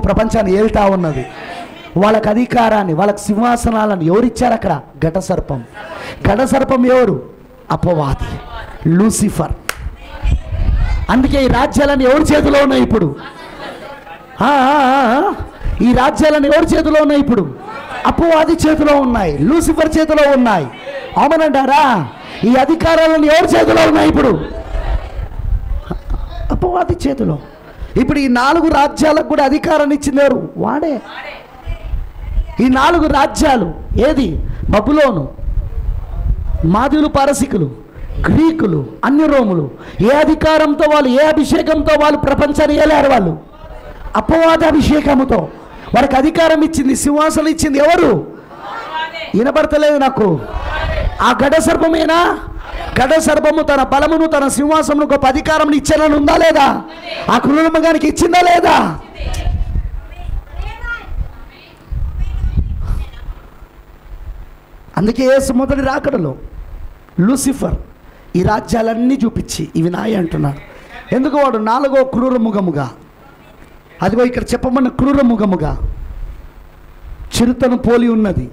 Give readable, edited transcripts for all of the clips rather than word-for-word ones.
ప్రపంచాన్ని ఏల్తా ఉన్నది. వాళ్ళకి అధికారాన్ని, వాళ్ళకి సింహాసనాలను ఎవరిచ్చారు అక్కడ? ఘటసర్పం. ఘటసర్పం ఎవరు? అపవాది, లూసిఫర్. అందుకే ఈ రాజ్యాలన్నీ ఎవరి చేతిలో ఉన్నాయి ఇప్పుడు? ఈ రాజ్యాలన్నీ ఎవరి చేతిలో ఉన్నాయి ఇప్పుడు? అపవాది చేతిలో ఉన్నాయి, లూసిఫర్ చేతిలో ఉన్నాయి. అవునంటారా? ఈ అధికారాలన్నీ ఎవరి చేతిలో ఉన్నాయి ఇప్పుడు? అపవాది చేతిలో. ఇప్పుడు ఈ 4 రాజ్యాలకు కూడా అధికారాన్ని ఇచ్చింది ఎవరు? వాడే. ఈ 4 రాజ్యాలు ఏది? బబులోను, మాదీయులు, పారసీకులు, గ్రీకులు, అన్య రోములు. ఏ అధికారంతో వాళ్ళు, ఏ అభిషేకంతో వాళ్ళు ప్రపంచాన్ని ఏలారు? వాళ్ళు అపవాద అభిషేకముతో. వారికి అధికారం ఇచ్చింది, సింహాసనం ఇచ్చింది ఎవరు? వినపడతలేదు నాకు. ఆ ఘటసర్పమేనా? ఘటసర్పము తన బలమును, తన సింహాసమును, గొప్ప అధికారం ఇచ్చానని ఉందా లేదా? ఆ క్రూరమృగానికి ఇచ్చిందా లేదా? అందుకే యేసు మొదటి రాకడలో లూసిఫర్ ఈ రాజ్యాలన్నీ చూపించి ఇవి నాయి అంటున్నాడు. ఎందుకు? వాడు 4వ క్రూరముగముగా, అదిగో ఇక్కడ చెప్పమన్న క్రూరముగముగా, చిరుతను పోలి ఉన్నది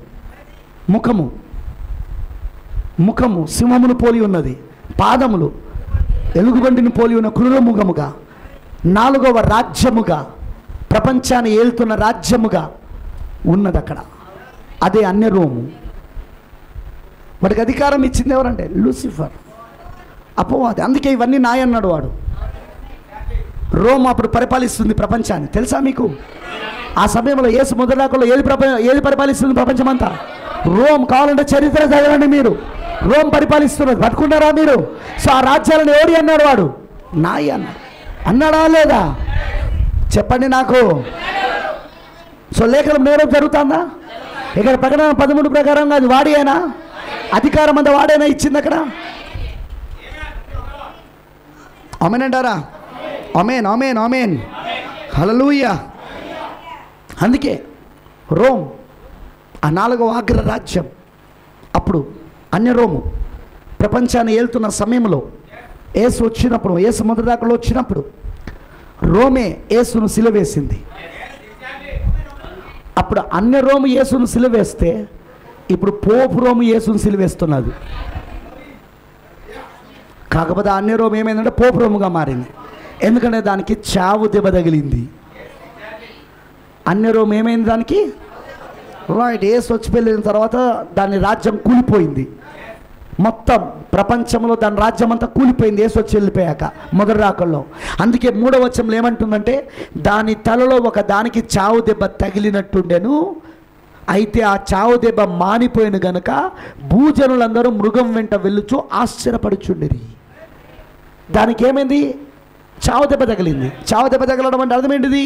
ముఖము, ముఖము సింహమును పోలి ఉన్నది, పాదములు ఎలుగుబంటిని పోలి ఉన్న క్రూరముగముగా, 4వ రాజ్యముగా, ప్రపంచాన్ని ఏలుతున్న రాజ్యముగా ఉన్నది అక్కడ. అదే అన్య రోము. వాడికి అధికారం ఇచ్చింది ఎవరంటే? లూసిఫర్, అపవాది. అందుకే ఇవన్నీ నాయ అన్నాడు వాడు. రోమ్ అప్పుడు పరిపాలిస్తుంది ప్రపంచాన్ని, తెలుసా మీకు? ఆ సమయంలో యేసు మొదలాకలో ఏది పరిపాలిస్తుంది ప్రపంచమంతా? రోమ్. కావాలంటే చరిత్ర చదవండి మీరు. రోమ్ పరిపాలిస్తున్నది, పట్టుకున్నారా మీరు? సో ఆ రాజ్యాలను ఎవడి అన్నాడు? వాడు నాయి అన్నాడా లేదా? చెప్పండి నాకు. సో లేఖనం నేరం జరుగుతుందా? ఇక్కడ ప్రకటన 13 ప్రకారంగా అది వాడేనా? అధికారం అంతా వాడేనా ఇచ్చింది అక్కడ? ఆమేన్ అంటారా? ఆమేన్, ఆమేన్, ఆమేన్, హల్లెలూయా. అందుకే రోమ్ ఆ 4వ అగ్రరాజ్యం. అప్పుడు అన్య రోము ప్రపంచాన్ని ఏలుతున్న సమయంలో యేసు వచ్చినప్పుడు, యేసు మొదటి దాకలో వచ్చినప్పుడు రోమే యేసును సిలువేసింది. అప్పుడు అన్య రోము యేసును సిలువేస్తే ఇప్పుడు పోపు రోము యేసును సిలువేస్తున్నది. కాకపోతే అన్య రోము ఏమైందంటే పోపు రోముగా మారింది. ఎందుకంటే దానికి చావు దెబ్బ తగిలింది. అన్య రోము ఏమైంది? దానికి రైట్. యేసు వచ్చి వెళ్ళిన తర్వాత దాని రాజ్యం కూలిపోయింది. మొత్తం ప్రపంచంలో దాని రాజ్యం అంతా కూలిపోయింది యేసు వచ్చి వెళ్ళిపోయాక మొదటి రాకల్లో. అందుకే 3వ వచనంలో ఏమంటుందంటే, దాని తలలో ఒక దానికి చావు దెబ్బ తగిలినట్టుండెను, అయితే ఆ చావు దెబ్బ మానిపోయిన గనుక భూజనులందరూ మృగం వెంట వెళ్ళుచు ఆశ్చర్యపడుచుండిరి. దానికి ఏమైంది? చావు దెబ్బ తగిలింది. చావు దెబ్బ తగలడం అంటే అర్థం ఏంటిది?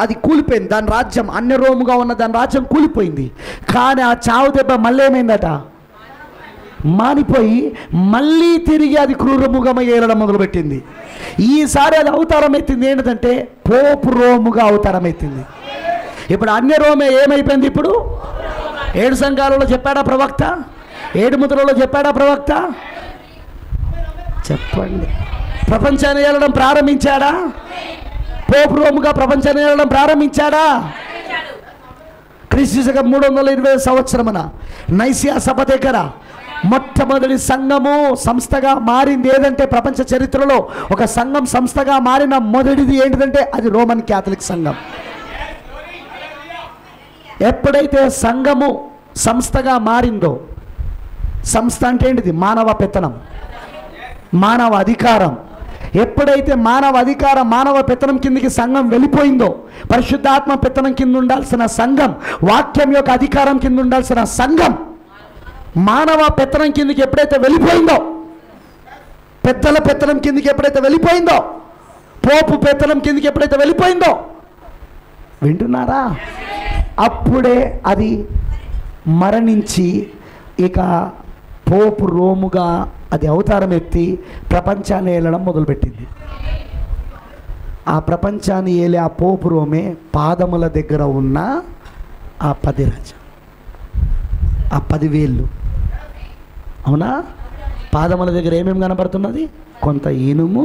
అది కూలిపోయింది. దాని రాజ్యం, అన్య రోముగా ఉన్న దాని రాజ్యం కూలిపోయింది. కానీ ఆ చావు దెబ్బ మళ్ళీ ఏమైందట? మానిపోయి మళ్ళీ తిరిగి అది క్రూరముగా ఏలడం మొదలుపెట్టింది. ఈసారి అది అవతారం ఎత్తింది. ఏంటంటే పోపు రోముగా అవతారం ఎత్తింది. ఇప్పుడు అన్య రోమే ఏమైపోయింది? ఇప్పుడు 7 సంఘాలలో చెప్పాడా ప్రవక్త? 7 ముద్రలో చెప్పాడా ప్రవక్త? చెప్పండి. ప్రపంచాన్ని ఏలడం ప్రారంభించాడా? పోపు రోముగా ప్రపంచాన్ని ఏలడం ప్రారంభించాడా? క్రీస్తు శకం 320 సంవత్సరమున నైసియా సభ దగ్గర మొట్టమొదటి సంఘము సంస్థగా మారింది ఏదంటే, ప్రపంచ చరిత్రలో ఒక సంఘం సంస్థగా మారిన మొదటిది ఏంటిదంటే అది రోమన్ క్యాథలిక్ సంఘం. ఎప్పుడైతే సంఘము సంస్థగా మారిందో, సంస్థ అంటే ఏంటిది? మానవ పెత్తనం, మానవ అధికారం. ఎప్పుడైతే మానవ అధికారం, మానవ పెత్తనం కిందకి సంఘం వెళ్ళిపోయిందో, పరిశుద్ధాత్మ పెత్తనం కింద ఉండాల్సిన సంఘం, వాక్యం యొక్క అధికారం కింద ఉండాల్సిన సంఘం మానవ పెత్తనం కిందకి ఎప్పుడైతే వెళ్ళిపోయిందో, పెద్దల పెత్తనం కిందకి ఎప్పుడైతే వెళ్ళిపోయిందో, పోపు పెత్తనం కిందకి ఎప్పుడైతే వెళ్ళిపోయిందో, వింటున్నారా? అప్పుడే అది మరణించి ఇక పోపు రోముగా అది అవతారం ఎత్తి ప్రపంచాన్ని ఏలడం మొదలుపెట్టింది. ఆ ప్రపంచాన్ని ఏలే ఆ పోపు రోమే పాదముల దగ్గర ఉన్న ఆ 10 రాజ్యం, ఆ 10 వేళ్ళు. అవునా? పాదముల దగ్గర ఏమేమి కనబడుతున్నది? కొంత ఇనుము.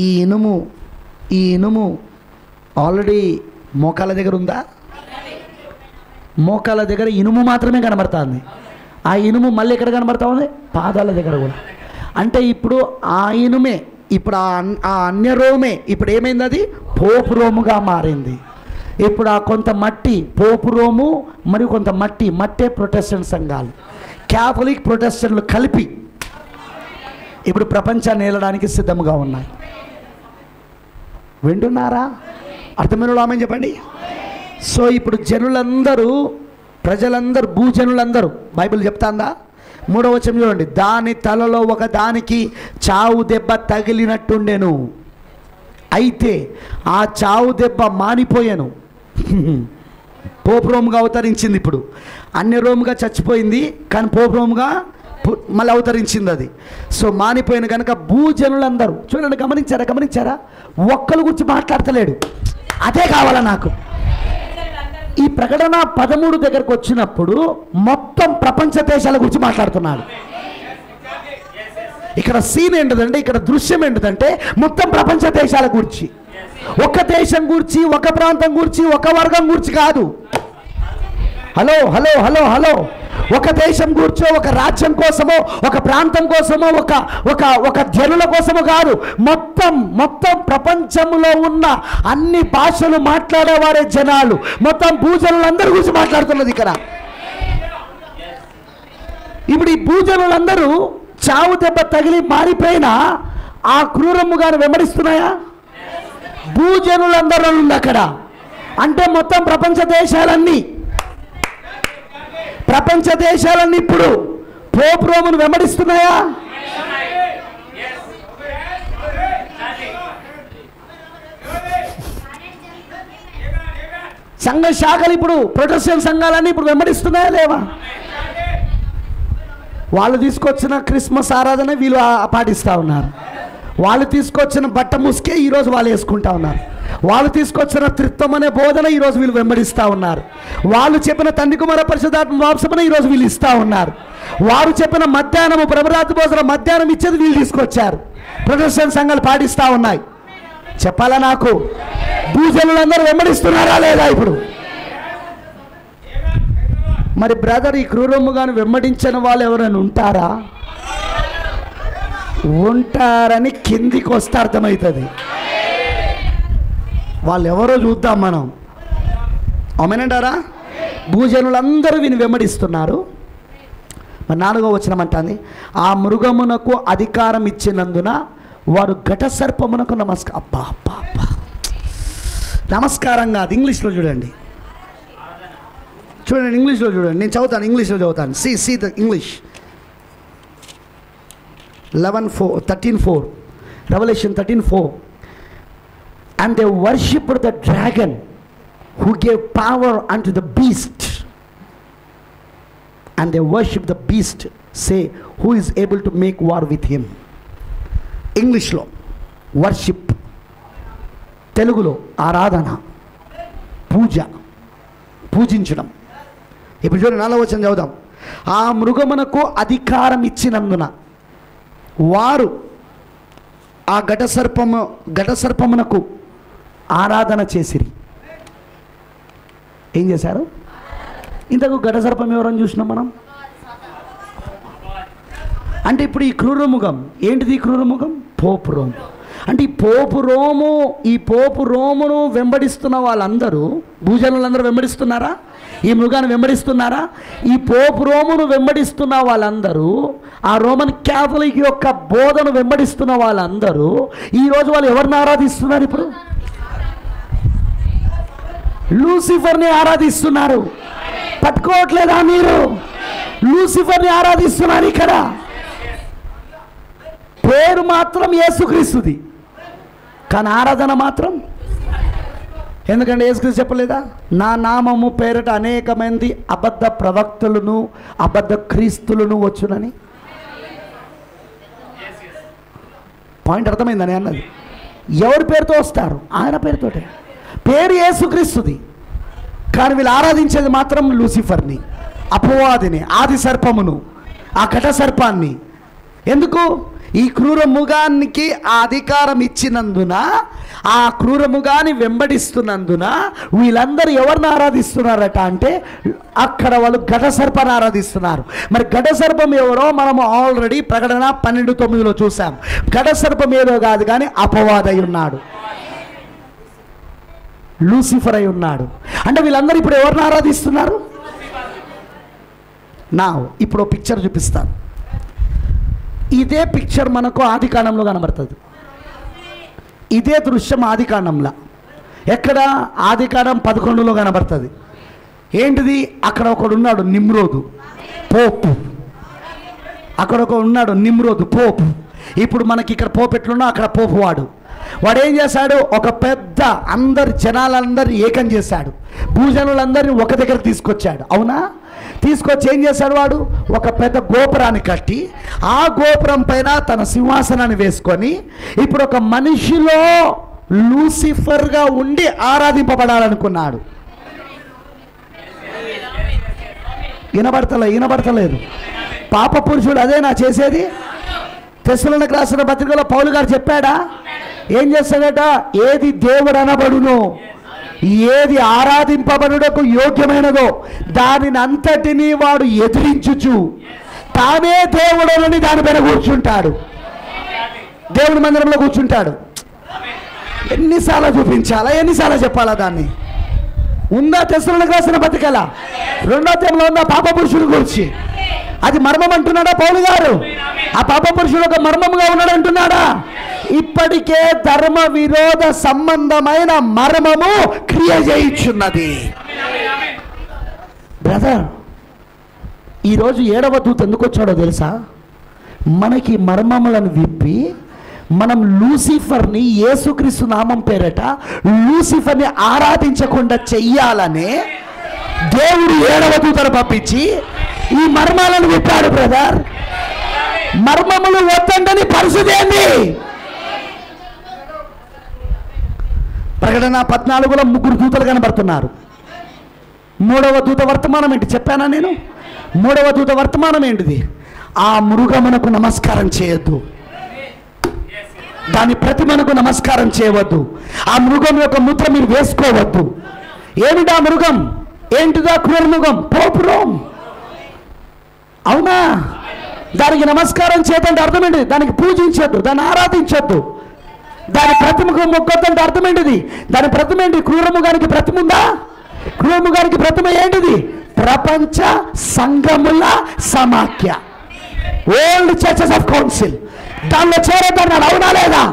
ఈ ఇనుము ఆల్రెడీ మోకాల దగ్గర ఉందా? మోకాల దగ్గర ఇనుము మాత్రమే కనబడుతుంది. ఆ ఇనుము మళ్ళీ ఎక్కడ కనబడతా ఉంది? పాదాల దగ్గర కూడా. అంటే ఇప్పుడు ఆ ఇనుమే, ఇప్పుడు ఆ అన్య రోమే ఇప్పుడు ఏమైంది? అది పోపు రోముగా మారింది. ఇప్పుడు ఆ కొంత మట్టి పోపు రోము, మరియు కొంత మట్టే ప్రొటెస్టెంట్ సంఘాలు, క్యాథలిక్ ప్రొటెస్టెంట్లు కలిపి ఇప్పుడు ప్రపంచాన్ని ఏలడానికి సిద్ధంగా ఉన్నాయి. వింటున్నారా? అర్థమైన ఆమె చెప్పండి. సో ఇప్పుడు జనులందరూ, ప్రజలందరూ, భూజనులందరూ, బైబిల్ చెప్తాందా? 3వ వచనం చూడండి. దాని తలలో ఒక దానికి చావు దెబ్బ తగిలినట్టుండెను, అయితే ఆ చావు దెబ్బ మానిపోయాను. పోపు రోముగా అవతరించింది. ఇప్పుడు అన్య రోముగా చచ్చిపోయింది, కానీ పోపు రోముగా మళ్ళీ అవతరించింది అది. సో మానిపోయిన కనుక భూజనులందరూ చూడండి. గమనించారా? ఒక్కరి గురించి మాట్లాడతలేడు. అదే కావాలా నాకు. ఈ ప్రకటన 13 దగ్గరకు వచ్చినప్పుడు మొత్తం ప్రపంచ దేశాల గురించి మాట్లాడుతున్నాడు. ఇక్కడ సీన్ ఏంటిదంటే, ఇక్కడ దృశ్యం ఏంటిదంటే మొత్తం ప్రపంచ దేశాల గురించి, ఒక దేశం గురించి, ఒక ప్రాంతం గురించి, ఒక వర్గం గురించి కాదు. హలో హలో హలో హలో ఒక దేశం కూర్చో, ఒక రాజ్యం కోసమో, ఒక ప్రాంతం కోసమో, ఒక జనుల కోసమో కాదు. మొత్తం ప్రపంచంలో ఉన్న అన్ని భాషలు మాట్లాడేవారే జనాలు, మొత్తం భూజనులందరి గురించి మాట్లాడుతున్నది ఇక్కడ. ఇప్పుడు ఈ భూజనులందరూ చావు దెబ్బ తగిలి మారిపోయినా ఆ క్రూరముగాను వెంబడిస్తున్నాయా? భూజనులందరూ ఉంది అక్కడ. అంటే మొత్తం ప్రపంచ దేశాలన్నీ ఇప్పుడు పోపు రోమును వెంబడిస్తున్నాయా? సంఘ శాఖలు ఇప్పుడు, ప్రొటెస్టెంట్ సంఘాలన్నీ ఇప్పుడు వెంబడిస్తున్నాయా లేవా? వాళ్ళు తీసుకొచ్చిన క్రిస్మస్ ఆరాధన వీళ్ళు పాటిస్తూ ఉన్నారు. వాళ్ళు తీసుకొచ్చిన బట్ట ముసుకే ఈరోజు వాళ్ళు వేసుకుంటా ఉన్నారు. వాళ్ళు తీసుకొచ్చిన త్రిత్వం అనే బోధన ఈరోజు వీళ్ళు వెంబడిస్తూ ఉన్నారు. వాళ్ళు చెప్పిన తండ్రి కుమార పరిశుద్ధాత్మ వాంసమని ఈరోజు వీళ్ళు ఇస్తూ ఉన్నారు. వారు చెప్పిన మధ్యాహ్నము ప్రభురాత్రి భోజనం మధ్యాహ్నం ఇచ్చేది వీళ్ళు తీసుకొచ్చారు. ప్రొటెస్టెంట్ సంఘాలు పాటిస్తూ ఉన్నాయి. చెప్పాలా నాకు? భూజనులందరూ వెంబడిస్తున్నారా లేదా ఇప్పుడు? మరి బ్రదర్, ఈ క్రూరముగాను వెంబడించిన వాళ్ళు ఎవరైనా ఉంటారని కిందికి వస్తే అర్థమవుతుంది. వాళ్ళు ఎవరో చూద్దాం మనం. అవునంటారా? భూజనులందరూ వీని వెంబడిస్తున్నారు. మరి 4వ వచనం అంటుంది, ఆ మృగమునకు అధికారం ఇచ్చినందున వారు ఘట సర్పమునకు నమస్కారం కాదు. ఇంగ్లీష్లో చూడండి, ఇంగ్లీష్లో చూడండి. నేను చదువుతాను, ఇంగ్లీష్లో చదువుతాను. See the English. 13:4 Revelation 13:4. And they worshipped the dragon who gave power unto the beast. And they worship the beast, say, who is able to make war with him. English lo worship, Telugulo ఆరాధన, పూజించడం. ఇప్పుడు చూడండి 4వ వచనం చదువుదాం. ఆ మృగమునకు అధికారం ఇచ్చినందున వారు ఆ ఘట సర్పమునకు ఆరాధన చేసిరి. ఏం చేశారు? ఇంతకు ఘట సర్పం ఎవరని చూసినాం మనం. అంటే ఇప్పుడు ఈ క్రూరముఖం ఏంటిది? ఈ క్రూరముఖం పోపు రోము. అంటే ఈ పోపు రోమును వెంబడిస్తున్న వాళ్ళందరూ, భూజనులందరూ వెంబడిస్తున్నారా? ఈ మృగాన్ని వెంబడిస్తున్నారా? ఈ పోపు రోమును వెంబడిస్తున్న వాళ్ళందరూ, ఆ రోమన్ క్యాథలిక్ యొక్క బోధను వెంబడిస్తున్న వాళ్ళందరూ ఈరోజు వాళ్ళు ఎవరిని ఆరాధిస్తున్నారు? ఇప్పుడు లూసిఫర్ని ఆరాధిస్తున్నారు. పట్టుకోవట్లేదా మీరు? లూసిఫర్ని ఆరాధిస్తున్నారు. ఇక్కడ పేరు మాత్రం యేసుక్రీస్తుది, కానీ ఆరాధన మాత్రం. ఎందుకంటే యేసుక్రీస్తు చెప్పలేదా, నా నామము పేరిట అనేక మంది అబద్ధ ప్రవక్తలను అబద్ధ క్రీస్తులను వచ్చునని. పాయింట్ అర్థమైందని అన్నది. ఎవరి పేరుతో వస్తారు? ఆయన పేరుతోటే. పేరు యేసుక్రీస్తుది, కానీ వీళ్ళు ఆరాధించేది మాత్రం లూసిఫర్ని, అపవాదిని, ఆది సర్పమును, ఆ ఘట సర్పాన్ని. ఎందుకు? ఈ క్రూర మృగానికి ఆ అధికారం ఇచ్చినందున, ఆ క్రూర మృగాన్ని వెంబడిస్తున్నందున వీళ్ళందరూ ఎవరిని ఆరాధిస్తున్నారట అంటే అక్కడ వాళ్ళు ఘట సర్పాన్ని ఆరాధిస్తున్నారు. మరి ఘట సర్పం ఎవరో మనము ఆల్రెడీ ప్రకటన 12:9 చూసాం. ఘట సర్పం ఏదో కాదు కానీ అపవాదై ఉన్నాడు, లూసిఫర్ అయి ఉన్నాడు. అంటే వీళ్ళందరూ ఇప్పుడు ఎవరిని ఆరాధిస్తున్నారు? ఇప్పుడు పిక్చర్ చూపిస్తాను. ఇదే పిక్చర్ మనకు ఆదికాండంలో కనబడుతుంది. ఇదే దృశ్యం ఆదికాండంలో ఎక్కడ? ఆదికాండం 11లో కనబడుతుంది. ఏంటిది? అక్కడ ఒకడు ఉన్నాడు, నిమ్రోదు పోపు. అక్కడ ఒక ఉన్నాడు నిమ్రోదు పోపు. ఇప్పుడు మనకి ఇక్కడ పోపు ఎట్లున్నా అక్కడ పోపు వాడు ఏం చేశాడు? ఒక పెద్ద జనాలందరినీ ఏకం చేశాడు, భూజనులందరినీ ఒక దగ్గర తీసుకొచ్చాడు. అవునా? తీసుకొచ్చి ఏం చేశాడు వాడు? ఒక పెద్ద గోపురాన్ని కట్టి ఆ గోపురం పైన తన సింహాసనాన్ని వేసుకొని ఇప్పుడు ఒక మనిషిలో లూసిఫర్గా ఉండి ఆరాధింపబడాలనుకున్నాడు. వినబడతలేదు. పాప పురుషుడు అదేనా చేసేది? తెస్సలోనికీయులకు రాసిన పత్రికలో పౌలు గారు చెప్పాడా? ఏం చేస్తాడట? ఏది దేవుడు అనబడునో, ఏది ఆరాధింపబడుటకు యోగ్యమైనదో దానిని అంతటినీ వాడు ఎదిరించుచు తానే దేవుడని దానిపైన కూర్చుంటాడు. దేవుడి మందిరంలో కూర్చుంటాడు. ఎన్నిసార్లు చూపించాలా? ఎన్నిసార్లు చెప్పాలా? దాన్ని ఉందా తెస్సలోనికీయులకు రాసిన పత్రికల 2వ అధ్యాయంలో ఉందా పాప పురుషుడు గురించి? అది మర్మం అంటున్నాడా పౌలు గారు? ఆ పాప పురుషుడు ఒక మర్మముగా ఉన్నాడు అంటున్నాడా? ఇప్పటికే ధర్మ విరోధ సంబంధమైన మర్మము క్రియ చేయుచున్నది. బ్రదర్, ఈరోజు 7వ దూత ఎందుకు వచ్చాడో తెలుసా? మనకి మర్మములను విప్పి మనం లూసిఫర్ని యేసుక్రీస్తు నామం పేరట లూసిఫర్ని ఆరాధించకుండా చెయ్యాలనే దేవుడు 7వ దూతను పంపించి ఈ మర్మాలను విప్పాడు. బ్రదర్, మర్మములు వద్దంటని పరిస్థితి ఏంది? ప్రకటన 14లో 3 దూతలు కనబడుతున్నారు. 3వ దూత వర్తమానం ఏంటి చెప్పానా నేను? 3వ దూత వర్తమానం ఏంటిది? ఆ మృగమునకు నమస్కారం చేయొద్దు, దాని ప్రతిమకు నమస్కారం చేయవద్దు, ఆ మృగం యొక్క ముద్ర మీరు వేసుకోవద్దు. ఏమిటి ఆ మృగం? ఏంటిదా క్రూర మృగం? పోపురం. అవునా? దానికి నమస్కారం చేయదంటే అర్థం ఏంటిది? దానికి పూజించొద్దు, దాన్ని ఆరాధించొద్దు, దాని ప్రతిమకు మొక్కొద్దంటే అర్థం ఏంటిది? దాని ప్రతిమ ఏంటి? క్రూరముగానికి ప్రతిమ ఉందా? క్రూరముగానికి ప్రతిమ ఏంటిది? ప్రపంచ సంఘముల సమాఖ్య, ఓల్డ్ చర్చెస్ ఆఫ్ కౌన్సిల్. దానిలో చేరదన్నాడు. అవునా లేదా?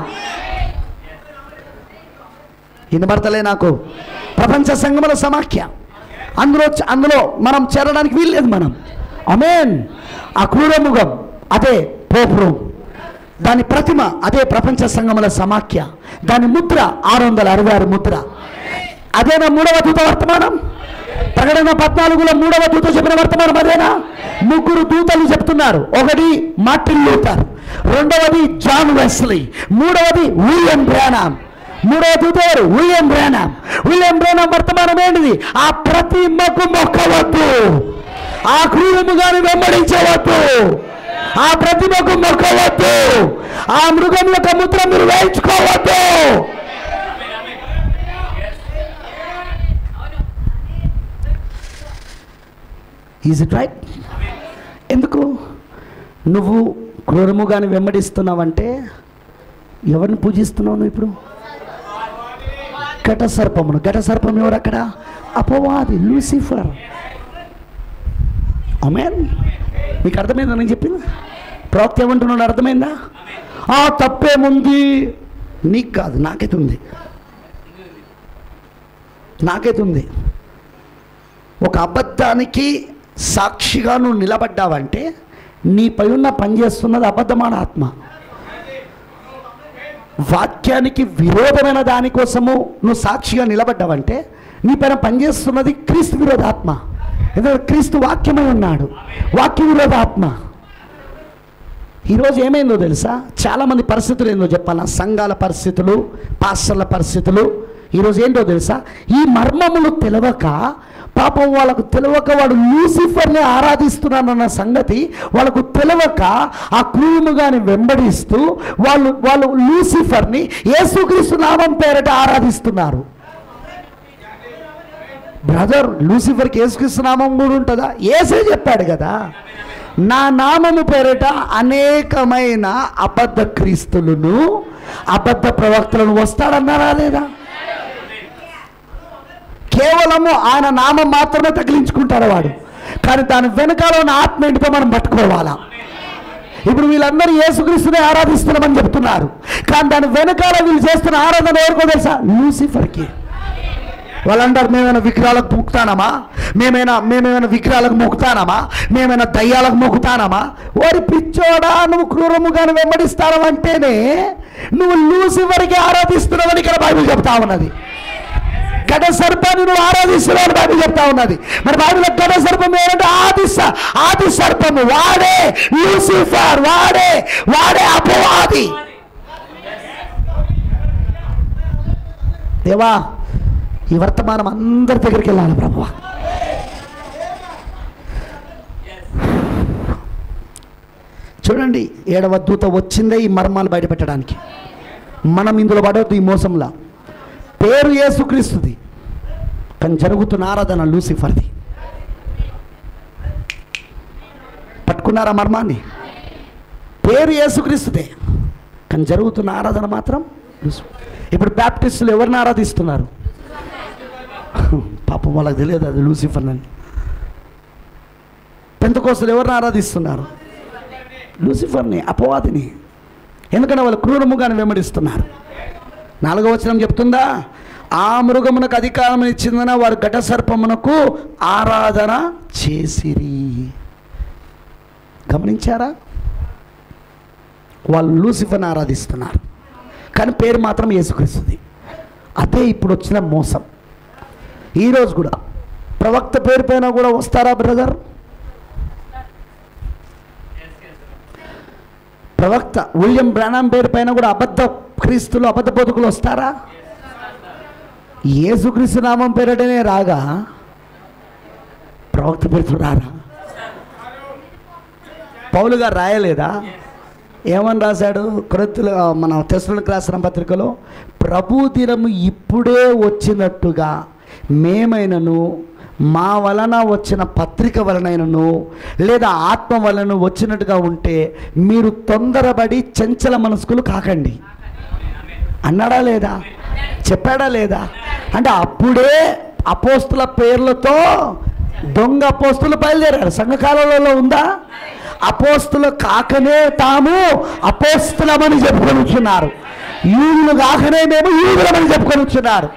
వినబడతలే నాకు? ప్రపంచ సంఘముల సమాఖ్య, అందులో మనం చేరడానికి వీల్లేదు మనం. ఆమేన్. ఆ క్రూరముగం అదే పోపురం, దాని ప్రతిమ అదే ప్రపంచ సంఘముల సమాఖ్య, దాని ముద్ర 666 ముద్ర. అదేనా 3వ దూత వర్తమానం? ప్రకటన 14లో 3వ దూత చెప్పిన వర్తమానం అదేనా? 3 దూతలు చెప్తున్నారు. ఒకటి మార్టిన్ లూథర్, 2వది జాన్ వెస్లీ, 3వది విలియం బ్రానమ్. 3వ దూత ఎవరు? William Branham. విలియం బ్రానమ్ వర్తమానం ఏంటిది? ఆ ప్రతిమకు మొక్కవద్దు, ఆ క్రూరముగాని వెంబడించవద్దు, ఆ ప్రతిమకు మొక్కవద్దు, ఆ మృగం యొక్క ముద్ర మీరు వేయించుకోవద్దు. Is it right? ఎందుకు నువ్వు క్రూరముగాని వెంబడిస్తున్నావంటే ఎవరిని పూజిస్తున్నావు నువ్వు ఇప్పుడు? ఘట సర్పమును. ఘట సర్పం ఎవరు అక్కడ? అపవాది, లూసిఫర్. ఆమేన్. మీకు అర్థమైందా నేను చెప్పింది? ప్రవక్త ఏమంటున్నాడు అర్థమైందా? ఆ తప్పేముంది? నీకు కాదు, నాకైతే ఉంది, నాకైతే ఉంది. ఒక అబద్ధానికి సాక్షిగా నువ్వు నిలబడ్డావంటే నీపై ఉన్న పనిచేస్తున్నది అబద్ధమైన ఆత్మ. వాక్యానికి విరోధమైన దానికోసము నువ్వు సాక్షిగా నిలబడ్డావంటే నీ పైన పనిచేస్తున్నది క్రీస్తు విరోధ ఆత్మ. ఎందుకంటే క్రీస్తు వాక్యమై ఉన్నాడు, వాక్య విరోధ ఆత్మ. ఈరోజు ఏమైందో తెలుసా? చాలామంది పరిస్థితులు ఏందో చెప్పాలా? సంఘాల పరిస్థితులు, పాస్టర్ల పరిస్థితులు ఈరోజు ఏంటో తెలుసా? ఈ మర్మములు తెలవక పాపం వాళ్ళకు తెలియక వాడు లూసిఫర్ని ఆరాధిస్తున్నానన్న సంగతి వాళ్ళకు తెలియక ఆ క్రూరముగాని వెంబడిస్తూ వాళ్ళు లూసిఫర్ని యేసుక్రీస్తు నామం పేరిట ఆరాధిస్తున్నారు. బ్రదర్, లూసిఫర్కి యేసుక్రీస్తు నామం కూడా ఉంటుందా? యేసే చెప్పాడు కదా, నా నామము పేరిట అనేకమైన అబద్ధ క్రీస్తులను అబద్ధ ప్రవక్తలను వస్తాడన్నారా లేదా? కేవలము ఆయన నామం మాత్రమే తగిలించుకుంటాడు వాడు, కానీ దాని వెనకాల ఉన్న ఆత్మ ఏంటితో మనం పట్టుకోవాలా. ఇప్పుడు వీళ్ళందరూ యేసుక్రీస్తునే ఆరాధిస్తున్నామని చెప్తున్నారు, కానీ దాని వెనకాల వీళ్ళు చేస్తున్న ఆరాధన ఎవరికో తెలుసా? లూసిఫర్కి. వాళ్ళంటారు, మేమైనా విగ్రహాలకు మొక్కుతానమా, మేమైనా విగ్రహాలకు మొక్కుతానమా, మేమైనా దయ్యాలకు మొక్కుతానమా? ఓరి పిచ్చోడా, నువ్వు క్రూరముగాను వెంబడిస్తానంటేనే నువ్వు లూసిఫర్కి ఆరాధిస్తున్నావని ఇక్కడ బైబిల్ చెప్తా ఉన్నది. గడ సర్పాన్ని నువ్వు ఆరాధిస్తున్నావు బైబిల్ చెప్తా ఉన్నది. మరి బైబిల్ గడ సర్పం ఏంటంటే ఆది సర్పము, వాడే లూసిఫర్, వాడే అపవాది. దేవా, ఈ వర్తమానం అందరి దగ్గరికి వెళ్ళాలి ప్రభువా. చూడండి, 7వ దూత వచ్చిందే ఈ మర్మాలు బయటపెట్టడానికి. మనం ఇందులో పడవద్దు ఈ మోసంలా. పేరు యేసుక్రీస్తుది, కానీ జరుగుతున్న ఆరాధన లూసిఫర్ది. పట్టుకున్నారా మర్మాన్ని? పేరు యేసుక్రీస్తుదే, కానీ జరుగుతున్న ఆరాధన మాత్రం లూసిఫర్. ఇప్పుడు బ్యాప్టిస్టులు ఎవరిని ఆరాధిస్తున్నారు? పాపం వాళ్ళకి తెలియదు అది లూసిఫర్ అని. పెంతెకోస్తులు ఎవరిని ఆరాధిస్తున్నారు? లూసిఫర్ని, అపవాదిని. ఎందుకంటే వాళ్ళు క్రూరముగానే వెంబడిస్తున్నారు. 4వ వచనం చెప్తుందా, ఆ మృగమునకు అధికారం ఇచ్చిందన వారు ఘట సర్పమునకు ఆరాధన చేసిరి. గమనించారా? వాళ్ళు లూసిఫర్ని ఆరాధిస్తున్నారు, కానీ పేరు మాత్రం యేసుక్రీస్తుది. అదే ఇప్పుడు వచ్చిన మోసం. ఈరోజు కూడా ప్రవక్త పేరు పైన కూడా వస్తారా బ్రదర్? ప్రవక్త విలియం బ్రానమ్ పేరు పైన కూడా అబద్ధ క్రీస్తులు, అబద్ధ బోధకులు వస్తారా? యేసుక్రీస్తు నామం పేరటనే రాగా ప్రవక్త పేరుతో రారా? పౌలు గారు రాయలేదా? ఏమని రాశాడు? కొరింథీయుల మన తెస్సలోనికీయులకు రాసిన పత్రికలో, ప్రభు దినము ఇప్పుడే వచ్చినట్టుగా మేమైనను మా వలన వచ్చిన పత్రిక వలనైనను లేదా ఆత్మ వలన వచ్చినట్టుగా ఉంటే మీరు తొందరపడి చంచల మనస్కులు కాకండి అన్నాడా లేదా? చెప్పాడా లేదా? అంటే అప్పుడే అపోస్తుల పేర్లతో దొంగ అపోస్తులు బయలుదేరారు. సంఘకాలంలో ఉందా? అపోస్తులు కాకనే తాము అపోస్తులమని చెప్పుకొని వచ్చున్నారు, యూదులు కాకనే మేము యూదులమని చెప్పుకొని వచ్చున్నారు.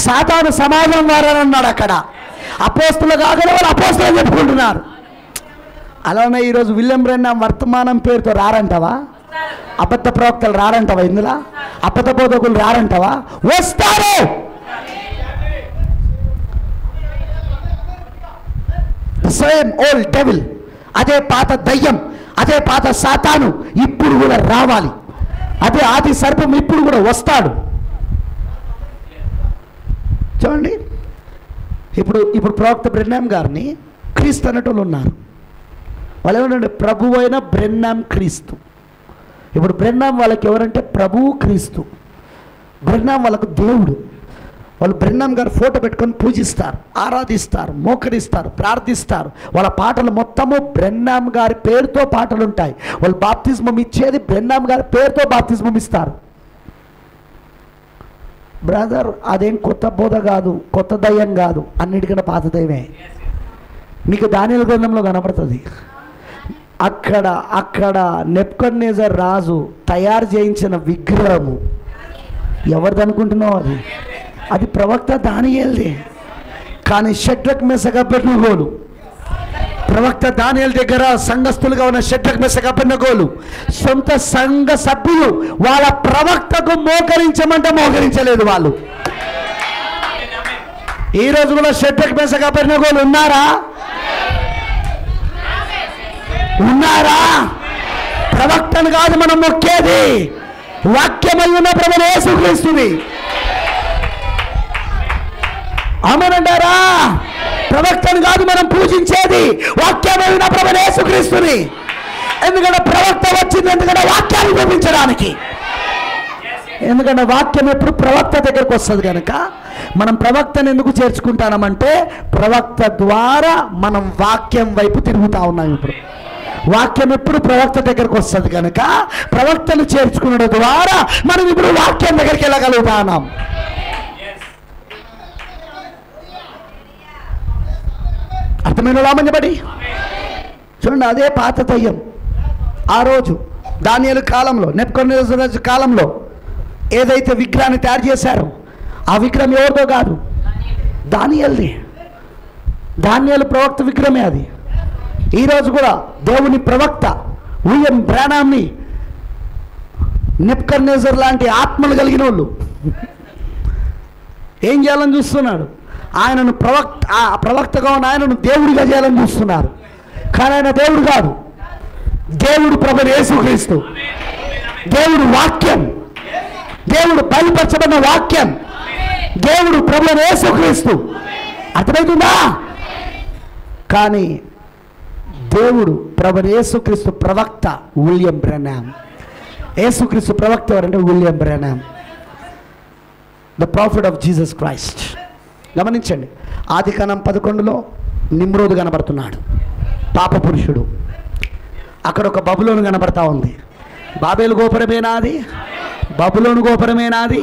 సాతాను సమాజం వారని అన్నాడు అక్కడ. అపోస్తులు కాకనే వాళ్ళు అపోస్తులు చెప్పుకుంటున్నారు. అలానే ఈరోజు విలియం బ్రెన్నామ్ వర్తమానం పేరుతో రారంటవా? అబద్ధ ప్రవక్తలు రారంటవా? ఇందులో అబద్ధ బోధకులు రారంటవా? వస్తారు. సేమ్ ఓల్డ్ డెవిల్, అదే పాత దయ్యం, అదే పాత సాతాను ఇప్పుడు కూడా రావాలి. అదే ఆది సర్పం ఇప్పుడు కూడా వస్తాడు. చూడండి, ఇప్పుడు ప్రవక్త బ్రెన్నామ్ గారిని క్రీస్తు అనేటోళ్ళు ఉన్నారు. వాళ్ళు ఏమంటే ప్రభు అయిన బ్రెన్నామ్ క్రీస్తు. ఇప్పుడు బ్రెన్నామ్ వాళ్ళకి ఎవరంటే ప్రభువు క్రీస్తు. బ్రెన్నామ్ వాళ్ళకు దేవుడు. వాళ్ళు బ్రెన్నామ్ గారు ఫోటో పెట్టుకొని పూజిస్తారు, ఆరాధిస్తారు, మోకరిస్తారు, ప్రార్థిస్తారు. వాళ్ళ పాటలు మొత్తము బ్రెన్నామ్ గారి పేరుతో పాటలు ఉంటాయి. వాళ్ళు బాప్తిజమం ఇచ్చేది బ్రెన్నామ్ గారి పేరుతో బాప్తిజమం ఇస్తారు. బ్రదర్, అదేం కొత్త బోధ కాదు, కొత్త దయ్యం కాదు, అన్నిటికన్నా పాత దయ్యమే. మీకు దానియేలు గ్రంథంలో కనపడుతుంది. అక్కడ నెబుకద్నెజర్ రాజు తయారు చేయించిన విగ్రహము ఎవరిది అనుకుంటున్నావు? అది ప్రవక్త దానియేలుదే. కానీ షడ్రక్ మెషక్ అబేద్నెగోలు, ప్రవక్త దానియేలు దగ్గర సంఘస్థులుగా ఉన్న షడ్రక్ మెషక్ అబేద్నెగోలు సొంత సంఘ సభ్యులు వాళ్ళ ప్రవక్తకు మోకరించమంటే మోకరించలేదు వాళ్ళు. ఈ రోజు కూడా షడ్రక్ మెషక్ అబేద్నెగోలు ఉన్నారా? ప్రవక్తను కాదు మనం మొక్కేది, వాక్యమై ఉన్న ప్రభువు యేసుక్రీస్తుని. ఆమేనంటారా? కాదు మనం పూజించేది, వాక్యమైన ప్రభువైన యేసుక్రీస్తుని. ఎందుకంటే ప్రవక్త వచ్చింది ఎందుకంటే వాక్యాన్ని చూపించడానికి. ఎందుకంటే వాక్యం ఎప్పుడు ప్రవక్త దగ్గరకు వస్తుంది కనుక మనం ప్రవక్తను ఎందుకు చేర్చుకుంటామంటే ప్రవక్త ద్వారా మనం వాక్యం వైపు తిరుగుతూ ఉన్నాం. ఇప్పుడు వాక్యం ఎప్పుడు ప్రవక్త దగ్గరకు వస్తుంది కనుక ప్రవక్తను చేర్చుకునడం ద్వారా మనం ఇప్పుడు వాక్యం దగ్గరికి వెళ్ళగలుగుతాం. అర్థమైన రామన్యబడి చూడండి, అదే పాత దయ్యం ఆ రోజు దానియేలు కాలంలో, నెబుకద్నెజరు కాలంలో ఏదైతే విగ్రహాన్ని తయారు చేశారో ఆ విగ్రహం ఎవరిదో కాదు, దానియేలుది. దానియేలు ప్రవక్త విగ్రహమే అది. ఈరోజు కూడా దేవుని ప్రవక్త విలియం బ్రానామ్ని నెబుకద్నెజరు లాంటి ఆత్మలు కలిగిన వాళ్ళు ఏం చేయాలని చూస్తున్నాడు? ఆయనను ప్రవక్తగా ఉన్న ఆయనను దేవుడిగా చేయాలని చూస్తున్నారు. కానీ ఆయన దేవుడు కాదు, దేవుడు ప్రభువైన యేసుక్రీస్తు, దేవుడు వాక్యం, దేవుడు బయలుపరచబడిన వాక్యం, దేవుడు ప్రభువైన యేసుక్రీస్తు. అర్థమవుతుందా? కానీ దేవుడు ప్రభువైన యేసుక్రీస్తు ప్రవక్త విలియం బ్రానామ్. యేసుక్రీస్తు ప్రవక్త ఎవరంటే William Branham, the prophet of Jesus Christ. గమనించండి, ఆదికాండం 11లో నిమ్రోదు కనబడుతున్నాడు, పాప పురుషుడు. అక్కడ ఒక బబులోను కనబడతా ఉంది. బాబేలు గోపురమేనాది, బబులోను గోపురమేనాది.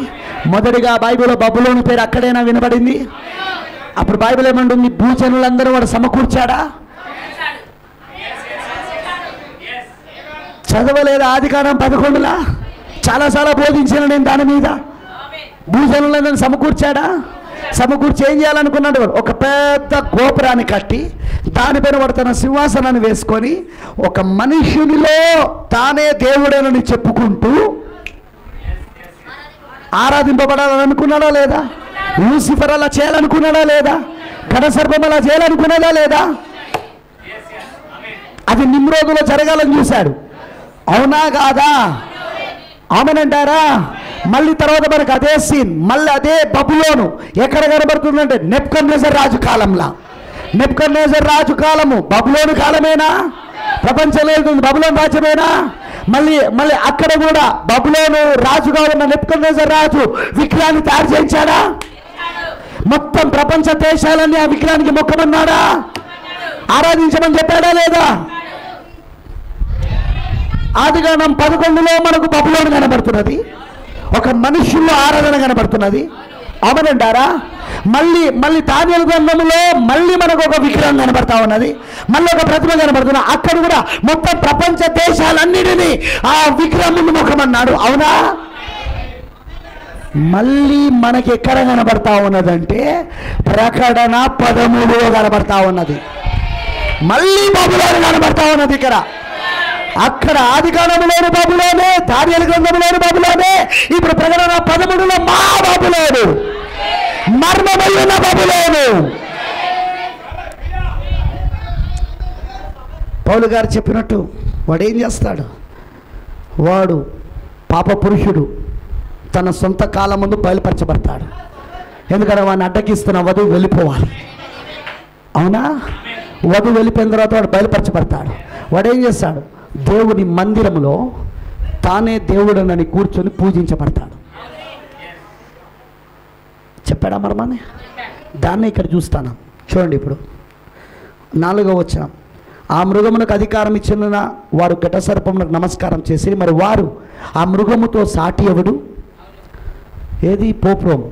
మొదటిగా బైబిల్లో బబులోను పేరు అక్కడైనా వినబడింది. అప్పుడు బైబిల్ ఏమంటుంది? భూజనులందరూ వాడు సమకూర్చాడా? చదవలేదా ఆదికాండం 11లా? చాలాసార్లు బోధించాను నేను దాని మీద. భూజనులందరూ సమకూర్చాడా? సమకూర్చి ఏం చేయాలనుకున్నాడు? ఒక పెద్ద గోపురాన్ని కట్టి దానిపైన వాడు తన సింహాసనాన్ని వేసుకొని ఒక మనుషునిలో తానే దేవుడేనని చెప్పుకుంటూ ఆరాధింపబడాలని అనుకున్నాడా లేదా? లూసిఫర్ అలా చేయాలనుకున్నాడా లేదా? ఘటసర్పం అలా చేయాలనుకున్నాడా లేదా? అది నిమ్రోదులో జరగాలని చూశాడు. అవునా కాదా? అవునంటారా? మళ్ళీ తర్వాత మనకు అదే సీన్, మళ్ళీ అదే బబులోను ఎక్కడ కనబడుతుందంటే నెబుకద్నెజరు రాజు కాలంలో. నెబుకద్నెజరు రాజు కాలము బబులోను కాలమేనా? ప్రపంచంలో వెళ్తుంది బబులోను రాజ్యమేనా? మళ్ళీ అక్కడ కూడా బబులోను రాజుగా ఉన్న నెబుకద్నెజరు రాజు విగ్రహాన్ని తయారు చేయించాడా? మొత్తం ప్రపంచ దేశాలన్నీ ఆ విగ్రహానికి మొక్కమన్నాడా? ఆరాధించమని చెప్పాడా లేదా? ఆదికాండం 11లో మనకు బబులోను కనబడుతున్నది, ఒక మనుషుల్లో ఆరాధన కనబడుతున్నది. అవునంటారా? మళ్ళీ దానియేలు గ్రంథంలో మళ్ళీ మనకు ఒక విగ్రహం కనబడతా ఉన్నది, మళ్ళీ ఒక ప్రతిమ కనబడుతున్నా. అక్కడ కూడా మొత్తం ప్రపంచ దేశాలన్నిటినీ ఆ విగ్రహం ముందు ముఖమన్నాడు. అవునా? మళ్ళీ మనకి ఎక్కడ కనబడతా ఉన్నదంటే ప్రకటన 13లో కనబడతా ఉన్నది. మళ్ళీ బబులోను కనబడతా ఉన్నది ఇక్కడ. అక్కడ ఆదికాండంలోని బబులోనే, దానియేలు గ్రంథంలోని బబులోనే, ఇప్పుడు ప్రకటన 13లో మా బబులోను, మర్మమైన బబులోను. పౌలు గారు చెప్పినట్టు వాడు ఏం చేస్తాడు? వాడు పాప పురుషుడు తన సొంత కాలం ముందు బయలుపరచబడతాడు. ఎందుకంటే వాడిని అడ్డగిస్తున్న వధువు వెళ్ళిపోవాలి. అవునా? వధువు వెళ్ళిపోయిన తర్వాత వాడు బయలుపరచబడతాడు. వాడు ఏం చేస్తాడు? దేవుని మందిరంలో తానే దేవుడనని కూర్చొని పూజించబడతాడు. చెప్పాడా మరమానే? దాన్ని ఇక్కడ చూస్తాను. చూడండి, ఇప్పుడు 4వ వచనం. ఆ మృగమునకు అధికారం ఇచ్చిన వారు ఘటసర్పమునకు నమస్కారం చేసి, మరి వారు ఆ మృగముతో సాటి ఎవడు? ఏది? పోప్రోం.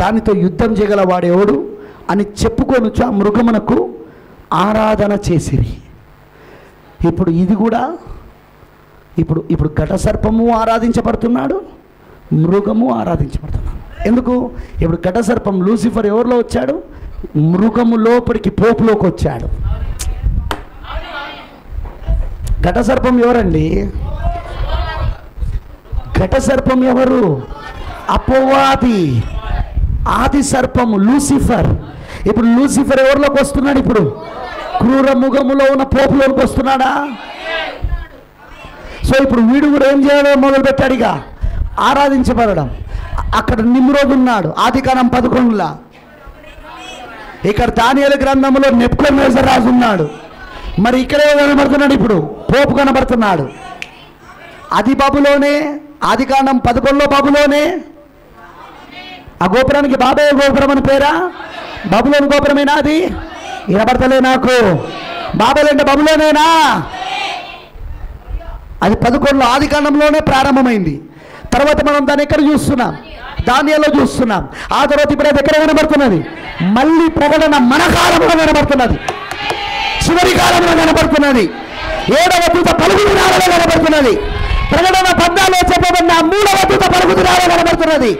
దానితో యుద్ధం చేయగల వాడెవడు అని చెప్పుకొనొచ్చు ఆ మృగమునకు ఆరాధన చేసిరి. ఇప్పుడు ఇది కూడా ఇప్పుడు ఘటసర్పము ఆరాధించబడుతున్నాడు, మృగము ఆరాధించబడుతున్నాడు. ఎందుకు? ఇప్పుడు ఘటసర్పం లూసిఫర్ ఎవరిలో వచ్చాడు? మృగము లోపలికి, పోపులోకి వచ్చాడు. ఘటసర్పం ఎవరండి? ఘటసర్పం ఎవరు? అపవాది, ఆది సర్పము లూసిఫర్. ఇప్పుడు లూసిఫర్ ఎవరిలోకి వస్తున్నాడు? ఇప్పుడు క్రూర ముఖములో ఉన్న పోపులోకి వస్తున్నాడా? సో ఇప్పుడు వీడు కూడా ఏం చేయడం మొదలు పెట్టాడు? ఇక ఆరాధించబడడం. అక్కడ నిమ్రోదు ఉన్నాడు ఆదికాండం 11లో. ఇక్కడ దానియేలు గ్రంథంలో నెబుకద్నెజర్ రాజు ఉన్నాడు. మరి ఇక్కడే కనబడుతున్నాడు, ఇప్పుడు పోపు కనబడుతున్నాడు. అది బబులోనే, ఆదికాండం 11లో బబులోనే. ఆ గోపురానికి బాబే గోపురం అని పేరా? బబులోని గోపురమేనా అది? వినపడతలే నాకు. బాబేలు అంటే బబులోనేనా? అది 11లో ఆదికాండంలోనే ప్రారంభమైంది. తర్వాత మనం దాన్ని ఎక్కడ చూస్తున్నాం? దానియేలులో చూస్తున్నాం. ఆ తర్వాత ఇప్పుడు అది ఎక్కడ కనబడుతున్నది? మళ్ళీ ప్రకటన మన కాలంలో కనబడుతున్నది, చివరి కాలంలో కనబడుతున్నది, 7వ దూత పలుకుతున్నారో కనబడుతున్నది. ప్రకటన 14లో చెప్పబడిన 3వ దూత పలుకుతున్నారో కనబడుతున్నది.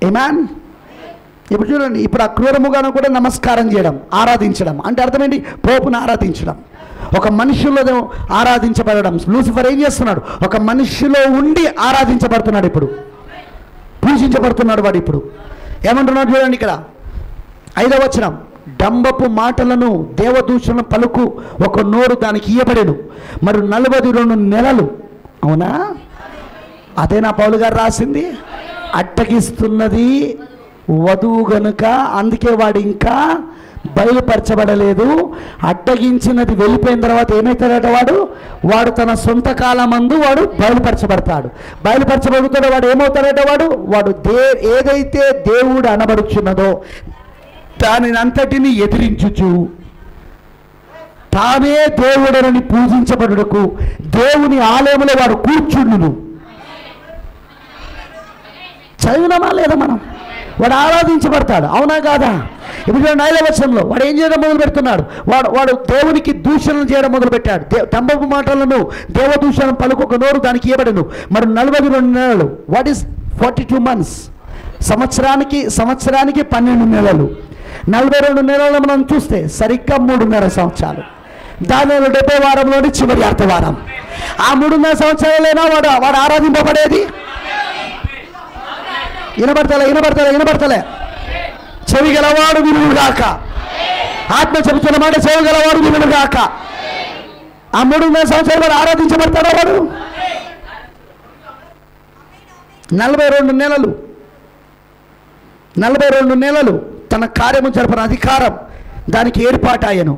ఆమేన్. ఇప్పుడు చూడండి, ఇప్పుడు ఆ క్రూరముగాను కూడా నమస్కారం చేయడం, ఆరాధించడం అంటే అర్థమేంటి? పోపును ఆరాధించడం, ఒక మనిషిలో ఆరాధించబడడం. లూసిఫర్ ఏం చేస్తున్నాడు? ఒక మనిషిలో ఉండి ఆరాధించబడుతున్నాడు, ఇప్పుడు పూజించబడుతున్నాడు వాడు. ఇప్పుడు ఏమంటున్నాడు చూడండి ఇక్కడ 5వ వచనం, డంబపు మాటలను దేవదూషణ పలుకు ఒక నోరు దానికి ఇయ్యబడెను, మరి 42 నెలలు. అవునా? అదేనా పౌలు గారు రాసింది? అట్టగిస్తున్నది వధువు గనుక అందుకే వాడు ఇంకా బయలుపరచబడలేదు. అడ్డగించినది వెళ్ళిపోయిన తర్వాత ఏమవుతాడట? వాడు తన సొంత కాలమందు వాడు బయలుపరచబడతాడు. బయలుపరచబడుతాడు వాడు ఏమవుతాడట? వాడు ఏదైతే దేవుడు అనబడుచున్నదో దానిని అంతటిని ఎదిరించుచు తానే దేవుడని పూజించబడుటకు దేవుని ఆలయంలో వాడు కూర్చుండును. చదివినమా లేదా మనం? వాడు ఆరాధించబడతాడు, అవునా కాదా? ఇప్పుడు 5వ వచనంలో వాడు ఏం చేయడం మొదలు పెడుతున్నాడు? వాడు దేవునికి దూషణలు చేయడం మొదలు పెట్టాడు. డంబపు మాటలను దేవదూషణ పలుకు ఒక నోరు దానికి ఇవ్వబడను, మరి 42 నెలలు. What is 42 months? సంవత్సరానికి 12 నెలలు. 42 నెలలు మనం చూస్తే సరిగ్గా 3.5 సంవత్సరాలు. దానిలో 70 వారంలోని చివరి అర్థవారం. ఆ 3.5 సంవత్సరాలైనా వాడు ఆరాధింపబడేది. వినబడతలే. చెవి గలవాడు వినుగాక. ఆత్మ చెబుతున్న మాట చెవి గలవాడు వినుగాక. ఆ 3.5 సంవత్సరాలు వాడు ఆరాధించబడతాడా? వాడు 42 నెలలు తన కార్యము జరపని అధికారం దానికి ఏర్పాటాయను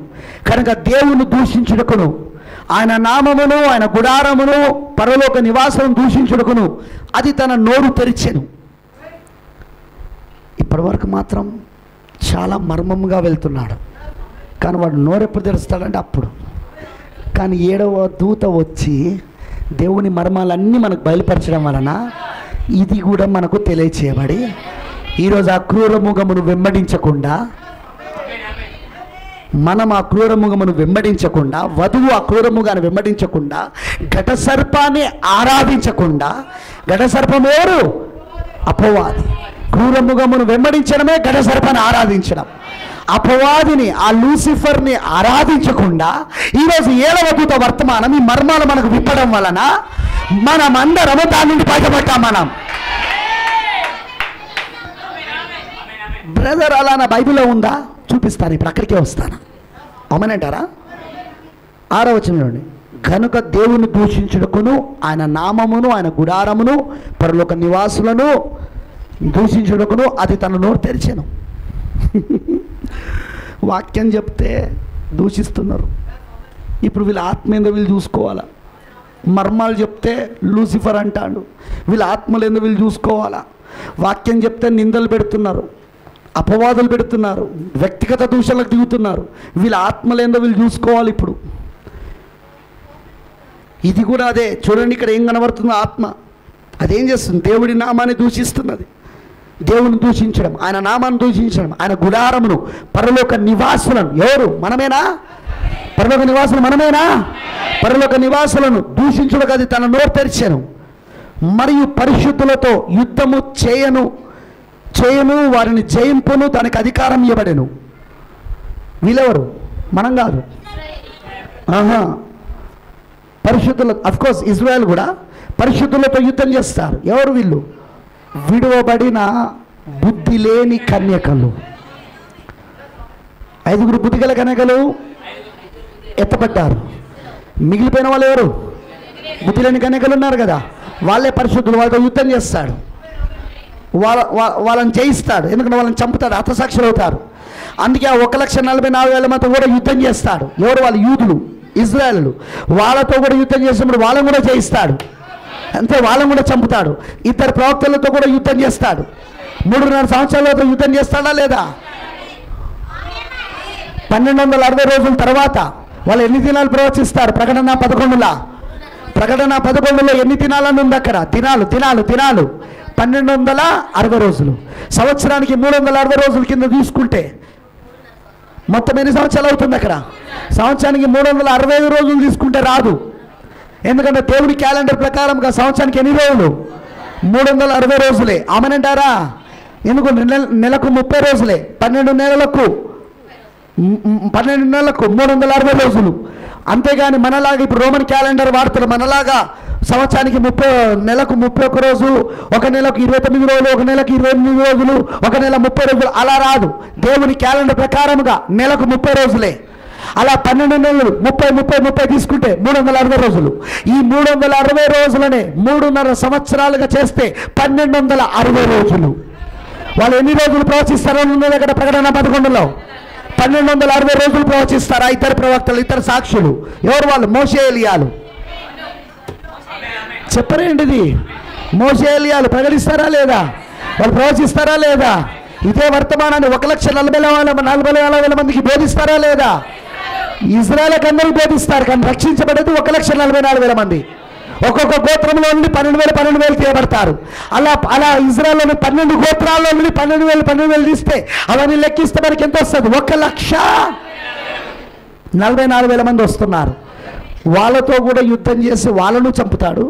కనుక దేవుని దూషించుటకును ఆయన నామమును ఆయన గుడారమును పరలోక నివాసం దూషించుటకును అది తన నోరు తెరిచెను. ఇప్పటి వరకు మాత్రం చాలా మర్మముగా వెళ్తున్నాడు, కానీ వాడు నోరు ఎప్పుడు తెరుస్తాడంటే అప్పుడు. కానీ 7వ దూత వచ్చి దేవుని మర్మాలన్నీ మనకు బయలుపరచడం వలన ఇది కూడా మనకు తెలియచేయబడి ఈరోజు ఆ క్రూరముగమును వెంబడించకుండా, మనం ఆ క్రూరముగమును వెంబడించకుండా, వధువు ఆ క్రూరముగాను వెంబడించకుండా, ఘట సర్పాన్ని ఆరాధించకుండా. ఘట సర్పం ఎవరు? అపవాది. క్రూరముగమును వెంబడించడమే ఘట సర్పాన్ని ఆరాధించడం. అపవాదిని, ఆ లూసిఫర్ని ఆరాధించకుండా ఈరోజు 7వ దూత వర్తమానం ఈ మర్మాలు మనకు విప్పడం వలన మనమందరము దాని నుండి బయటపడ్డాం. మనం బ్రదర్ అలా నా బైబిల్లో ఉందా? చూపిస్తాను, ఇప్పుడు అక్కడికే వస్తాను. అవునంటారా? 6వ వచనంలోని కనుక దేవుని దూషించుటకును ఆయన నామమును ఆయన గుడారమును పరలోక నివాసులను దూషించుటకును అది తన నోరు తెరిచెను. వాక్యం చెప్తే దూషిస్తున్నారు. ఇప్పుడు వీళ్ళ ఆత్మ ఏందో వీళ్ళు చూసుకోవాలా. మర్మాలు చెప్తే లూసిఫర్ అంటాడు, వీళ్ళ ఆత్మలు ఏందో వీళ్ళు చూసుకోవాలా. వాక్యం చెప్తే నిందలు పెడుతున్నారు, అపవాదులు పెడుతున్నారు, వ్యక్తిగత దూషణలకు దిగుతున్నారు. వీళ్ళ ఆత్మలేందో వీళ్ళు చూసుకోవాలి. ఇప్పుడు ఇది కూడా అదే. చూడండి ఇక్కడ ఏం కనబడుతుందో ఆత్మ అదేం చేస్తుంది? దేవుడి నామాన్ని దూషిస్తున్నది. దేవుని దూషించడం, ఆయన నామాన్ని దూషించడం, ఆయన గుడారమును పరలోక నివాసులను. ఎవరు? మనమేనా? పరలోక నివాసులు మనమేనా? పరలోక నివాసులను దూషించుటకు అది తన నోరు తెరిచెను. మరియు పరిశుద్ధులతో యుద్ధము చేయను వారిని జయింపును దానికి అధికారం ఇవ్వబడెను. వీళ్ళెవరు? మనం కాదు. పరిశుద్ధుల, అఫ్కోర్స్ ఇజ్రాయెల్ కూడా పరిశుద్ధులతో యుద్ధం చేస్తారు. ఎవరు వీళ్ళు? విడువబడిన బుద్ధి లేని కన్యకలు. 5 బుద్ధిగల కన్యకలు ఎత్తపడ్డారు. మిగిలిపోయిన వాళ్ళు ఎవరు? బుద్ధి లేని కన్యకలు ఉన్నారు కదా, వాళ్ళే పరిశుద్ధులు. వాళ్ళతో యుద్ధం చేస్తాడు. వాళ్ళని జయిస్తాడు. ఎందుకంటే వాళ్ళని చంపుతాడు, హతసాక్షులు అవుతారు. అందుకే ఆ 1,44,000 మంది కూడా యుద్ధం చేస్తాడు. ఎవరు? వాళ్ళు యూదులు, ఇజ్రాయేలు. వాళ్ళతో కూడా యుద్ధం చేసినప్పుడు వాళ్ళని కూడా జయిస్తాడు. అంతే, వాళ్ళని కూడా చంపుతాడు. ఇద్దరు ప్రవక్తలతో కూడా యుద్ధం చేస్తాడు. 3.5 సంవత్సరాలతో యుద్ధం చేస్తాడా లేదా? 1260 రోజుల తర్వాత వాళ్ళు ఎన్ని దినాలు ప్రవచిస్తారు? ప్రకటన 11లో ఎన్ని దినాలని ఉంది అక్కడ? దినాలు 1260 రోజులు. సంవత్సరానికి 360 రోజుల కింద తీసుకుంటే మొత్తం ఎన్ని సంవత్సరాలు అవుతుంది అక్కడ? సంవత్సరానికి 365 రోజులు తీసుకుంటే రాదు. ఎందుకంటే దేవుని క్యాలెండర్ ప్రకారంగా సంవత్సరానికి ఎన్ని రోజులు? 360 రోజులే. ఆమెనంటారా? ఎందుకు? నెలకు 30 రోజులే. 12 నెలలకు 360 రోజులు. అంతేగాని మనలాగా ఇప్పుడు రోమన్ క్యాలెండర్ వాడుతున్నారు. మనలాగా సంవత్సరానికి నెలకు 31 రోజు, ఒక నెలకు 29 రోజులు, ఒక నెలకు 28 రోజులు, ఒక నెల 30 రోజులు, అలా రాదు. దేవుని క్యాలెండర్ ప్రకారముగా నెలకు 30 రోజులే. అలా 12 నెలలు 30 తీసుకుంటే 360 రోజులు. ఈ 360 రోజులనే 3.5 సంవత్సరాలుగా చేస్తే 1260 రోజులు. వాళ్ళు ఎన్ని రోజులు ప్రవచిస్తారో ఉన్నది అక్కడ ప్రకటన 11లో. 1260 రోజులు ప్రవచిస్తారు. ఆ ఇద్దరు ప్రవక్తలు, ఇద్దరు సాక్షులు. ఎవరు వాళ్ళు? మోషే, ఎలియాలు. చెప్పరేంటిది? మోషే, ఎలియాలు ప్రకటిస్తారా లేదా? వాళ్ళు ప్రవచిస్తారా లేదా? ఇదే వర్తమానాన్ని 1,40,000 మందికి బోధిస్తారా లేదా? ఇజ్రాయేల్కి అందరూ బోధిస్తారు, కానీ రక్షించబడేది 1,44,000 మంది. ఒక్కొక్క గోత్రంలో నుండి 12,000 తీయబడతారు. అలా ఇజ్రాయేల్లోని 12 గోత్రాల్లో నుండి 12,000 తీస్తే అవన్నీ లెక్కిస్తే మనకి ఎంత వస్తుంది? 1,44,000 మంది వస్తున్నారు. వాళ్ళతో కూడా యుద్ధం చేసి వాళ్ళను చంపుతాడు.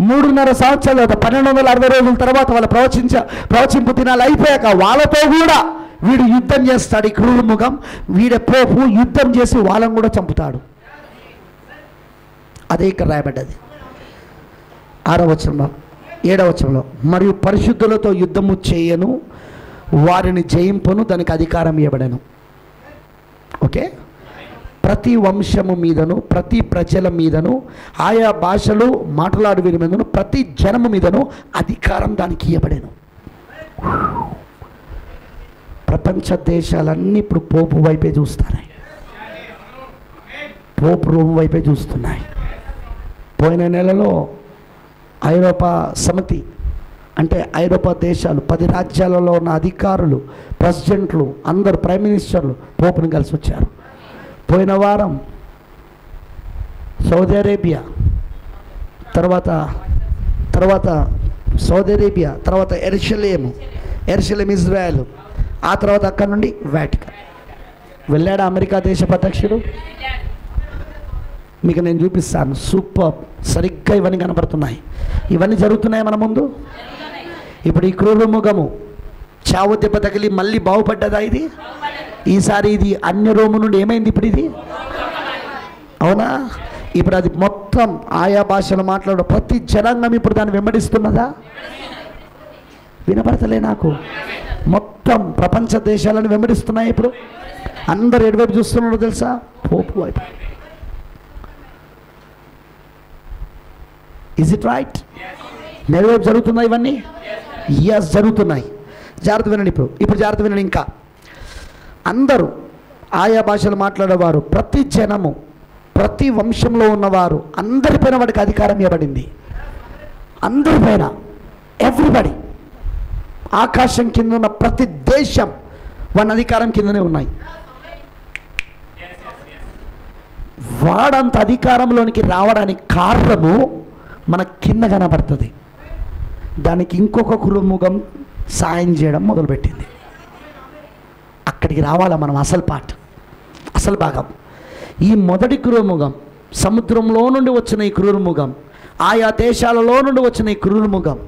3.5 సంవత్సరాల తర్వాత 1260 రోజుల తర్వాత వాళ్ళ ప్రవచింపు దినాలు అయిపోయాక వాళ్ళతో కూడా వీడు యుద్ధం చేస్తాడు. ఈ క్రూరముఖం వీడ పోపు యుద్ధం చేసి వాళ్ళని కూడా చంపుతాడు. అదే ఇక్కడ రాయబడ్డది 6వ వచనంలో, 7వ వచనంలో. మరియు పరిశుద్ధులతో యుద్ధము చేయను, వారిని జయింపును, దానికి అధికారం ఇవ్వబడను. ఓకే, ప్రతి వంశము మీదను, ప్రతి ప్రజల మీదను, ఆయా భాషలు మాట్లాడు వీరి మీదను, ప్రతి జనము మీదను అధికారం దానికి ఇవ్వబడను. ప్రపంచ దేశాలన్నీ ఇప్పుడు పోపు వైపే చూస్తున్నాయి. పోపు రోమ్ వైపే చూస్తున్నాయి. పోయిన నెలలో ఐరోపా సమితి అంటే ఐరోపా దేశాలు 10 రాజ్యాలలో ఉన్న అధికారులు, ప్రెసిడెంట్లు, అందరు ప్రైమ్ మినిస్టర్లు పోపుని కలిసి వచ్చారు. పోయిన వారం సౌదీ అరేబియా, తర్వాత సౌదీ అరేబియా, తర్వాత ఎరుషలేం ఇజ్రాయెల్, ఆ తర్వాత అక్కడ నుండి వాటికన్ వెళ్ళాడు. అమెరికా దేశ అధ్యక్షుడు. మీకు నేను చూపిస్తాను. సూపర్, సరిగ్గా ఇవన్నీ కనపడుతున్నాయి. ఇవన్నీ జరుగుతున్నాయి మన ముందు. ఇప్పుడు ఈ క్రూరముఖము చావు దెబ్బ తగిలి మళ్ళీ బాగుపడ్డదా? ఇది ఈసారి ఇది అన్య రోము నుండి ఏమైంది? ఇప్పుడు ఇది అవునా? ఇప్పుడు అది మొత్తం ఆయా భాషలు మాట్లాడు ప్రతి జనాంగం ఇప్పుడు దాన్ని వెంబడిస్తున్నదా? వినపడతలే నాకు. మొత్తం ప్రపంచ దేశాలను వెంబడిస్తున్నాయి. ఇప్పుడు అందరు ఎటువైపు చూస్తున్నారో తెలుసా? పోపు వైపు. Is it right? నెరవేర్పు జరుగుతున్నాయి ఇవన్నీ? ఎస్, జరుగుతున్నాయి. జాగ్రత్త వినండి. ఇప్పుడు జాగ్రత్త వినండి. ఇంకా అందరూ ఆయా భాషలు మాట్లాడేవారు, ప్రతి జనము, ప్రతి వంశంలో ఉన్నవారు అందరిపైన వాడికి అధికారం ఇవ్వబడింది. అందరిపైన, ఎవ్రీబడి. ఆకాశం కింద ఉన్న ప్రతి దేశం వాని అధికారం కిందనే ఉన్నాయి. వాడంత అధికారంలోనికి రావడానికి కారణము మన కింద కనబడుతుంది. దానికి ఇంకొక క్రూరముఖం సాయం చేయడం మొదలుపెట్టింది. అక్కడికి రావాలా మనం? అసలు భాగం. ఈ మొదటి క్రూరముఖం, సముద్రంలో నుండి వచ్చిన ఈ క్రూరముఖం, ఆయా దేశాలలో నుండి వచ్చిన ఈ క్రూరముఖం,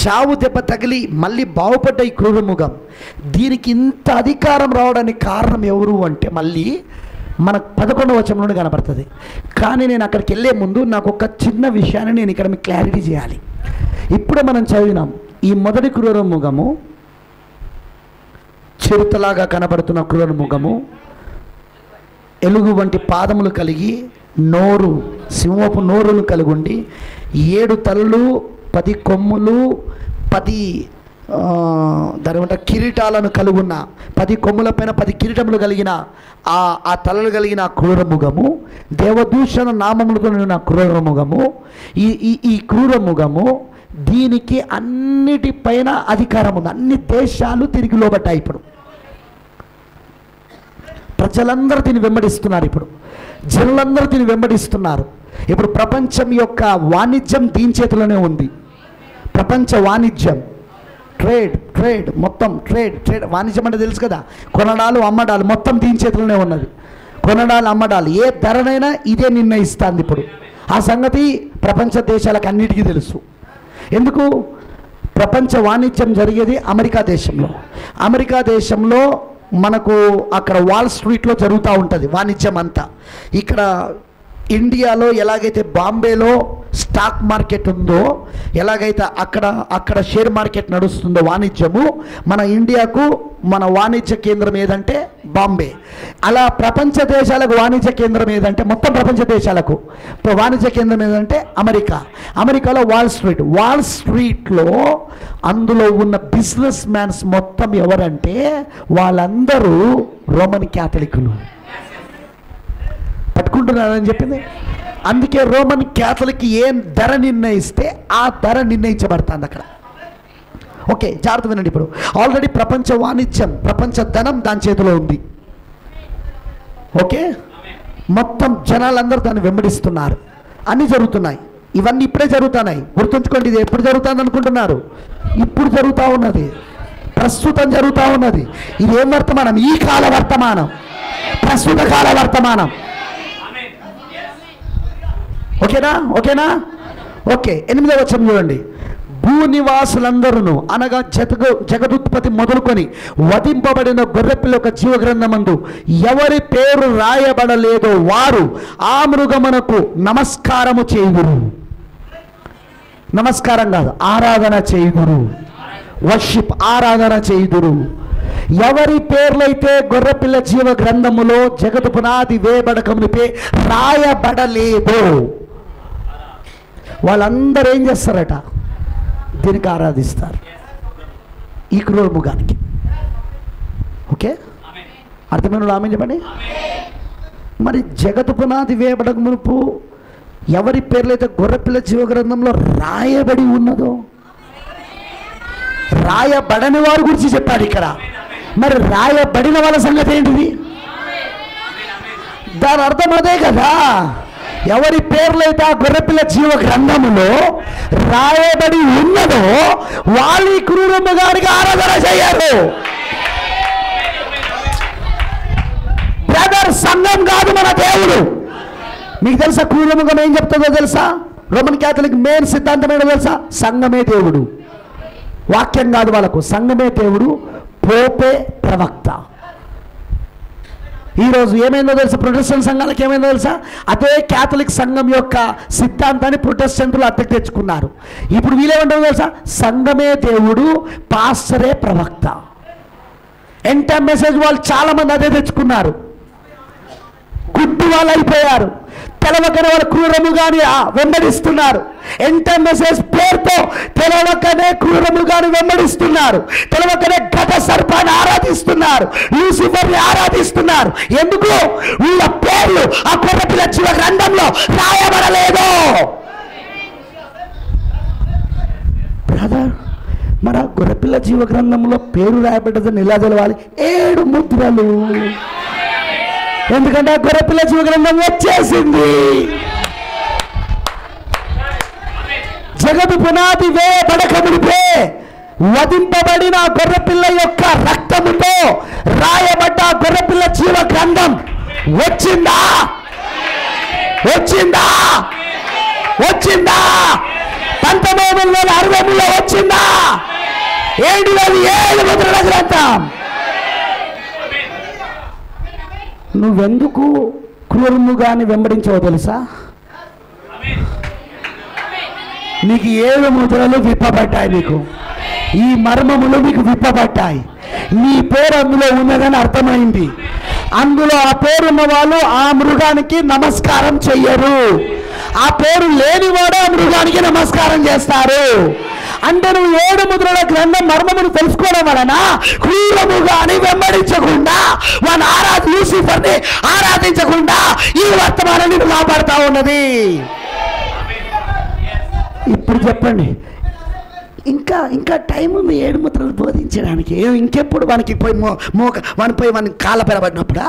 చావు దెబ్బ తగిలి మళ్ళీ బాగుపడ్డ ఈ క్రూరముఖం, దీనికి ఇంత అధికారం రావడానికి కారణం ఎవరు అంటే మళ్ళీ మన 11వ వచనం నుండి కనబడుతుంది. కానీ నేను అక్కడికి వెళ్ళే ముందు నాకు ఒక చిన్న విషయాన్ని నేను ఇక్కడ మీకు క్లారిటీ చేయాలి. ఇప్పుడు మనం చదివినాం ఈ మొదటి క్రూరముఖము చిరుతలాగా కనబడుతున్న క్రూరముఖము, ఎలుగు వంటి పాదములు కలిగి, నోరు సింహపు నోరులు కలిగి ఉండి, 7 తలలు 10 కొమ్ములు 10 దాని ఏమంటారు కిరీటాలను కలుగున్న 10 కొమ్ముల పైన 10 కిరీటములు కలిగిన ఆ తలలు కలిగిన క్రూరముగము, దేవదూషణ నామములతో నిండిన క్రూరముగము, ఈ క్రూరముగము దీనికి అన్నిటిపైన అధికారం ఉంది. అన్ని దేశాలు తిరిగి లోబట్టాయి. ఇప్పుడు ప్రజలందరూ దీన్ని వెంబడిస్తున్నారు. ఇప్పుడు జనులందరూ దీన్ని వెంబడిస్తున్నారు. ఇప్పుడు ప్రపంచం యొక్క వాణిజ్యం దీని చేతిలోనే ఉంది. ప్రపంచ వాణిజ్యం, ట్రేడ్ మొత్తం ట్రేడ్ వాణిజ్యం అంటే తెలుసు కదా, కొనడాలు అమ్మడాలు మొత్తం దీని చేతిలోనే ఉన్నది. కొనడాలు అమ్మడాలు ఏ ధరనైనా ఇదే నిర్ణయిస్తుంది. ఇప్పుడు ఆ సంగతి ప్రపంచ దేశాలకు అన్నిటికీ తెలుసు. ఎందుకు? ప్రపంచ వాణిజ్యం జరిగేది అమెరికా దేశంలో. అమెరికా దేశంలో మనకు అక్కడ వాల్ స్ట్రీట్లో జరుగుతూ ఉంటుంది వాణిజ్యం అంతా. ఇక్కడ ఇండియాలో ఎలాగైతే బాంబేలో స్టాక్ మార్కెట్ ఉందో, ఎలాగైతే అక్కడ షేర్ మార్కెట్ నడుస్తుందో వాణిజ్యము, మన ఇండియాకు మన వాణిజ్య కేంద్రం ఏదంటే బాంబే. అలా ప్రపంచ దేశాలకు వాణిజ్య కేంద్రం ఏదంటే, మొత్తం ప్రపంచ దేశాలకు వాణిజ్య కేంద్రం ఏదంటే అమెరికాలో వాల్ స్ట్రీట్లో అందులో ఉన్న బిజినెస్ మ్యాన్స్ మొత్తం ఎవరంటే వాళ్ళందరూ రోమన్ క్యాథలికులు. పట్టుకుంటున్నారని చెప్పింది. అందుకే రోమన్ క్యాథలిక్ ఏం ధర నిర్ణయిస్తే ఆ ధర నిర్ణయించబడుతుంది అక్కడ. ఓకే, జాగ్రత్త వినండి. ఇప్పుడు ఆల్రెడీ ప్రపంచ వాణిజ్యం, ప్రపంచ ధనం దాని చేతిలో ఉంది. ఓకే, మొత్తం జనాలందరూ దాన్ని వెంబడిస్తున్నారు. అన్నీ జరుగుతున్నాయి. ఇవన్నీ ఇప్పుడే జరుగుతున్నాయి. గుర్తుంచుకోండి, ఇది ఎప్పుడు జరుగుతుంది అనుకుంటున్నారు? ఇప్పుడు జరుగుతూ ఉన్నది, ప్రస్తుతం జరుగుతూ ఉన్నది. ఇది ఏం వర్తమానం? ఈ కాల వర్తమానం, ప్రస్తుత కాల వర్తమానం. ఓకేనా? ఓకే. 8వ వచనం చూడండి. భూనివాసులందరూ అనగా జగదుత్పత్తి మొదలుకొని వధింపబడిన గొర్రెపిల్ల యొక్క జీవగ్రంథమందు ఎవరి పేరు రాయబడలేదో వారు ఆ మృగమునకు నమస్కారము చేయుదురు. నమస్కారం కాదు, ఆరాధన చేయుదురు. వర్షిప్, ఆరాధన చేయుదురు. ఎవరి పేర్లైతే గొర్రెపిల్ల జీవ గ్రంథములో జగతు పునాది వేయబడకమునిపే రాయబడలేదో వాళ్ళందరూ ఏం చేస్తారట? దీనికి ఆరాధిస్తారు, ఈ క్రూరముగానికి. ఓకే, అర్థమైన వాళ్ళు ఆమె చెప్పండి. మరి జగతు పునాది వేయబడక మునుపు ఎవరి పేర్లైతే గొర్రెపిల్ల జీవ గ్రంథంలో రాయబడి ఉన్నదో, రాయబడని వారి గురించి చెప్పాడు ఇక్కడ. మరి రాయబడిన వాళ్ళ సంగతి ఏంటిది? దాని అర్థం అదే కదా. ఎవరి పేర్లైతే ఆ గొర్రెపిల్ల జీవ గ్రంథములో రాయబడి ఉన్నదో వాళ్ళు ఈ క్రూరమ్మ గారికి ఆరాధన చేయరు. బ్రదర్, సంఘం కాదు మన దేవుడు. మీకు తెలుసా క్రూరముఖం ఏం చెప్తుందో తెలుసా? రోమన్ క్యాథలిక్ మెయిన్ సిద్ధాంతం ఏంటో తెలుసా? సంఘమే దేవుడు. వాక్యం కాదు వాళ్ళకు, సంఘమే దేవుడు, పోపే ప్రవక్త. ఈరోజు ఏమైందో తెలుసా? ప్రొటెస్టెంట్ సంఘాలకు ఏమైందో తెలుసా? అదే క్యాథలిక్ సంఘం యొక్క సిద్ధాంతాన్ని ప్రొటెస్టెంట్లు అద్దెకు తెచ్చుకున్నారు. ఇప్పుడు వీళ్ళేమంటారో తెలుసా? సంఘమే దేవుడు, పాస్టరే ప్రవక్త. ఎండ్ టైమ్ మెసేజ్ వాళ్ళు చాలా మంది అదే తెచ్చుకున్నారు. గుడ్డి వాళ్ళు అయిపోయారు. తెలవకనే వాళ్ళు క్రూరముగాని వెంబడిస్తున్నారు. ఎండ్ టైమ్ మెసేజ్ పేరుతో తెలవకనే క్రూరముగాని వెంబడిస్తున్నారు. తెలవకనే ఘట సర్పాన్ని ఆరాధిస్తున్నారు, లూసిఫర్ని ఆరాధిస్తున్నారు. ఎందుకు? వీళ్ళ పేర్లు ఆ గొర్రెపిల్ల జీవ గ్రంథంలో రాయబడలేదు. బ్రదర్, మరి ఆ గొర్రెపిల్ల జీవ గ్రంథంలో పేరు రాయబడ్డదని ఎలా తెలవాలి? 7 ముద్రలు. ఎందుకంటే ఆ గొర్రెపిల్ల జీవ గ్రంథం వచ్చేసింది. జగదు పునాది వేయబడకమునిపే వధింపబడిన గొర్రెపిల్ల యొక్క రక్తముతో రాయబడ్డ గొర్రెపిల్ల జీవ గ్రంథం వచ్చిందా? 1963లో వచ్చిందా? 707 ముద్రల గ్రంథం. నువ్వెందుకు క్రూరముగాని వెంబడించవో తెలుసా? నీకు 7 ముద్రలు విప్పబడ్డాయి. నీకు ఈ మర్మములు మీకు విప్పబడ్డాయి. నీ పేరు అందులో ఉన్నదని అర్థమైంది. అందులో ఆ పేరున్న వాళ్ళు ఆ మృగానికి నమస్కారం చెయ్యరు. ఆ పేరు లేనివాడు ఆ మృగానికి నమస్కారం చేస్తారు. అంటే నువ్వు 7 ముద్రల గ్రంథం మర్మమును తెలుసుకోవడం వలన క్రూరముగా అని వెంబడించకుండా లూసిఫర్ని ఆరాధించకుండా ఈ వర్తమానం నిన్ను కాపాడుతూ ఉన్నది. ఇప్పుడు చెప్పండి, ఇంకా టైం ఉంది 7 ముద్రలు బోధించడానికి. ఇంకెప్పుడు వానికి పోయి వాని కాళ్ళ పెరబడినప్పుడా?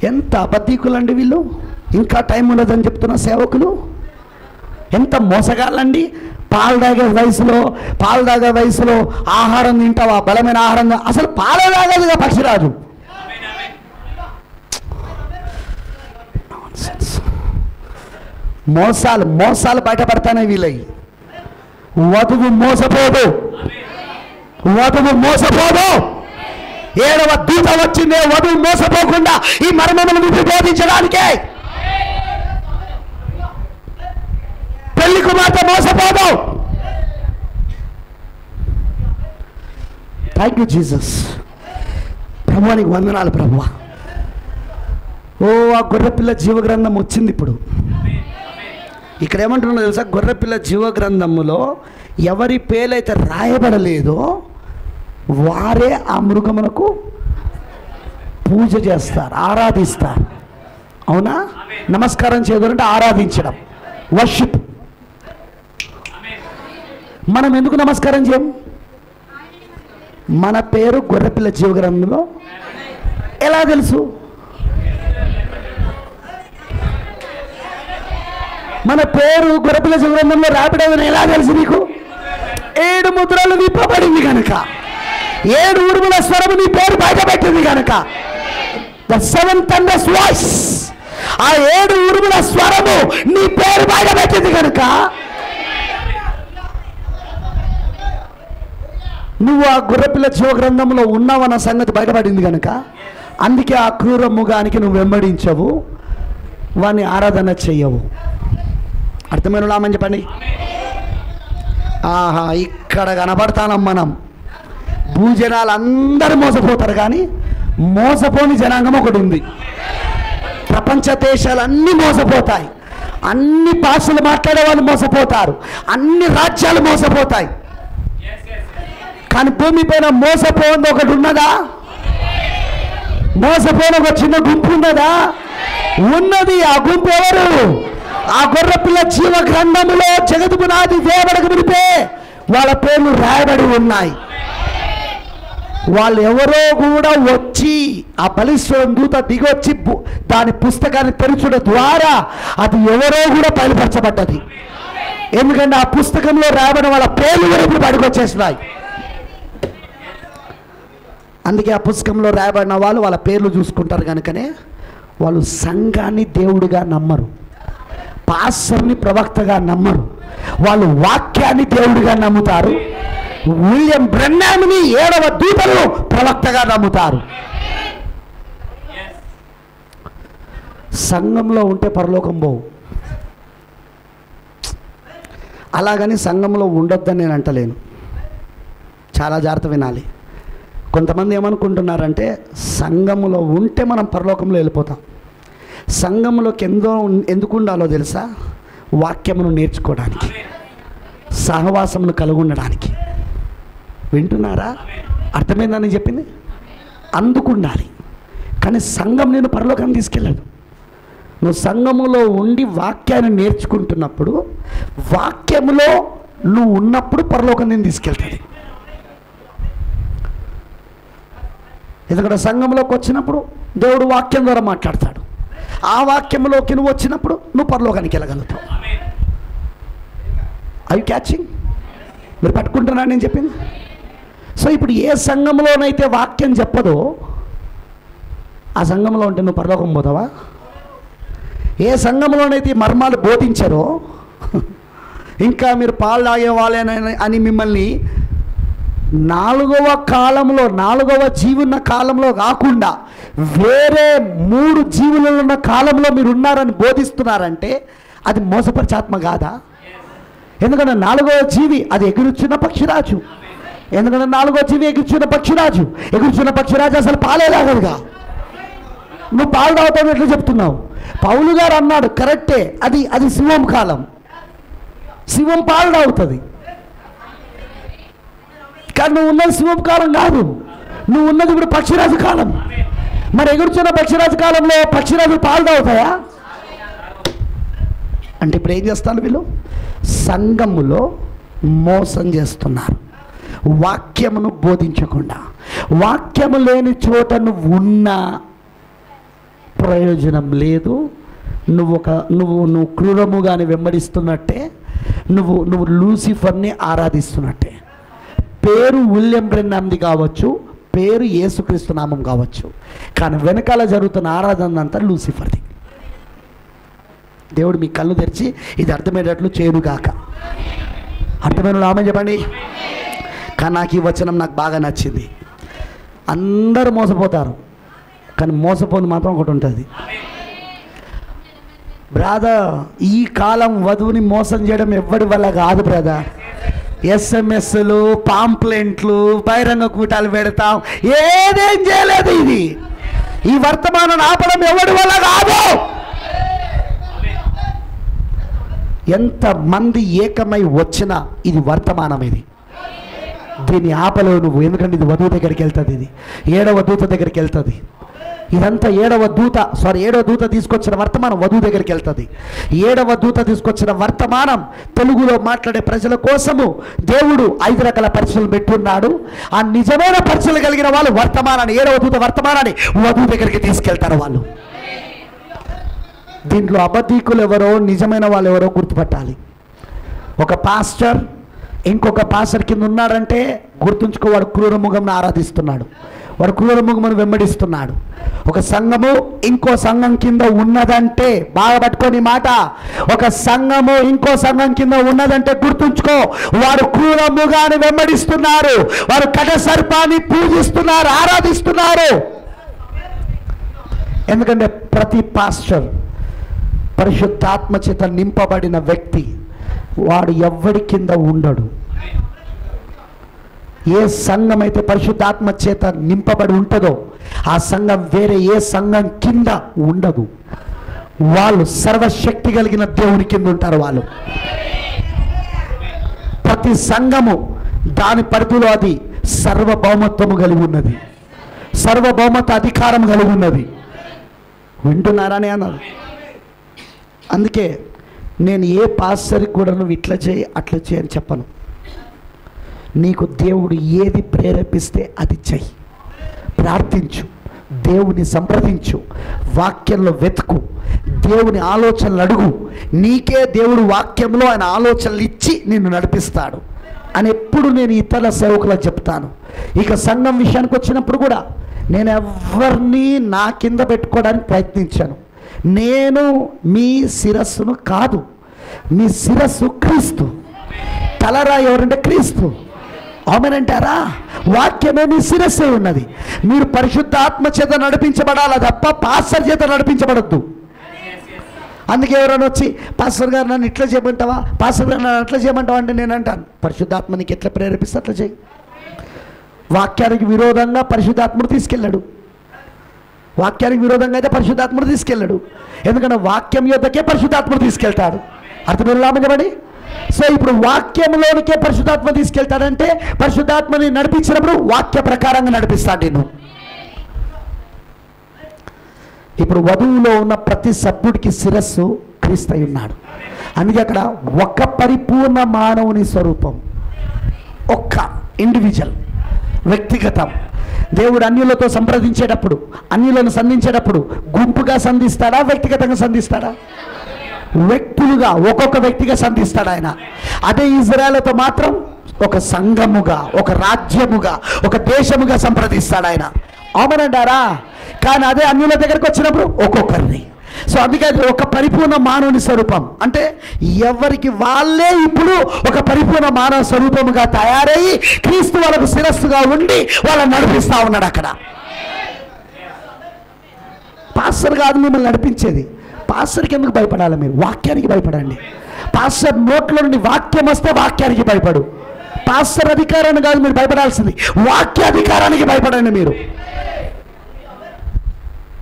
ఎంత అబద్ధికులండి వీళ్ళు. ఇంకా టైం ఉండదని చెప్తున్న సేవకులు ఎంత మోసగాళ్ళండి. పాలు తాగే వయసులో ఆహారం తింటావా, బలమైన ఆహారం. అసలు పాలే తాగదుగా పక్షిరాజు. మోసాలు బయటపడతానే వీళ్ళయి. వధువు మోసపోదు. 7వ దూత వచ్చిందే వధువు మోసపోకుండా ఈ మర్మములను బోధించడానికే. పెళ్లి కుమార్తె మోసపోదు. Thank you Jesus. ప్రభువానికి వందనాలు ప్రభువా. ఆ గొర్రెపిల్ల జీవగ్రంథం వచ్చింది. ఇప్పుడు ఇక్కడ ఏమంటున్నా తెలుసా? గొర్రెపిల్ల జీవగ్రంథములో ఎవరి పేర్లైతే రాయబడలేదో వారే ఆ మృగమునకు పూజ చేస్తారు, ఆరాధిస్తారు. అవునా? నమస్కారం చేయదంటే ఆరాధించడం, వర్షిప్. మనం ఎందుకు నమస్కారం చేయం? మన పేరు గొర్రెపిల్ల జీవగ్రంథంలో ఎలా తెలుసు? మన పేరు గొర్రెపిల్ల జీవగ్రంథంలో రాబడేదని ఎలా తెలుసు నీకు? 7 ముద్రలు విప్పబడింది కనుక, 7 ఉరుముల స్వరము నీ పేరు బయటపెట్టింది కనుక. ద 7th thunder's voice, ఆ 7 ఉరుముల స్వరము నీ పేరు బయటపెట్టింది కనుక నువ్వు ఆ గొర్రెపిల్ల జీవగ్రంథంలో ఉన్నావన్న సంగతి బయటపడింది కనుక, అందుకే ఆ క్రూర మృగానికి నువ్వు వెంబడించవు, వాని ఆరాధన చెయ్యవు. అర్థమైన రామని చెప్పండి. ఇక్కడ కనపడతానం మనం. భూజనాలు అందరూ మోసపోతారు, కానీ మోసపోని జనాంగం ఒకటి ఉంది. ప్రపంచ దేశాలన్నీ మోసపోతాయి, అన్ని భాషలు మాట్లాడే వాళ్ళు మోసపోతారు, అన్ని రాజ్యాలు మోసపోతాయి. కానీ భూమి పైన మోసపోయింది ఒకటి ఉన్నదా? మోసపోయిన ఒక చిన్న గుంపు ఉన్నదా? ఉన్నది. ఆ గుంపు ఎవరు? ఆ గొర్రెపిల్ల జీవ గ్రంథములో జగతు పునాది వేయబడక మునిపే వాళ్ళ పేర్లు రాయబడి ఉన్నాయి. వాళ్ళు ఎవరో కూడా వచ్చి ఆ బలిష్ఠుని దూత దిగొచ్చి దాని పుస్తకాన్ని తెరచడం ద్వారా అది ఎవరో కూడా బయలుపరచబడ్డది. ఎందుకంటే ఆ పుస్తకంలో రాయబడిన వాళ్ళ పేర్లు కూడా ఇప్పుడు బయటకు వచ్చేస్తున్నాయి. అందుకే ఆ పుస్తకంలో రాయబడిన వాళ్ళు వాళ్ళ పేర్లు చూసుకుంటారు కనుకనే వాళ్ళు సంఘాన్ని దేవుడిగా నమ్మరు, పాస్టర్ని ప్రవక్తగా నమ్మరు, వాళ్ళు వాక్యాన్ని దేవుడిగా నమ్ముతారు. విలియం బ్రెన్నామ్ని 7వ దూతను ప్రవక్తగా నమ్ముతారు. సంఘంలో ఉంటే పరలోకం పోవు. అలాగని సంఘంలో ఉండొద్దని నేను అంటలేను, చాలా జాగ్రత్త వినాలి. కొంతమంది ఏమనుకుంటున్నారంటే సంఘములో ఉంటే మనం పరలోకంలో వెళ్ళిపోతాం. సంఘంలోకి ఎందుకు ఉండాలో తెలుసా? వాక్యమును నేర్చుకోవడానికి, సహవాసమును కలిగి ఉండడానికి. వింటున్నారా? అర్థమైందని చెప్పింది. అందుకు ఉండాలి. కానీ సంఘం నేను పరలోకాన్ని తీసుకెళ్ళదు. నువ్వు సంఘములో ఉండి వాక్యాన్ని నేర్చుకుంటున్నప్పుడు, వాక్యములో నువ్వు ఉన్నప్పుడు పరలోకం నేను తీసుకెళ్తుంది. ఎందుకంటే సంఘంలోకి వచ్చినప్పుడు దేవుడు వాక్యం ద్వారా మాట్లాడతాడు. ఆ వాక్యంలోకి నువ్వు వచ్చినప్పుడు నువ్వు పరలోకానికి వెళ్ళగలుగుతావు. I catching? మీరు పట్టుకుంటున్నా నేను చెప్పింది? సో ఇప్పుడు ఏ సంఘంలోనైతే వాక్యం చెప్పదో ఆ సంఘంలో ఉంటే నువ్వు పరలోకం పోతావా? ఏ సంఘంలోనైతే మర్మాలు బోధించారో, ఇంకా మీరు పాలు తాగే వాళ్ళని అని మిమ్మల్ని 4వ కాలంలో, 4వ జీవున్న కాలంలో కాకుండా వేరే 3 జీవులలో ఉన్న కాలంలో మీరు ఉన్నారని బోధిస్తున్నారంటే అది మోసపరిచాత్మ కాదా? ఎందుకంటే 4వ జీవి అది ఎగురుచున్న పక్షిరాజు. ఎందుకంటే 4వ జీవి ఎగురుచున్న పక్షిరాజు అసలు పాలేలాగదుగా. నువ్వు పాలు తాగుతావు ఎట్లా చెప్తున్నావు? పౌలు గారు అన్నాడు, కరెక్టే, అది సింహం కాలం. సింహం పాలు తాగుతుంది. కానీ నువ్వు ఉన్నది సింహం కాలం కాదు, నువ్వు ఉన్నది ఇప్పుడు పక్షిరాజు కాలం. మరి ఎగురుచున్న పక్షిరాజు కాలంలో పక్షిరాజు పాలు తాగుతాయా? అంటే ఇప్పుడు ఏం చేస్తారు వీళ్ళు? సంఘములో మోసం చేస్తున్నారు. వాక్యమును బోధించకుండా, వాక్యము లేని చోట నువ్వు ఉన్నా ప్రయోజనం లేదు. నువ్వు క్రూరముగాని వెంబడిస్తున్నట్టే, నువ్వు లూసిఫర్ని ఆరాధిస్తున్నట్టే. పేరు విలియం బ్రెన్నామ్ది కావచ్చు, పేరు యేసుక్రీస్తు నామం కావచ్చు, కానీ వెనకాల జరుగుతున్న ఆరాధన అంతా లూసిఫర్ది. దేవుడు మీ కళ్ళు తెరిచి ఇది అర్థమయ్యేటట్లు చేయనుగాక. అర్థమైన నామం చెప్పండి. కానీ నాకు ఈ వచనం నాకు బాగా నచ్చింది. అందరూ మోసపోతారు, కానీ మోసపోని మాత్రం ఒకటి ఉంటుంది. బ్రదర్, ఈ కాలం వధువుని మోసం చేయడం ఎవ్వడి వల్ల కాదు బ్రదర్. ఎస్ఎంఎస్లు, పాంప్లెంట్లు, బహిరంగ కూటాలు పెడతాం, ఏదేం చేయలేదు. ఇది ఈ వర్తమానం ఆపడం ఎవడి వల్ల కాదు. ఎంతమంది ఏకమై వచ్చినా ఇది వర్తమానం. దీన్ని ఆపలేవు నువ్వు, ఎందుకంటే ఇది వధువు దగ్గరికి వెళ్తుంది. ఇది 7వ దూత దగ్గరికి వెళ్తుంది. ఇదంతా 7వ దూత తీసుకొచ్చిన వర్తమానం వధువు దగ్గరికి వెళ్తుంది. 7వ దూత తీసుకొచ్చిన వర్తమానం తెలుగులో మాట్లాడే ప్రజల కోసము దేవుడు 5 రకాల పరీక్షలు పెట్టున్నాడు. ఆ నిజమైన పరీక్షలు కలిగిన వాళ్ళు వర్తమానాన్ని, 7వ దూత వర్తమానాన్ని వధువు దగ్గరికి తీసుకెళ్తారు వాళ్ళు. దీంట్లో అబద్ధీకులు ఎవరో, నిజమైన వాళ్ళు ఎవరో గుర్తుపట్టాలి. ఒక పాస్టర్ ఇంకొక పాస్టర్ కింద ఉన్నాడంటే గుర్తుంచుకో, వాడు క్రూరముఖంను ఆరాధిస్తున్నాడు, వాడు క్రూరముఖమును వెంబడిస్తున్నాడు. ఒక సంఘము ఇంకో సంఘం కింద ఉన్నదంటే, బాగా పట్టుకొని మాట, ఒక సంఘము ఇంకో సంఘం కింద ఉన్నదంటే గుర్తుంచుకో, వాడు క్రూరముగాని వెంబడిస్తున్నారు, వారు కట సర్పాన్ని పూజిస్తున్నారు, ఆరాధిస్తున్నారు. ఎందుకంటే ప్రతి పాస్టర్ పరిశుద్ధాత్మ చేత నింపబడిన వ్యక్తి, వాడు ఎవ్వడి కింద ఉండడు. ఏ సంఘం అయితే పరిశుద్ధాత్మ చేత నింపబడి ఉంటుందో ఆ సంఘం వేరే ఏ సంఘం కింద ఉండదు. వాళ్ళు సర్వశక్తి కలిగిన దేవుని కింద ఉంటారు. వాళ్ళు ప్రతి సంఘము దాని పరిధిలో అది సర్వభౌమత్వము కలిగి ఉన్నది, సర్వభౌమత్వ అధికారం కలిగి ఉన్నది. వింటున్నారని అన్నారు. అందుకే నేను ఏ పాస్టర్కి కూడా నువ్వు ఇట్లా చేయి అట్లా చేయి అని చెప్పను. నీకు దేవుడు ఏది ప్రేరేపిస్తే అది చెయ్యి. ప్రార్థించు, దేవుని సంప్రదించు, వాక్యంలో వెతుకు, దేవుని ఆలోచనలు అడుగు. నీకే దేవుడు వాక్యంలో ఆయన ఆలోచనలు ఇచ్చి నిన్ను నడిపిస్తాడు అని ఎప్పుడు నేను ఇతర సేవకులకు చెప్తాను. ఇక సంఘం విషయానికి వచ్చినప్పుడు కూడా నేను ఎవరిని నా కింద పెట్టుకోవడానికి ప్రయత్నించాను. నేను మీ శిరస్సును కాదు, మీ శిరస్సు క్రీస్తు. తలరా ఎవరంటే క్రీస్తు. ఆమేనంటారా? వాక్యమే మీ శిరస్సే ఉన్నది. మీరు పరిశుద్ధ ఆత్మ చేత నడిపించబడాలి తప్ప పాస్టర్ చేత నడిపించబడద్దు. అందుకే ఎవరైనా వచ్చి పాస్టర్ గారు నన్ను ఇట్లా చేయమంటావా, పాస్టర్ గారు నన్ను అట్లా చేయమంటావా అంటే నేను అంటాను, పరిశుద్ధాత్మ నీకు ఎట్లా ప్రేరేపిస్తే అట్లా చేయి. వాక్యానికి విరోధంగా పరిశుద్ధాత్ముడు తీసుకెళ్ళాడు. వాక్యానికి విరోధంగా అయితే పరిశుద్ధాత్ముడు తీసుకెళ్ళాడు. ఎందుకంటే వాక్యం యొద్దకే పరిశుద్ధాత్ముడు తీసుకెళ్తాడు. అర్థమైంది? సో ఇప్పుడు వాక్యంలోనికే పరిశుద్ధాత్మ తీసుకెళ్తాడంటే పరిశుద్ధాత్మని నడిపించినప్పుడు వాక్య ప్రకారంగా నడిపిస్తాడు నేను. ఇప్పుడు వధువులో ఉన్న ప్రతి సభ్యుడికి శిరస్సు క్రీస్తు అయి ఉన్నాడు. అందుకే అక్కడ ఒక పరిపూర్ణ మానవుని స్వరూపం, ఒక్క ఇండివిజువల్, వ్యక్తిగతం. దేవుడు అన్యులతో సంప్రదించేటప్పుడు, అన్యులను సంధించేటప్పుడు గుంపుగా సంధిస్తాడా, వ్యక్తిగతంగా సంధిస్తాడా? వ్యక్తులుగా, ఒక్కొక్క వ్యక్తిగా సంధిస్తాడు ఆయన. అదే ఇజ్రాయేలుతో మాత్రం ఒక సంఘముగా, ఒక రాజ్యముగా, ఒక దేశముగా సంప్రదిస్తాడు ఆయన. అవునంటారా? కానీ అదే అన్యుల దగ్గరికి వచ్చినప్పుడు ఒక్కొక్కరిని. సో అందుకే ఒక పరిపూర్ణ మానవుని స్వరూపం అంటే ఎవరికి వాళ్ళే ఇప్పుడు ఒక పరిపూర్ణ మానవ స్వరూపముగా తయారయ్యి క్రీస్తు వాళ్ళకు శిరస్సుగా ఉండి వాళ్ళని నడిపిస్తూ ఉన్నాడు. అక్కడ పాస్టర్ కాదు మిమ్మల్ని నడిపించేది. పాస్టర్కి ఎందుకు భయపడాలి? మీరు వాక్యానికి భయపడండి. పాస్టర్ నోట్లో నుండి వాక్యం వస్తే వాక్యానికి భయపడు. పాస్టర్ అధికారాన్ని కాదు మీరు భయపడాల్సింది, వాక్య అధికారానికి భయపడండి. మీరు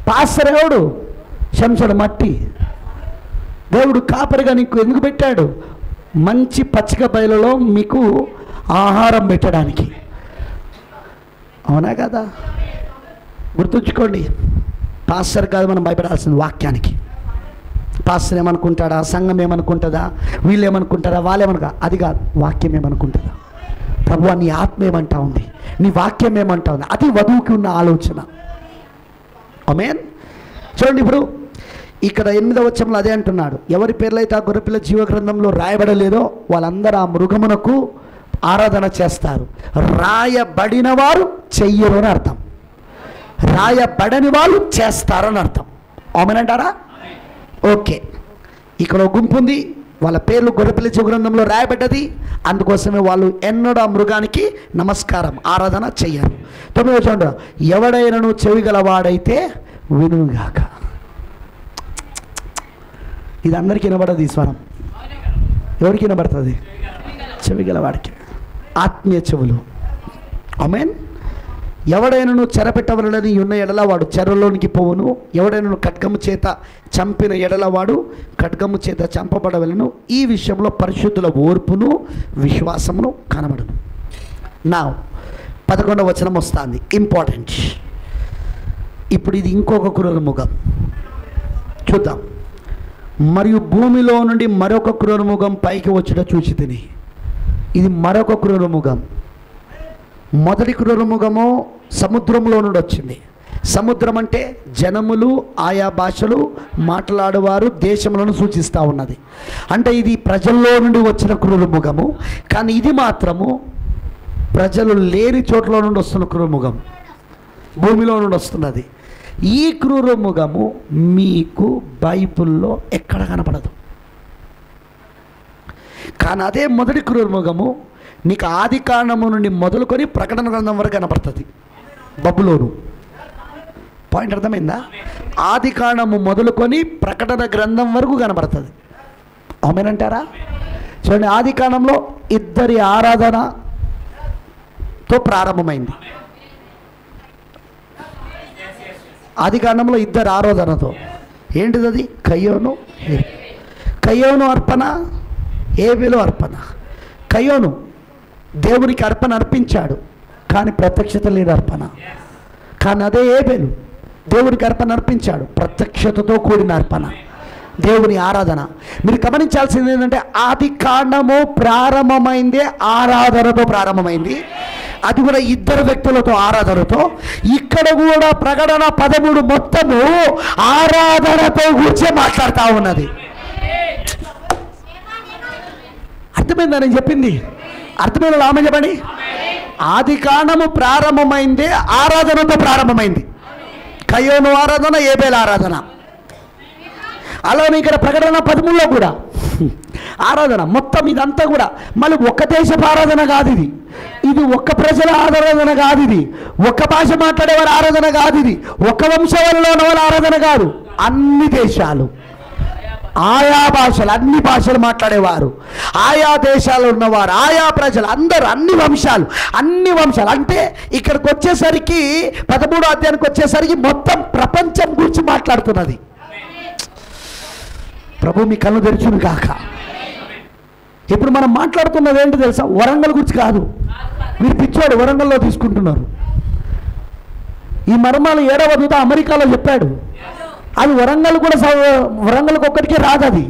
పాస్టర్ ఎవడు? చెంచడు మట్టి. దేవుడు కాపరిగా నీకు ఎందుకు పెట్టాడు? మంచి పచ్చిక బయలులో మీకు ఆహారం పెట్టడానికి. అవునా కదా? గుర్తుంచుకోండి, పాస్టర్ కాదు మనం భయపడాల్సింది వాక్యానికి. పాస్టర్ ఏమనుకుంటాడా, సంఘం ఏమనుకుంటుందా, వీళ్ళు ఏమనుకుంటారా, వాళ్ళు ఏమనుకో, అది కాదు. వాక్యం ఏమనుకుంటుందా, ప్రభువా నీ ఆత్మ ఏమంటా ఉంది, నీ వాక్యం ఏమంటా ఉంది, అది వధువుకి ఉన్న ఆలోచన. ఆమేన్. చూడండి, ఇప్పుడు ఇక్కడ 8వ వచనంలో అదే అంటున్నాడు, ఎవరి పేర్లైతే ఆ గొర్రెపిల్ల జీవ గ్రంథంలో రాయబడలేదో వాళ్ళందరూ ఆ మృగమునకు ఆరాధన చేస్తారు. రాయబడిన వారు చెయ్యరు అని అర్థం, రాయబడని వాళ్ళు చేస్తారని అర్థం. ఆమేన్ అంటారా? ఓకే. ఇక్కడ ఒక గుంపు ఉంది, వాళ్ళ పేర్లు గొర్రెపిల్ల జీవ గ్రంథంలో రాయబడ్డది, అందుకోసమే వాళ్ళు ఎన్నడూ ఆ మృగానికి నమస్కారం ఆరాధన చెయ్యరు. 9వ వచనం, ఎవడైనను చెవి గలవాడైతే వినుగాక. ఇది అందరికీ వినబడదు. ఈ స్వరం ఎవరికి వినబడుతుంది? చెవి గలవాడికి, ఆత్మీయ చెవులు. ఆమేన్. ఎవడైనను చెరపెట్టవలనని ఉన్న ఎడల వాడు చెరలోనికి పోవును, ఎవడైనను ఖడ్గము చేత చంపిన ఎడల వాడు ఖడ్గము చేత చంపబడవలను. ఈ విషయంలో పరిశుద్ధుల ఓర్పును విశ్వాసమును కనబడును. నా 11వ వచనం వస్తుంది, ఇంపార్టెంట్. ఇప్పుడు ఇది ఇంకొక క్రూర మృగం చూద్దాం. మరియు భూమిలో నుండి మరొక క్రూర మృగం పైకి వచ్చుట చూచి తిని. ఇది మరొక క్రూర మృగం. మొదటి క్రూర మృగము సముద్రంలో నుండి వచ్చింది. సముద్రం అంటే జనములు, ఆయా భాషలు మాట్లాడేవారు, దేశములను సూచిస్తూ ఉన్నది. అంటే ఇది ప్రజల్లో నుండి వచ్చిన క్రూర మృగము. కానీ ఇది మాత్రము ప్రజలు లేని చోట్ల నుండి వస్తున్న క్రూర మృగం, భూమిలో నుండి వస్తున్నది. ఈ క్రూర మృగము మీకు బైబిల్లో ఎక్కడ కనపడదు. కానీ అదే మొదటి క్రూర మృగము నీకు ఆది కాండము నుండి మొదలుకొని ప్రకటన గ్రంథం వరకు కనపడుతుంది. బబులోను పాయింట్ అర్థమైందా? ఆది కాండము మొదలుకొని ప్రకటన గ్రంథం వరకు కనపడుతుంది. ఆమేనంటారా? చూడండి, ఆది కాండంలో ఇద్దరి ఆరాధనతో ప్రారంభమైంది. ఆది కాండంలో ఇద్దరు ఆరాధనతో. ఏంటిది అది? కయ్యోను, కయ్యోను అర్పణ, ఏబేలు అర్పణ. కయ్యోను దేవునికి అర్పణ అర్పించాడు, కానీ ప్రత్యక్షత లేని అర్పణ. కానీ అదే ఏబేలు దేవునికి అర్పణ అర్పించాడు, ప్రత్యక్షతతో కూడిన అర్పణ, దేవుని ఆరాధన. మీరు గమనించాల్సింది ఏంటంటే ఆది కాండము ప్రారంభమైందే ఆరాధనతో ప్రారంభమైంది. అది కూడా ఇద్దరు వ్యక్తులతో ఆరాధనతో. ఇక్కడ కూడా ప్రకటన 13 మొత్తము ఆరాధనతో గురించే మాట్లాడుతూ ఉన్నది. అర్థమైందా నేను చెప్పింది? అర్థమైన ఆమె చెప్పండి. ఆది కాండము ప్రారంభమైందే ఆరాధనతో ప్రారంభమైంది. కయ్యోను ఆరాధన, ఏబేలు ఆరాధన. అలానే ఇక్కడ ప్రకటన 13లో కూడా ఆరాధన మొత్తం. ఇదంతా కూడా మళ్ళీ ఒక్క దేశపు ఆరాధన కాదు ఇది. ఇది ఒక్క ప్రజల ఆరాధన కాదు. ఇది ఒక్క భాష మాట్లాడేవారి ఆరాధన కాదు. ఇది ఒక్క వంశంలో ఉన్న వాళ్ళ ఆరాధన కాదు. అన్ని దేశాలు, ఆయా భాషలు, అన్ని భాషలు మాట్లాడేవారు, ఆయా దేశాలు ఉన్నవారు, ఆయా ప్రజలు, అందరూ, అన్ని వంశాలు అంటే ఇక్కడికి వచ్చేసరికి 13వ అధ్యాయానికి వచ్చేసరికి మొత్తం ప్రపంచం గురించి మాట్లాడుతున్నది. ప్రభు మీ కళ్ళు తెరుచును కాక. ఇప్పుడు మనం మాట్లాడుతున్నది ఏంటి తెలుసా? వరంగల్ గురించి కాదు. మీరు పిచ్చోడు వరంగల్లో తీసుకుంటున్నారు. ఈ మర్మాలు 7వ దూత అమెరికాలో చెప్పాడు. అది వరంగల్ కూడా, వరంగల్కి ఒక్కడికే రాదు. అది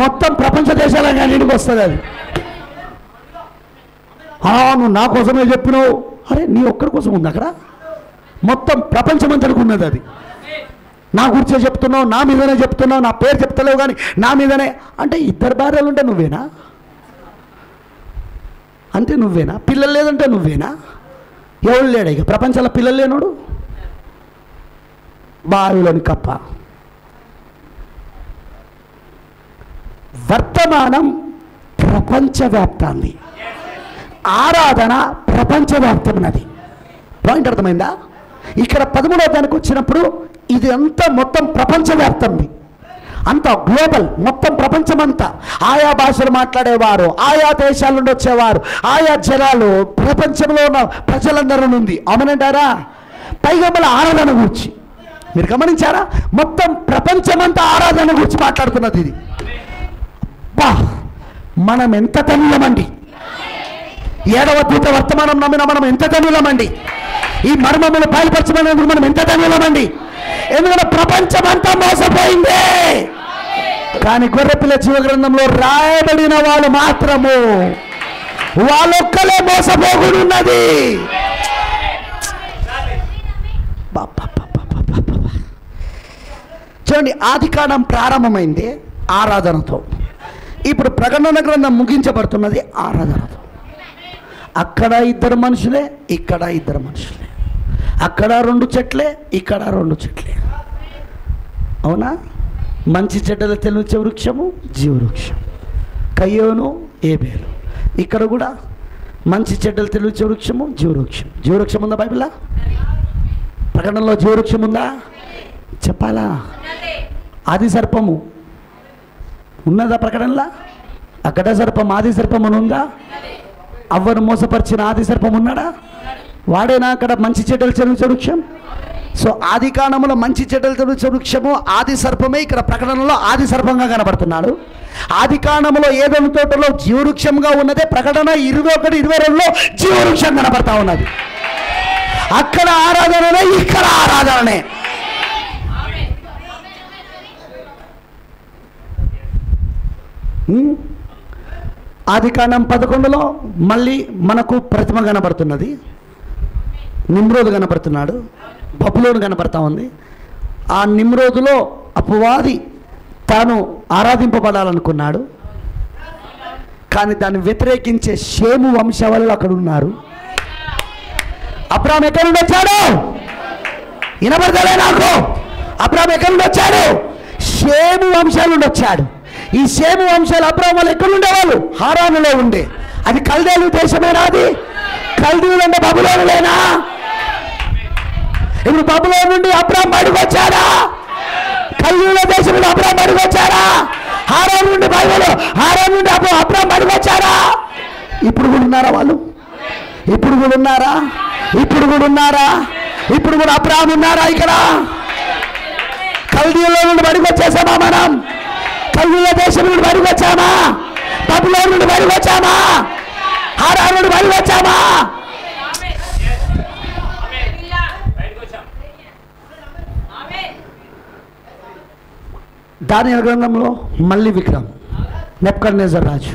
మొత్తం ప్రపంచ దేశాలన్నిటికి వస్తుంది. అది నువ్వు నా కోసమే చెప్పినావు. అరే నీ ఒక్కడి కోసం ఉంది అక్కడ, మొత్తం ప్రపంచమంతటికి ఉన్నది. అది నా గురించే చెప్తున్నావు, నా మీదనే చెప్తున్నావు, నా పేరు చెప్తలేవు కానీ నా మీదనే. అంటే ఇద్దరు భార్యలు ఉంటే నువ్వేనా? అంతే నువ్వేనా? పిల్లలు లేదంటే నువ్వేనా? ఎవరు లేడా ఇక ప్రపంచంలో పిల్లలు లేనోడు? బావిలోని కప్ప. వర్తమానం ప్రపంచవ్యాప్తాన్ని, ఆరాధన ప్రపంచవ్యాప్తమైనది. పాయింట్ అర్థమైందా? ఇక్కడ 13వ అధ్యాయానికి వచ్చినప్పుడు ఇది అంతా మొత్తం ప్రపంచవ్యాప్తంది, అంతా గ్లోబల్, మొత్తం ప్రపంచమంతా. ఆయా భాషలు మాట్లాడేవారు, ఆయా దేశాల నుండి వచ్చేవారు, ఆయా జనాలు, ప్రపంచంలో ఉన్న ప్రజలందరూ ఉంది. అవునంటారా? పైగా మళ్ళీ ఆరాధన గురించి మీరు గమనించారా? మొత్తం ప్రపంచమంతా ఆరాధన గురించి మాట్లాడుతున్నది. ఇది బా మనం ఎంత ధన్యులమండి. 7వ దూత వర్తమానం నమ్మిన మనం ఎంత ధన్యులమండి. ఈ మర్మములు బయలుపరచమనేందుకు మనం ఎంత ధన్యులమండి. ఎందుకంటే ప్రపంచం అంతా మోసపోయిందే, కానీ గొర్రెపిల్ల జీవ గ్రంథంలో రాయబడిన వాళ్ళు మాత్రము వాళ్ళొక్కలే మోసపోకున్నది. చూడండి, ఆదికాండం ప్రారంభమైంది ఆరాధనతో, ఇప్పుడు ప్రకటన గ్రంథం ముగించబడుతున్నది ఆరాధనతో. అక్కడ 2 మనుషులే, ఇక్కడ 2 మనుషులే, అక్కడ 2 చెట్లే, ఇక్కడ 2 చెట్లే. అవునా? మంచి చెడ్డలు తెలివించే వృక్షము జీవవృక్షం, కయ్యోను ఏబేలు. ఇక్కడ కూడా మంచి చెడ్డలు తెలివించే వృక్షము జీవవృక్షం. జీవవృక్షం ఉందా బైబిల్లో? ప్రకటనలో జీవవృక్షం ఉందా? చెప్పాలా? ఆది సర్పము ఉన్నదా ప్రకటనలా? అక్కడ సర్పం, ఆది సర్పం అని ఉందా? అవ్వను మోసపరిచిన ఆది సర్పం ఉన్నాడా? వాడేనా అక్కడ మంచి చెడ్డలు తెలివించే వృక్షం? సో ఆది కాండంలో మంచి చెడ్డలు తెలివించే వృక్షము ఆది సర్పమే, ఇక్కడ ప్రకటనలో ఆది సర్పంగా కనబడుతున్నాడు. ఆది కాండంలో ఏదైనా తోటలో జీవవృక్షంగా ఉన్నదే, ప్రకటన 21, 22లో జీవవృక్షం కనబడతా ఉన్నది. అక్కడ ఆరాధననే, ఇక్కడ ఆరాధననే. ఆదికాండం 11లో మళ్ళీ మనకు ప్రతిమ కనబడుతున్నది. నిమ్రోదు కనబడుతున్నాడు, బబులోను కనబడతా ఉంది. ఆ నిమ్రోదులో అపవాది తాను ఆరాధింపబడాలనుకున్నాడు, కానీ దాన్ని వ్యతిరేకించే షేము వంశావళులు అక్కడ ఉన్నారు. అబ్రాహాం ఎక్కడి నుండి వచ్చాడు? వినబడతలే నాకు? అబ్రాహాం ఎక్కడి నుండి వచ్చాడు? షేము వంశాల నుండి వచ్చాడు. ఈ షేము వంశాలు అబ్రాహాం వాళ్ళు ఎక్కడ ఉండేవాళ్ళు? హారానులో ఉండే. అది కల్దీయుల దేశమేనా? అది కల్దీయులు అంటే బబులోనులేనా? ఇప్పుడు బబులోను నుండి అబ్రాహాం బయటకు వచ్చాడా? కల్దీయుల దేశం నుండి అబ్రాహాం బయటకు వచ్చాడా? హారాను నుండి బైబిల్, హారాను నుండి అబ్రాహాం బయటకు వచ్చాడా? ఇప్పుడు కూడా ఉన్నారా వాళ్ళు? ఇప్పుడు కూడా ఉన్నారా? ఇప్పుడు కూడా ఉన్నారా? ఇప్పుడు కూడా అబ్రాహాం ఉన్నారా? ఇక్కడ కల్దీయుల నుండి బయటకు వచ్చేసామా మనం? కల్దీయుల దేశం నుండి బయటకు వచ్చామా? బబులోను నుండి బయటకు వచ్చామా? హారాను నుండి బయటకు వచ్చామా? దానియేలు గ్రంథంలో మళ్ళీ విగ్రహం, నెబుకద్నెజర్ రాజు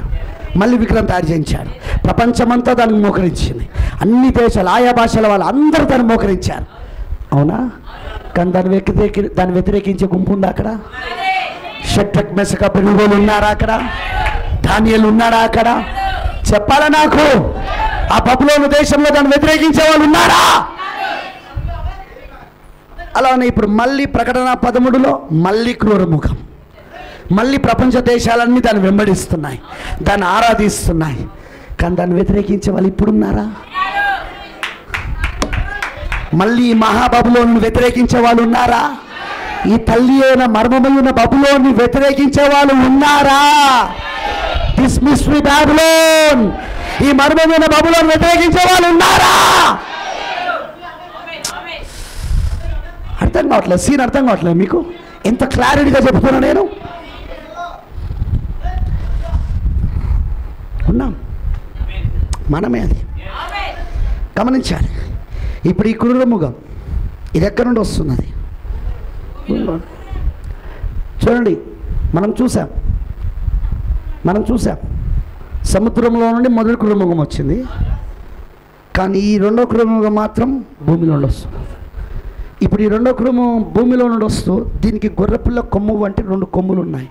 మళ్ళీ విగ్రహం తయారు చేయించాడు. ప్రపంచమంతా దానికి మోకరించింది. అన్ని దేశాలు, ఆయా భాషల వాళ్ళు అందరూ దాన్ని మోకరించారు. అవునా? కానీ దాన్ని వ్యతిరేకించే గుంపు ఉందా అక్కడ? షడ్రక్ మెషక్ అబేద్నెగోలు ఉన్నారా అక్కడ? దానియేలు ఉన్నారా అక్కడ? చెప్పాలా నాకు? ఆ బబులోను దేశంలో దాన్ని వ్యతిరేకించే వాళ్ళు ఉన్నారా? అలానే ఇప్పుడు మళ్ళీ ప్రకటన 13లో మళ్ళీ క్రూరముఖం, మళ్ళీ ప్రపంచ దేశాలన్నీ దాన్ని వెంబడిస్తున్నాయి, దాన్ని ఆరాధిస్తున్నాయి. కానీ దాన్ని వ్యతిరేకించే వాళ్ళు ఇప్పుడున్నారా? మళ్ళీ మహాబబులోను వ్యతిరేకించే వాళ్ళు ఉన్నారా? ఈ తల్లి అయిన మర్మమైన బబులోని వ్యతిరేకించే వాళ్ళు ఉన్నారా? దిస్ మిస్టరీ బాబులోన్, ఈ మర్మమైన బబులోని వ్యతిరేకించే వాళ్ళు ఉన్నారా? అర్థం కావట్లేదు, సీన్ అర్థం కావట్లేదు మీకు? ఎంత క్లారిటీగా చెప్తున్నా నేను. ఉన్నాం మనమే, అది గమనించాలి. ఇప్పుడు ఈ క్రూరముఖం ఇది ఎక్కడి నుండి వస్తున్నది? చూడండి, మనం చూసాం సముద్రంలో నుండి మొదటి క్రూరముఖం వచ్చింది, కానీ ఈ రెండో క్రూరముఖం మాత్రం భూమిలో నుండి వస్తుంది. ఇప్పుడు ఈ రెండో క్రూరముఖం భూమిలో నుండి వస్తూ దీనికి గొర్రెపిల్ల కొమ్ము వంటి 2 కొమ్ములు ఉన్నాయి.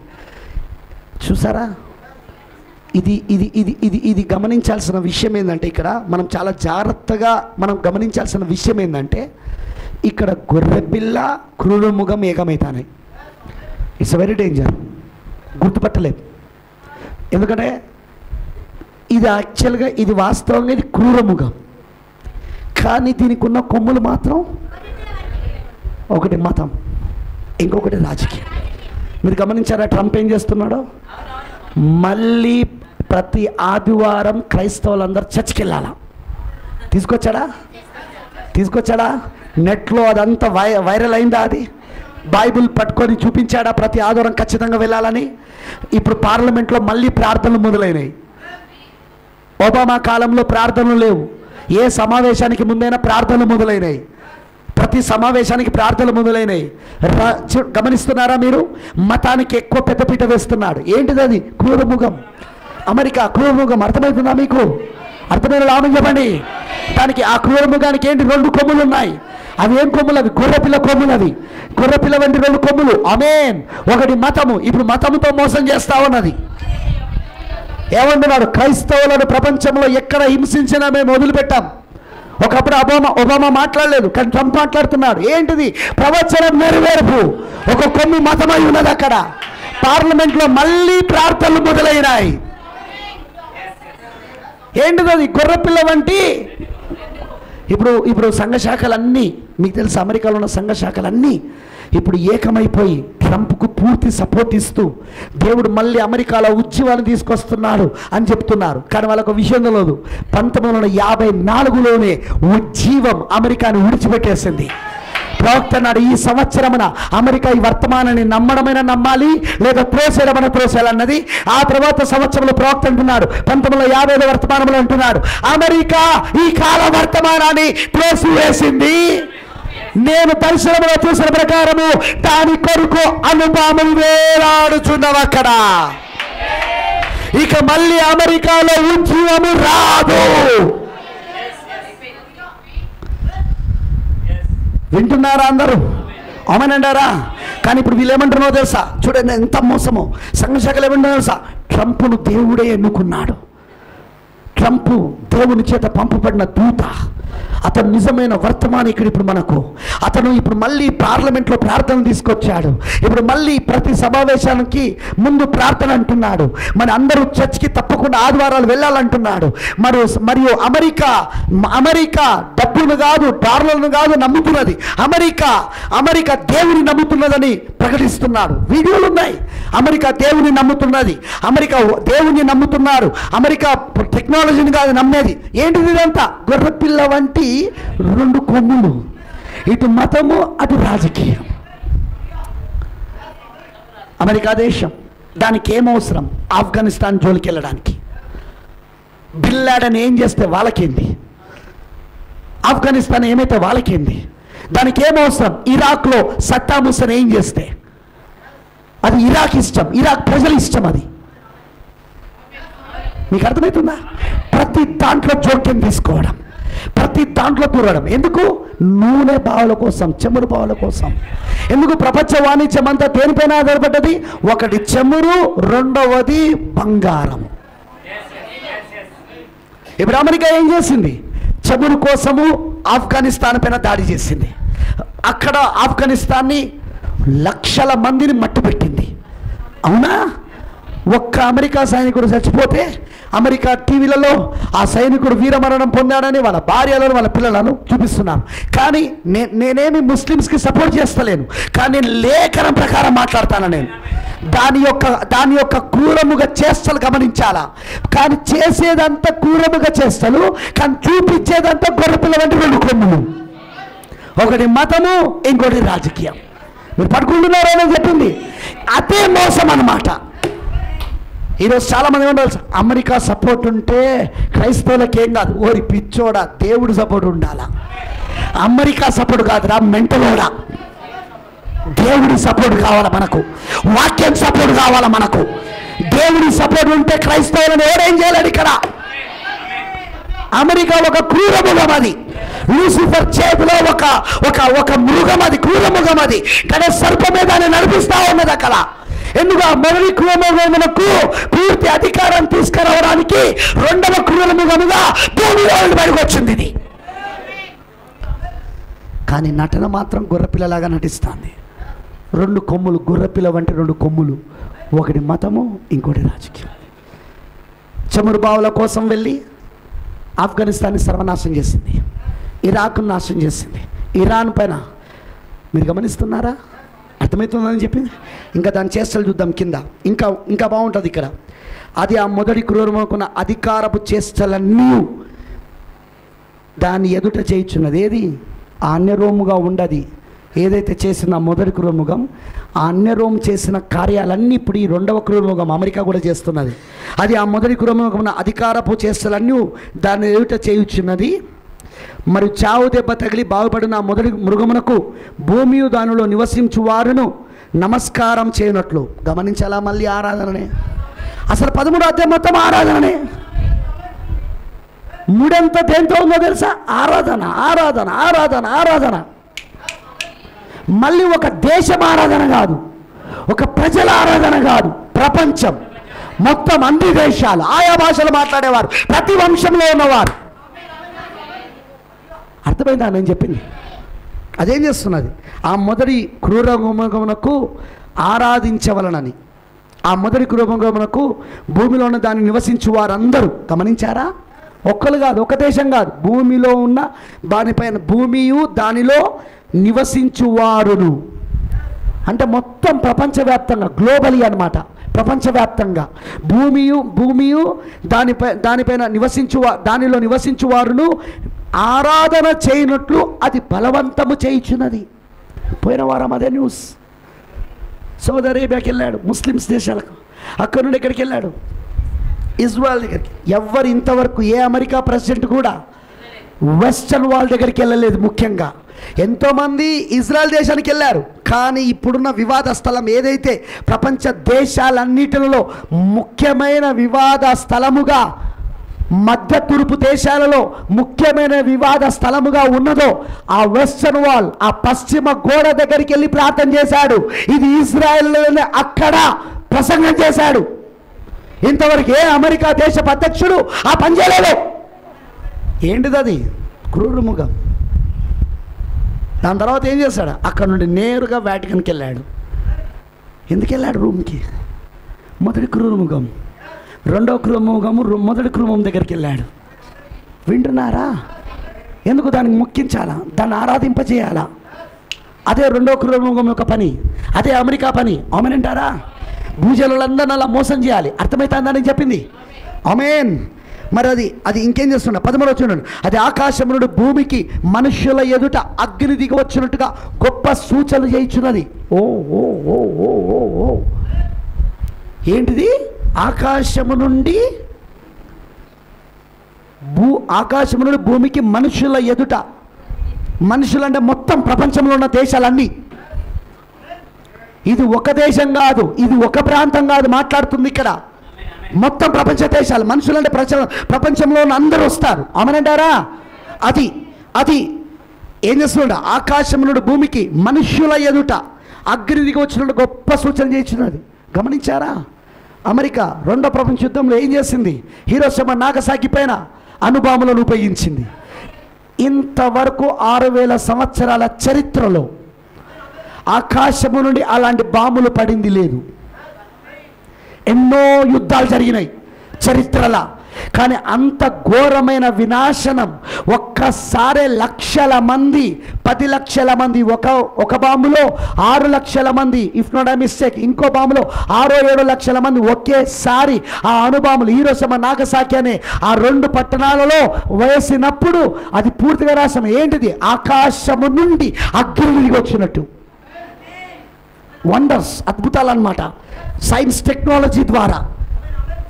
చూసారా? ఇది ఇది ఇది ఇది ఇది గమనించాల్సిన విషయం ఏంటంటే, ఇక్కడ మనం చాలా జాగ్రత్తగా మనం గమనించాల్సిన విషయం ఏంటంటే, ఇక్కడ గొర్రెపిల్ల క్రూరముఖం ఏకమవుతాయి. It's very danger. గుర్తుపట్టలేదు. ఎందుకంటే ఇది యాక్చువల్గా, ఇది వాస్తవంగా ఇది క్రూరముఖం, కానీ దీనికి ఉన్న కొమ్ములు మాత్రం ఒకటి మతం, ఇంకొకటి రాజకీయం. మీరు గమనించారా ట్రంప్ ఏం చేస్తున్నాడో? మళ్ళీ ప్రతి ఆదివారం క్రైస్తవులందరూ చర్చికి వెళ్ళాలా? తీసుకొచ్చాడా? నెట్లో అదంతా వైరల్ అయిందా? అది బైబిల్ పట్టుకొని చూపించాడా ప్రతి ఆదివారం ఖచ్చితంగా వెళ్ళాలని? ఇప్పుడు పార్లమెంట్లో మళ్ళీ ప్రార్థనలు మొదలైనాయి. ఒబామా కాలంలో ప్రార్థనలు లేవు. ఏ సమావేశానికి ముందైనా ప్రార్థనలు మొదలైనాయి. ప్రతి సమావేశానికి ప్రార్థనలు మొదలైనాయి. గమనిస్తున్నారా మీరు? మతానికి ఎక్కువ పెద్దపీట వేస్తున్నాడు. ఏంటిది అది? క్రూరముఖం. అమెరికా క్రూరముఖం. అర్థమవుతుందా మీకు? అర్థమైన లాభం చెప్పండి. దానికి ఆ క్రూరముఖానికి ఏంటి? 2 కొమ్ములు ఉన్నాయి. అవి ఏం కొమ్ములు? అవి గొర్రెపిల్ల కొమ్ములు. అవి గొర్రెపిల్ల వంటి 2 కొమ్ములు. ఆమేన్. ఒకటి మతము. ఇప్పుడు మతముతో మోసం చేస్తా ఉన్నది. ఏమంటున్నాడు? క్రైస్తవులను ప్రపంచంలో ఎక్కడ హింసించినా మేము వదిలిపెట్టాం. ఒకప్పుడు ఒబామా మాట్లాడలేదు, కానీ ట్రంప్ మాట్లాడుతున్నాడు. ఏంటిది? ప్రవచనం నెరవేర్పు. ఒక కొమ్ము మతమై ఉన్నది అక్కడ. పార్లమెంట్లో మళ్ళీ ప్రార్థనలు మొదలైనాయి. ఏంటిది అది? గొర్రెపిల్ల వంటి. ఇప్పుడు సంఘ శాఖలన్నీ మీకు తెలుసు, అమెరికాలో ఉన్న సంఘ శాఖలన్నీ ఇప్పుడు ఏకమైపోయి ట్రంప్కు పూర్తి సపోర్ట్ ఇస్తూ దేవుడు మళ్ళీ అమెరికాలో ఉద్యమాన్ని తీసుకొస్తున్నాడు అని చెప్తున్నారు. కానీ వాళ్ళకు విషయం తెలియదు, 1954లోనే ఉజ్జీవం అమెరికాని విడిచిపెట్టేసింది. ప్రవక్త అన్నాడు, ఈ సంవత్సరమున అమెరికా ఈ వర్తమానాన్ని నమ్మడమైనా నమ్మాలి, లేదా త్రోసేయడమైనా త్రోసేయాలన్నది. ఆ తర్వాత సంవత్సరంలో ప్రవక్త అంటున్నాడు, 1950 వర్తమానంలో అంటున్నాడు, అమెరికా ఈ కాల వర్తమానాన్ని త్రోసివేసింది. నేను దర్శనంలో చూసిన ప్రకారము దాని కొరకు అనుపాములు వేలాడుచున్నవి అక్కడ. ఇక మళ్ళీ అమెరికాలో ఉద్యమము రాదు. వింటున్నారా అందరూ? అవునంటారా? కానీ ఇప్పుడు వీళ్ళు ఏమంటున్నారో తెలుసా? చూడండి ఎంత మోసమో. సంఘ శాఖలు ఏమంటున్నారో తెలుసా? ట్రంప్ను దేవుడే ఎన్నుకున్నాడు. ట్రంప్ దేవుని చేత పంపబడిన దూత. అతను నిజమైన వర్తమానికుడు. ఇప్పుడు మనకు అతను ఇప్పుడు మళ్ళీ పార్లమెంట్లో ప్రార్థన తీసుకొచ్చాడు. ఇప్పుడు మళ్ళీ ప్రతి సమావేశానికి ముందు ప్రార్థన అంటున్నాడు. మన అందరూ చర్చ్కి తప్పకుండా ఆదివారాలు వెళ్ళాలంటున్నాడు. మరియు అమెరికా డబ్బును కాదు, డాలర్లను కాదు నమ్ముతున్నది. అమెరికా దేవుని నమ్ముతున్నదని ప్రకటిస్తున్నాడు. వీడియోలు ఉన్నాయి. అమెరికా దేవుని నమ్ముతున్నది. అమెరికా దేవుని నమ్ముతున్నారు. అమెరికా టెక్నాలజీని కాదు నమ్మేది. ఏంటిది ఇదంతా? గొర్రెపిల్ల వంటి 2 కొమ్ములు. ఇటు మతము, అటు రాజకీయం. అమెరికా దేశం, దానికి ఏమవసరం ఆఫ్ఘనిస్తాన్ జోలికి వెళ్ళడానికి? బిన్ లాడెన్ ఏం చేస్తే వాళ్ళకేంది? ఆఫ్ఘనిస్తాన్ ఏమైతే వాళ్ళకేంది? దానికి ఏమవసరం? ఇరాక్లో సద్దాం హుస్సేన్ ఏం చేస్తే? అది ఇరాక్ ఇష్టం, ఇరాక్ ప్రజల ఇష్టం. అది మీకు అర్థమవుతుందా? ప్రతి దాంట్లో జోక్యం తీసుకోవడం, ప్రతి దాంట్లో దూరడం. ఎందుకు? నూనె బావుల కోసం, చెమురు బావుల కోసం. ఎందుకు? ప్రపంచ వాణిజ్యం అంతా దేనిపైన ఆధారపడ్డది? ఒకటి చెమురు, రెండవది బంగారం. ఇప్పుడు అమెరికా ఏం చేసింది? చెమురు కోసము ఆఫ్ఘనిస్తాన్ పైన దాడి చేసింది. అక్కడ ఆఫ్ఘనిస్తాన్ని లక్షల మందిని మట్టుపెట్టింది. అవునా? ఒక్క అమెరికా సైనికుడు చచ్చిపోతే అమెరికా టీవీలలో ఆ సైనికుడు వీరమరణం పొందాడని వాళ్ళ భార్యలను, వాళ్ళ పిల్లలను చూపిస్తున్నాను. కానీ నేనేమి ముస్లిమ్స్కి సపోర్ట్ చేస్తలేను, కానీ నేను లేఖనం ప్రకారం మాట్లాడతాను. నేను దాని యొక్క క్రూరముగా చేష్టలు గమనించాలా. కానీ చేసేదంతా క్రూరముగా చేష్టలు, కానీ చూపించేదంతా గొర్రెపిల్ల వంటి 2 కొమ్ములు. ఒకటి మతము, ఇంకోటి రాజకీయం. మీరు పట్టుకుంటున్నారని చెప్పింది అదే మోసం అన్నమాట. ఈరోజు చాలామంది ఏమంటారు, అమెరికా సపోర్ట్ ఉంటే క్రైస్తవులకు ఏం కాదు. ఓరి పిచ్చోడా, దేవుడి సపోర్ట్ ఉండాలా. అమెరికా సపోర్ట్ కాదురా మెంటలోడా, దేవుడి సపోర్ట్ కావాలా మనకు. వాక్యం సపోర్ట్ కావాలా మనకు. దేవుడి సపోర్ట్ ఉంటే క్రైస్తవులను ఎవరేం చేయలేడు ఇక్కడ. అమెరికా ఒక క్రూర మృగం. అది లూసిఫర్ చేతిలో ఒక మృగం. అది క్రూర మృగం. అది కానీ సర్పమే దాన్ని నడిపిస్తా ఉన్నది అక్కడ. ఎందుకు? ఆ మొదటి క్రూరముఖమునకు పూర్తి అధికారం తీసుకురావడానికి 2వ క్రూరముఖముగా భూమిలో బయటకు వచ్చింది ఇది. కానీ నటన మాత్రం గొర్రెపిల్లలాగా నటిస్తుంది. 2 కొమ్ములు, గొర్రెపిల్ల వంటి 2 కొమ్ములు. ఒకటి మతము, ఇంకోటి రాజకీయం. చమురు బావుల కోసం వెళ్ళి ఆఫ్ఘనిస్తాన్ని సర్వనాశనం చేసింది, ఇరాక్ను నాశనం చేసింది, ఇరాన్ పైన. మీరు గమనిస్తున్నారా? అర్థమవుతుందని చెప్పింది. ఇంకా దాని చేష్టలు చూద్దాం కింద. ఇంకా బాగుంటుంది ఇక్కడ. అది ఆ మొదటి క్రూరముకున్న అధికారపు చేష్టలన్నీ దాన్ని ఎదుట చేయించున్నది. ఏది? ఆ అన్యరోముగా ఉండది, ఏదైతే చేసిన మొదటి క్రూరముఖం, ఆ అన్య రోమ్ చేసిన కార్యాలన్నీ ఇప్పుడు ఈ రెండవ క్రూరముఖం అమెరికా కూడా చేస్తున్నది. అది ఆ మొదటి క్రూరముఖమున అధికారపు చేష్టలన్నీ దాన్ని ఎదుట చేయుచున్నది. మరియు చావు దెబ్బ తగిలి బాగుపడిన ఆ మొదటి మృగమునకు భూమియు దానిలో నివసించు వారును నమస్కారం చేయనట్లు. గమనించాలా? మళ్ళీ ఆరాధననే. అసలు 13వ అధ్యాయం మొత్తం ఆరాధననే. మూడంతా దేంతో ఉందో తెలుసా? ఆరాధన, ఆరాధన, ఆరాధన, ఆరాధన. మళ్ళీ ఒక దేశం ఆరాధన కాదు, ఒక ప్రజల ఆరాధన కాదు, ప్రపంచం మొత్తం, అన్ని దేశాలు, ఆయా భాషలు మాట్లాడేవారు, ప్రతి వంశంలో ఉన్నవారు. అర్థమైందా నేను చెప్పింది? అదేం చేస్తున్నది? ఆ మొదటి క్రూరముఖమునకు ఆరాధించవలనని. ఆ మొదటి క్రూరముఖమునకు భూమిలో ఉన్న దాన్ని నివసించు వారందరూ. గమనించారా? ఒక్కరు కాదు, ఒక దేశం కాదు, భూమిలో ఉన్న దానిపైన భూమియు దానిలో నివసించువారును అంటే మొత్తం ప్రపంచవ్యాప్తంగా, గ్లోబలీ అన్నమాట. ప్రపంచవ్యాప్తంగా భూమియు దానిపైన దానిలో నివసించువారును ఆరాధన చేయనట్లు అది బలవంతము చేయుచున్నది. పోయిన వారం అదే న్యూస్. సౌదీ అరేబియాకి వెళ్ళాడు, ముస్లిమ్స్ దేశాలకు. అక్కడ నుండి ఎక్కడికి వెళ్ళాడు? ఇజ్రాయెల్ దగ్గరికి. ఎవరు ఇంతవరకు ఏ అమెరికా ప్రెసిడెంట్ కూడా వెస్టర్న్ వాల్ దగ్గరికి వెళ్ళలేదు. ముఖ్యంగా ఎంతోమంది ఇజ్రాయెల్ దేశానికి వెళ్ళారు. కానీ ఇప్పుడున్న వివాద స్థలం ఏదైతే ప్రపంచ దేశాలన్నిటిలో ముఖ్యమైన వివాద స్థలముగా, మధ్య తూర్పు దేశాలలో ముఖ్యమైన వివాద స్థలముగా ఉన్నదో ఆ వెస్టర్న్ వాల్, ఆ పశ్చిమ గోడ దగ్గరికి వెళ్ళి ప్రార్థన చేశాడు. ఇది ఇజ్రాయెల్, అక్కడ ప్రసంగం చేశాడు. ఇంతవరకు ఏ అమెరికా దేశపు అధ్యక్షుడు ఆ పని చేయలేదు. ఏంటిది అది? క్రూరముఖం. దాని తర్వాత ఏం చేశాడు? అక్కడ నుండి నేరుగా వాటికన్కి వెళ్ళాడు. ఎందుకు వెళ్ళాడు? రూమ్కి. మొదటి క్రూరముఖం, రెండవ క్రూరముఖము, మొదటి క్రూరముఖం దగ్గరికి వెళ్ళాడు. వింటున్నారా? ఎందుకు? దానికి మొక్కించాలా, దాన్ని ఆరాధింపజేయాలా. అదే రెండవ క్రూరముఖం యొక్క పని, అదే అమెరికా పని. ఆమెనంటారా? భూజనులందరినీ అలా మోసం చేయాలి. అర్థమవుతుందని చెప్పింది. ఆమేన్. మరి అది ఇంకేం చేస్తున్నా? 13వ చూడండి. అది ఆకాశం నుండి భూమికి మనుషుల ఎదుట అగ్ని దిగి వచ్చినట్టుగా గొప్ప సూచనలు చేయించున్నది. ఓ ఓ ఓ ఓ ఓ ఓ ఏంటిది? ఆకాశము నుండి భూమికి మనుషుల ఎదుట. మనుషులంటే మొత్తం ప్రపంచంలో ఉన్న దేశాలన్నీ. ఇది ఒక దేశం కాదు, ఇది ఒక ప్రాంతం కాదు మాట్లాడుతుంది ఇక్కడ. మొత్తం ప్రపంచ దేశాలు, మనుషులంటే ప్రపంచంలో ఉన్న అందరూ వస్తారు. ఆమెనంటారా? అది ఏం చేస్తున్నాడు? ఆకాశం నుండి భూమికి మనుషుల ఎదుట అగ్ని దిగి వచ్చినట్టు గొప్ప సూచన చేయించినది. గమనించారా? అమెరికా రెండో ప్రపంచ యుద్ధంలో ఏం చేసింది? హీరోషిమా నాగసాకి పైన అణుబాంబులను ఉపయోగించింది. ఇంతవరకు 6000 సంవత్సరాల చరిత్రలో ఆకాశము నుండి అలాంటి బాంబులు పడింది లేదు. ఎన్నో యుద్ధాలు జరిగినాయి చరిత్రలా. కానీ అంత ఘోరమైన వినాశనం ఒక్కసారే లక్షల మంది, 10 లక్షల మంది, ఒక బాంబులో 6 లక్షల మంది, ఇఫ్ నాట్ ఐ మిస్టేక్ ఇంకో బాంబులో 6-7 లక్షల మంది ఒకేసారి ఆ అణుబాంబులు హీరోషిమా నాగసాకి అనే ఆ 2 పట్టణాలలో వేసినప్పుడు అది పూర్తిగా నాశనం. ఏంటిది? ఆకాశము నుండి అగ్ని దిగి వచ్చినట్టు. వండర్స్, అద్భుతాలు అన్నమాట, సైన్స్ టెక్నాలజీ ద్వారా.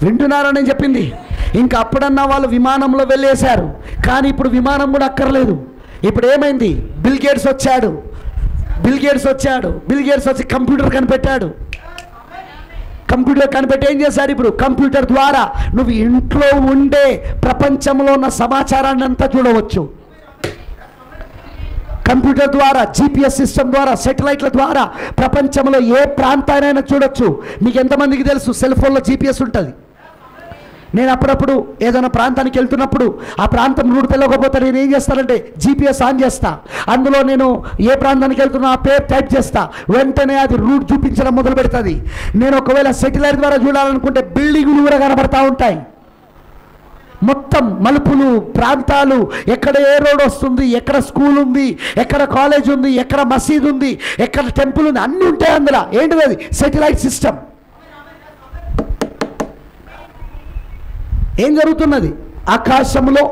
వింటున్నారని చెప్పింది. ఇంకా అప్పుడన్నా వాళ్ళు విమానంలో వెళ్ళేశారు, కానీ ఇప్పుడు విమానం కూడా అక్కర్లేదు. ఇప్పుడు ఏమైంది? బిల్ గేట్స్ వచ్చాడు. బిల్ గేట్స్ వచ్చి కంప్యూటర్ కనిపెట్టాడు. కంప్యూటర్ కనిపెట్టి ఏం చేశారు? ఇప్పుడు కంప్యూటర్ ద్వారా నువ్వు ఇంట్లో ఉండే ప్రపంచంలో ఉన్న సమాచారాన్ని అంతా చూడవచ్చు. కంప్యూటర్ ద్వారా, జీపీఎస్ సిస్టమ్ ద్వారా, శాటిలైట్ల ద్వారా ప్రపంచంలో ఏ ప్రాంతానైనా చూడొచ్చు. మీకు ఎంతమందికి తెలుసు సెల్ ఫోన్లో జీపీఎస్ ఉంటుంది? నేను అప్పుడప్పుడు ఏదైనా ప్రాంతానికి వెళ్తున్నప్పుడు ఆ ప్రాంతం రూట్ తెలియకపోతే నేను ఏం చేస్తానంటే జీపీఎస్ ఆన్ చేస్తా. అందులో నేను ఏ ప్రాంతానికి వెళ్తున్నా ఆ పేరు టైప్ చేస్తా. వెంటనే అది రూట్ చూపించడం మొదలు పెడుతుంది. నేను ఒకవేళ శాటిలైట్ ద్వారా చూడాలనుకుంటే బిల్డింగులు కూడా కనబడతా ఉంటాయి. మొత్తం మలుపులు, ప్రాంతాలు, ఎక్కడ ఏ రోడ్ వస్తుంది, ఎక్కడ స్కూల్ ఉంది, ఎక్కడ కాలేజ్ ఉంది, ఎక్కడ మసీద్ ఉంది, ఎక్కడ టెంపుల్ ఉంది, అన్నీ ఉంటాయి అందులో. ఏంటిది? అది శాటిలైట్ సిస్టమ్. ఏం జరుగుతున్నది? ఆకాశంలో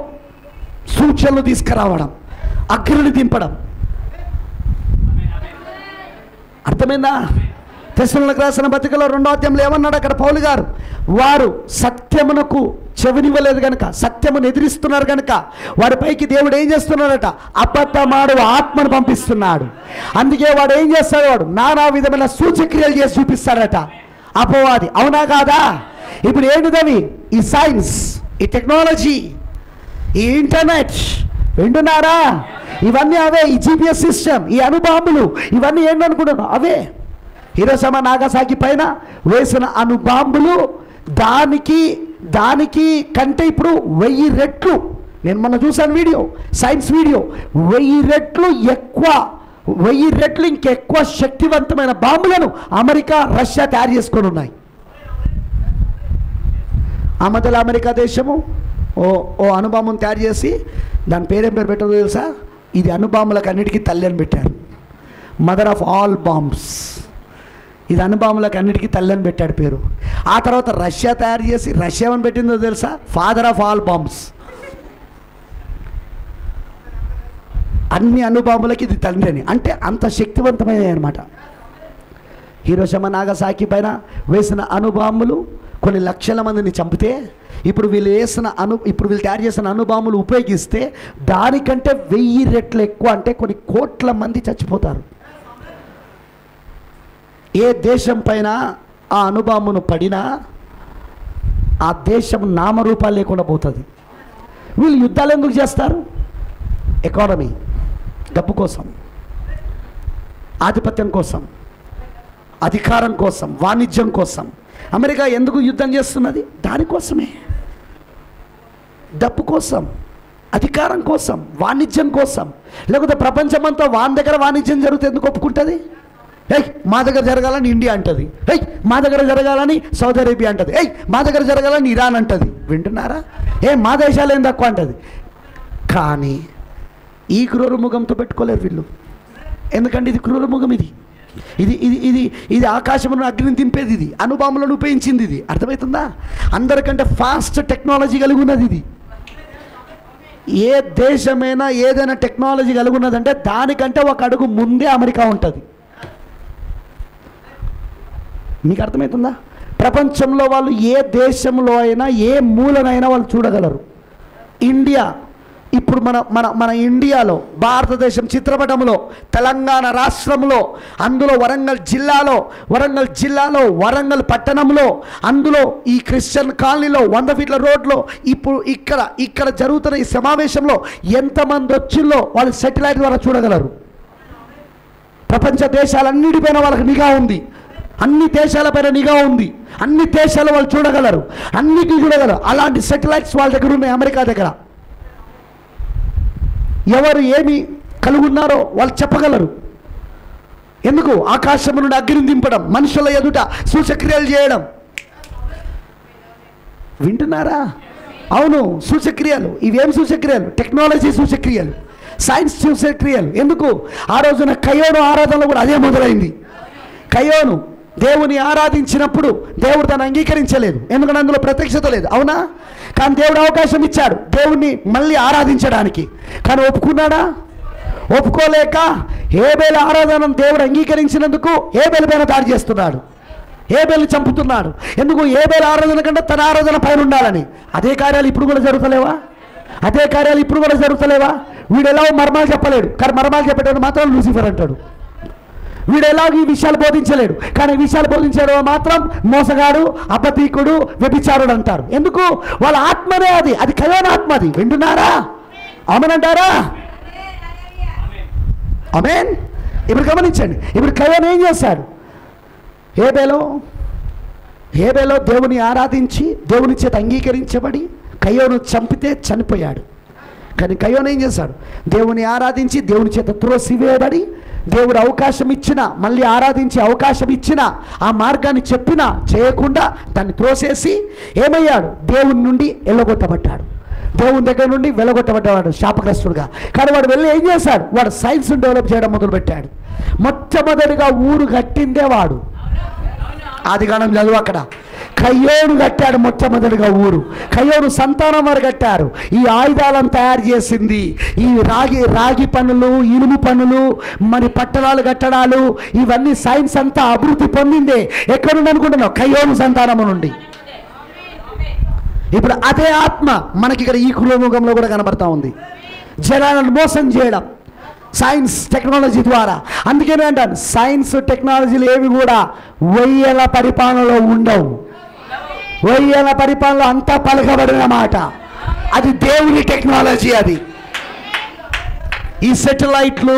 సూచనలు తీసుకురావడం, అగ్నిని దింపడం. అర్థమైందా? తెస్సలోనికీయులకు రాసిన పత్రికలో 2వ అధ్యాయంలో ఏమన్నాడు అక్కడ పౌలు గారు? వారు సత్యమునకు చెవినివ్వలేదు కనుక, సత్యమును ఎదిరిస్తున్నారు కనుక వారిపైకి దేవుడు ఏం చేస్తున్నాడట? అబద్ధమాడు ఆత్మను పంపిస్తున్నాడు. అందుకే వాడు ఏం చేస్తాడు? వాడు నానా విధమైన సూచక్రియలు చేసి చూపిస్తాడట అపవాది. అవునా కాదా? ఇప్పుడు ఏంటిదవి? ఈ సైన్స్, ఈ టెక్నాలజీ, ఈ ఇంటర్నెట్, వింటున్నారా? ఇవన్నీ అవే. ఈ GPS సిస్టమ్, ఈ అణుబాంబులు, ఇవన్నీ ఏంటనుకుంటున్నావు? అవే. హిరోషిమా నాగసాకి పైన వేసిన అణుబాంబులు దానికి కంటే ఇప్పుడు 1000 రెట్లు, నేను మొన్న చూసాను వీడియో, సైన్స్ వీడియో, 1000 రెట్లు ఎక్కువ, 1000 రెట్లు ఇంకెక్కువ శక్తివంతమైన బాంబులను అమెరికా, రష్యా తయారు చేసుకొని ఉన్నాయి. ఆ మధ్యలో అమెరికా దేశము ఓ అణుబాంబును తయారు చేసి దాని పేరేం పేరు పెట్టారో తెలుసా? ఇది అణుబాంబులకు అన్నిటికీ తల్లి అని పెట్టారు. Mother of all bombs. ఇది అణుబాంబులకు అన్నిటికీ తల్లి అని పెట్టాడు పేరు. ఆ తర్వాత రష్యా తయారు చేసి రష్యా అని పెట్టిందో తెలుసా? Father of all bombs. అన్ని అణుబాంబులకి ఇది తండ్రి అని. అంటే అంత శక్తివంతమైనవి అనమాట. హిరోషిమా నాగసాకి పైన వేసిన అణుబాంబులు కొన్ని లక్షల మందిని చంపితే, ఇప్పుడు వీళ్ళు తయారు చేసిన అణుబాంబులు ఉపయోగిస్తే దానికంటే 1000 రెట్లు ఎక్కువ, అంటే కొన్ని కోట్ల మంది చచ్చిపోతారు. ఏ దేశం పైన ఆ అణుబాంబును పడినా ఆ దేశం నామరూపాలు లేకుండా పోతుంది. వీళ్ళు యుద్ధాలు ఎందుకు చేస్తారు? ఎకానమీ, డబ్బు కోసం, ఆధిపత్యం కోసం, అధికారం కోసం, వాణిజ్యం కోసం. అమెరికా ఎందుకు యుద్ధం చేస్తున్నది? దానికోసమే. డబ్బు కోసం, అధికారం కోసం, వాణిజ్యం కోసం. లేకపోతే ప్రపంచమంతా వాని దగ్గర వాణిజ్యం జరిగితే ఎందుకు ఒప్పుకుంటుంది? మా దగ్గర జరగాలని ఇండియా అంటది, మా దగ్గర జరగాలని సౌదీ అరేబియా అంటది, మా దగ్గర జరగాలని ఇరాన్ అంటది. వింటున్నారా? మా దేశాలు ఏం తక్కువ అంటది. కానీ ఈ క్రూరముఖంతో పెట్టుకోలేరు వీళ్ళు. ఎందుకంటే ఇది క్రూరముఖం. ఇది ఆకాశమును అగ్నిని దింపేది, ఇది అణుబాంబులను ఉపయోగించింది. ఇది అర్థమవుతుందా? అందరికంటే ఫాస్ట్ టెక్నాలజీ కలిగి ఉన్నది ఇది. ఏ దేశమైనా ఏదైనా టెక్నాలజీ కలిగి ఉన్నదంటే దానికంటే ఒక అడుగు ముందే అమెరికా ఉంటుంది. మీకు అర్థమవుతుందా? ప్రపంచంలో వాళ్ళు ఏ దేశంలో అయినా ఏ మూలనైనా వాళ్ళు చూడగలరు. ఇండియా ఇప్పుడు మన ఇండియాలో, భారతదేశం చిత్రపటంలో, తెలంగాణ రాష్ట్రంలో, అందులో వరంగల్ జిల్లాలో వరంగల్ పట్టణంలో, అందులో ఈ క్రిస్టియన్ కాలనీలో 100 ఫీట్ల రోడ్లో ఇప్పుడు ఇక్కడ జరుగుతున్న ఈ సమావేశంలో ఎంతమంది వచ్చిందో వాళ్ళు శాటిలైట్ ద్వారా చూడగలరు. ప్రపంచ దేశాలన్నిటిపైన వాళ్ళకి నిఘా ఉంది. అన్ని దేశాలపైన నిఘా ఉంది. అన్ని దేశాలు వాళ్ళు చూడగలరు, అన్నిటిని చూడగలరు. అలాంటి శాటిలైట్స్ వాళ్ళ దగ్గర ఉన్నాయి అమెరికా దగ్గర. ఎవరు ఏమి కలుగున్నారో వాళ్ళు చెప్పగలరు. ఎందుకు? ఆకాశం నుండి అగ్ని దింపడం, మనుషుల ఎదుట సూచక్రియలు చేయడం. వింటున్నారా? అవును, సూచక్రియలు. ఇవేం సూచక్రియలు? టెక్నాలజీ సూచక్రియలు, సైన్స్ సూచక్రియలు. ఎందుకు? ఆ రోజున కయోను ఆరాధనలో కూడా అదే మొదలైంది. కయోను దేవుని ఆరాధించినప్పుడు దేవుడు దాన్ని అంగీకరించలేదు, ఎందుకంటే అందులో ప్రత్యక్షత లేదు. అవునా? కానీ దేవుడు అవకాశం ఇచ్చాడు దేవుణ్ణి మళ్ళీ ఆరాధించడానికి. కానీ ఒప్పుకున్నాడా? ఒప్పుకోలేక హేబేలు ఆరాధనను దేవుడు అంగీకరించినందుకు హేబేలు పైన దాడి చేస్తున్నాడు, హేబేలు చంపుతున్నాడు. ఎందుకు? హేబేలు ఆరాధన కంటే తన ఆరాధన పైన ఉండాలని. అదే కార్యాలు ఇప్పుడు కూడా జరుగుతలేవా? వీడు ఎలాగో మర్మాలు చెప్పలేడు, కానీ మర్మాలు చెప్పేటప్పుడు మాత్రం లూసిఫర్ అంటాడు. వీడు ఎలాగో ఈ విషయాలు బోధించలేడు, కానీ ఈ విషయాలు బోధించాడు మాత్రం మోసగాడు, అబద్ధీకుడు, వ్యభిచారుడు అంటారు. ఎందుకు? వాళ్ళ ఆత్మనే అది కయోను ఆత్మ. అది వింటున్నారా? ఆమేనంటారా? ఆమేన్. ఇప్పుడు గమనించండి. ఇప్పుడు కయోను ఏం చేశాడు? హేబేలో దేవుని ఆరాధించి దేవుని చేత అంగీకరించబడి కయోను చంపితే చనిపోయాడు. కానీ కయోను ఏం చేశాడు? దేవుని ఆరాధించి దేవుని చేత త్రోసివేయబడి, దేవుడు అవకాశం ఇచ్చినా, మళ్ళీ ఆరాధించి అవకాశం ఇచ్చినా, ఆ మార్గాన్ని చెప్పినా చేయకుండా దాన్ని త్రోసేసి ఏమయ్యాడు? దేవుని నుండి వెళ్ళగొట్టబడ్డాడు. దేవుని దగ్గర నుండి వెళ్ళగొట్టబడ్డాడు శాపగ్రస్తుడుగా. కానీ వాడు వెళ్ళి ఏం చేశాడు? వాడు సైన్స్ డెవలప్ చేయడం మొదలుపెట్టాడు. మొట్టమొదటిగా ఊరు కట్టిందే వాడు. ఆదికాండం చదువు అక్కడ. కయ్యోను కట్టాడు మొట్టమొదటిగా ఊరు. కయ్యోను సంతానం వారు కట్టారు. ఈ ఆయుధాలను తయారు చేసింది ఈ రాగి పనులు, ఇనుము పనులు, మరి పట్టణాలు కట్టడాలు, ఇవన్నీ సైన్స్ అంతా అభివృద్ధి పొందిందే ఎక్కడుండి అనుకుంటున్నావు? కయ్యోను సంతానము నుండి. ఇప్పుడు అదే ఆత్మ మనకి ఇక్కడ ఈ కులముఖంలో కూడా కనబడతా ఉంది. జనాలను మోసం చేయడం సైన్స్ టెక్నాలజీ ద్వారా. అందుకనే అంటాను, సైన్స్ టెక్నాలజీలు ఏవి కూడా 1000 పరిపాలనలో ఉండవు. 1000 పరిపాలనలో అంతా పలకబడిన మాట. అది దేవుని టెక్నాలజీ. అది ఈ సెటిలైట్లు,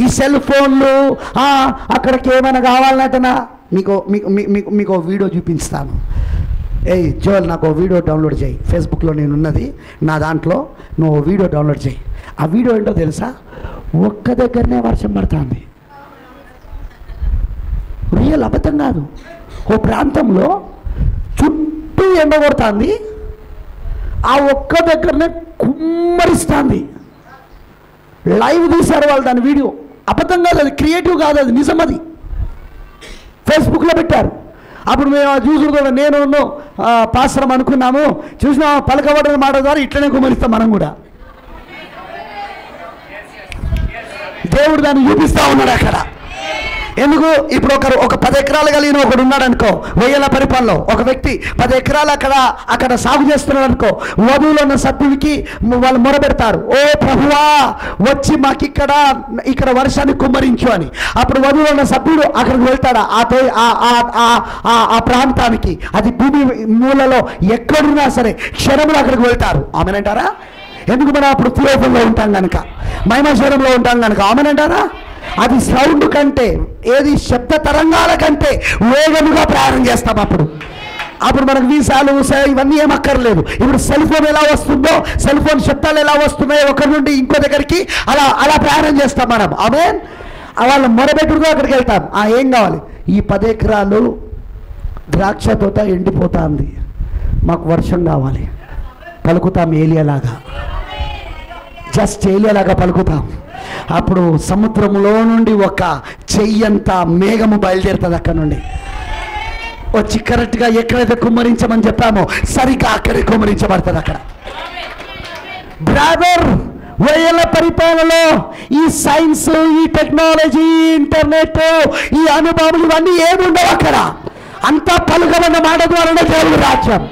ఈ సెల్ ఫోన్లు, అక్కడికి ఏమైనా కావాలంటనా మీకు వీడియో చూపిస్తాను. జోల్ నాకు వీడియో డౌన్లోడ్ చేయి, ఫేస్బుక్లో నేను ఉన్నది నా దాంట్లో, నువ్వు వీడియో డౌన్లోడ్ చేయి. ఆ వీడియో ఏంటో తెలుసా? ఒక్క దగ్గరనే వర్షం పడుతుంది. రియల్, అబద్ధం కాదు. ఓ ప్రాంతంలో చుట్టూ ఎండ కొడుతుంది, ఆ ఒక్క దగ్గరనే కుమ్మరిస్తుంది. లైవ్ తీశారు వాళ్ళు దాని వీడియో. అబద్ధం కాదు, అది క్రియేటివ్ కాదు, అది నిజం. అది ఫేస్బుక్లో పెట్టారు. అప్పుడు మేము ఆ చూసుడు కూడా నేను పాస్రం అనుకున్నాము. చూసినా పలకబడిన మాట ద్వారా ఇట్లనే కుమరిస్తాం మనం కూడా. దేవుడు దాన్ని చూపిస్తూ ఉన్నాడు అక్కడ. ఎందుకు? ఇప్పుడు ఒక 10 ఎకరాలు కలిగిన ఒకడు ఉన్నాడు అనుకో, 1000 పరిపాలనలో ఒక వ్యక్తి 10 ఎకరాలు అక్కడ సాగు చేస్తున్నాడు అనుకో. వధువులో ఉన్న సభ్యుడికి వాళ్ళు మొరబెడతారు, ఓ ప్రభువా వచ్చి మాకు ఇక్కడ వర్షాన్ని కుమ్మరించు అని. అప్పుడు వధువులో ఉన్న సభ్యుడు అక్కడికి వెళ్తాడా ఆ ప్రాంతానికి. అది భూమి మూలలో ఎక్కడున్నా సరే క్షణంలో అక్కడికి వెళ్తారు. ఆమెనంటారా? ఎందుకు? మనం అప్పుడు పూర్వకంలో ఉంటాం కనుక, మహిమశరణంలో ఉంటాం కనుక. ఆమెనంటారా? అది సౌండ్ కంటే, ఏది శబ్ద తరంగాల కంటే వేగముగా ప్రయాణం చేస్తాం. అప్పుడు మనకు వీసాలు ఇవన్నీ ఏమక్కర్లేదు. ఇప్పుడు సెల్ ఫోన్ ఎలా వస్తుందో, సెల్ ఫోన్ శబ్దాలు ఎలా వస్తున్నాయో ఒకరి నుండి ఇంకో దగ్గరికి అలా ప్రయాణం చేస్తాం మనం. ఆమేన్. వాళ్ళు మొరబెట్టుడుగా అక్కడికి వెళ్తాం. ఏం కావాలి? ఈ 10 ఎకరాలు ద్రాక్ష తోట ఎండిపోతుంది, మాకు వర్షం కావాలి. పలుకుతాం ఏలియాలాగా, జస్ట్ ఏలియాలాగా పలుకుతాం. అప్పుడు సముద్రంలో నుండి ఒక చెయ్యంత మేఘము బయలుదేరుతుంది. అక్కడ నుండి వచ్చి కరెక్ట్గా ఎక్కడైతే కుమ్మరించమని చెప్పామో సరిగ్గా అక్కడే కుమ్మరించబడుతుంది. అక్కడ బ్రదర్, 1000 పరిపాలనలో ఈ సైన్స్, ఈ టెక్నాలజీ, ఇంటర్నెట్, ఈ అనుభవాలు ఇవన్నీ ఏముండవు అక్కడ. అంతా పలుకబడిన మాట ద్వారానే దేవుని రాజ్యం.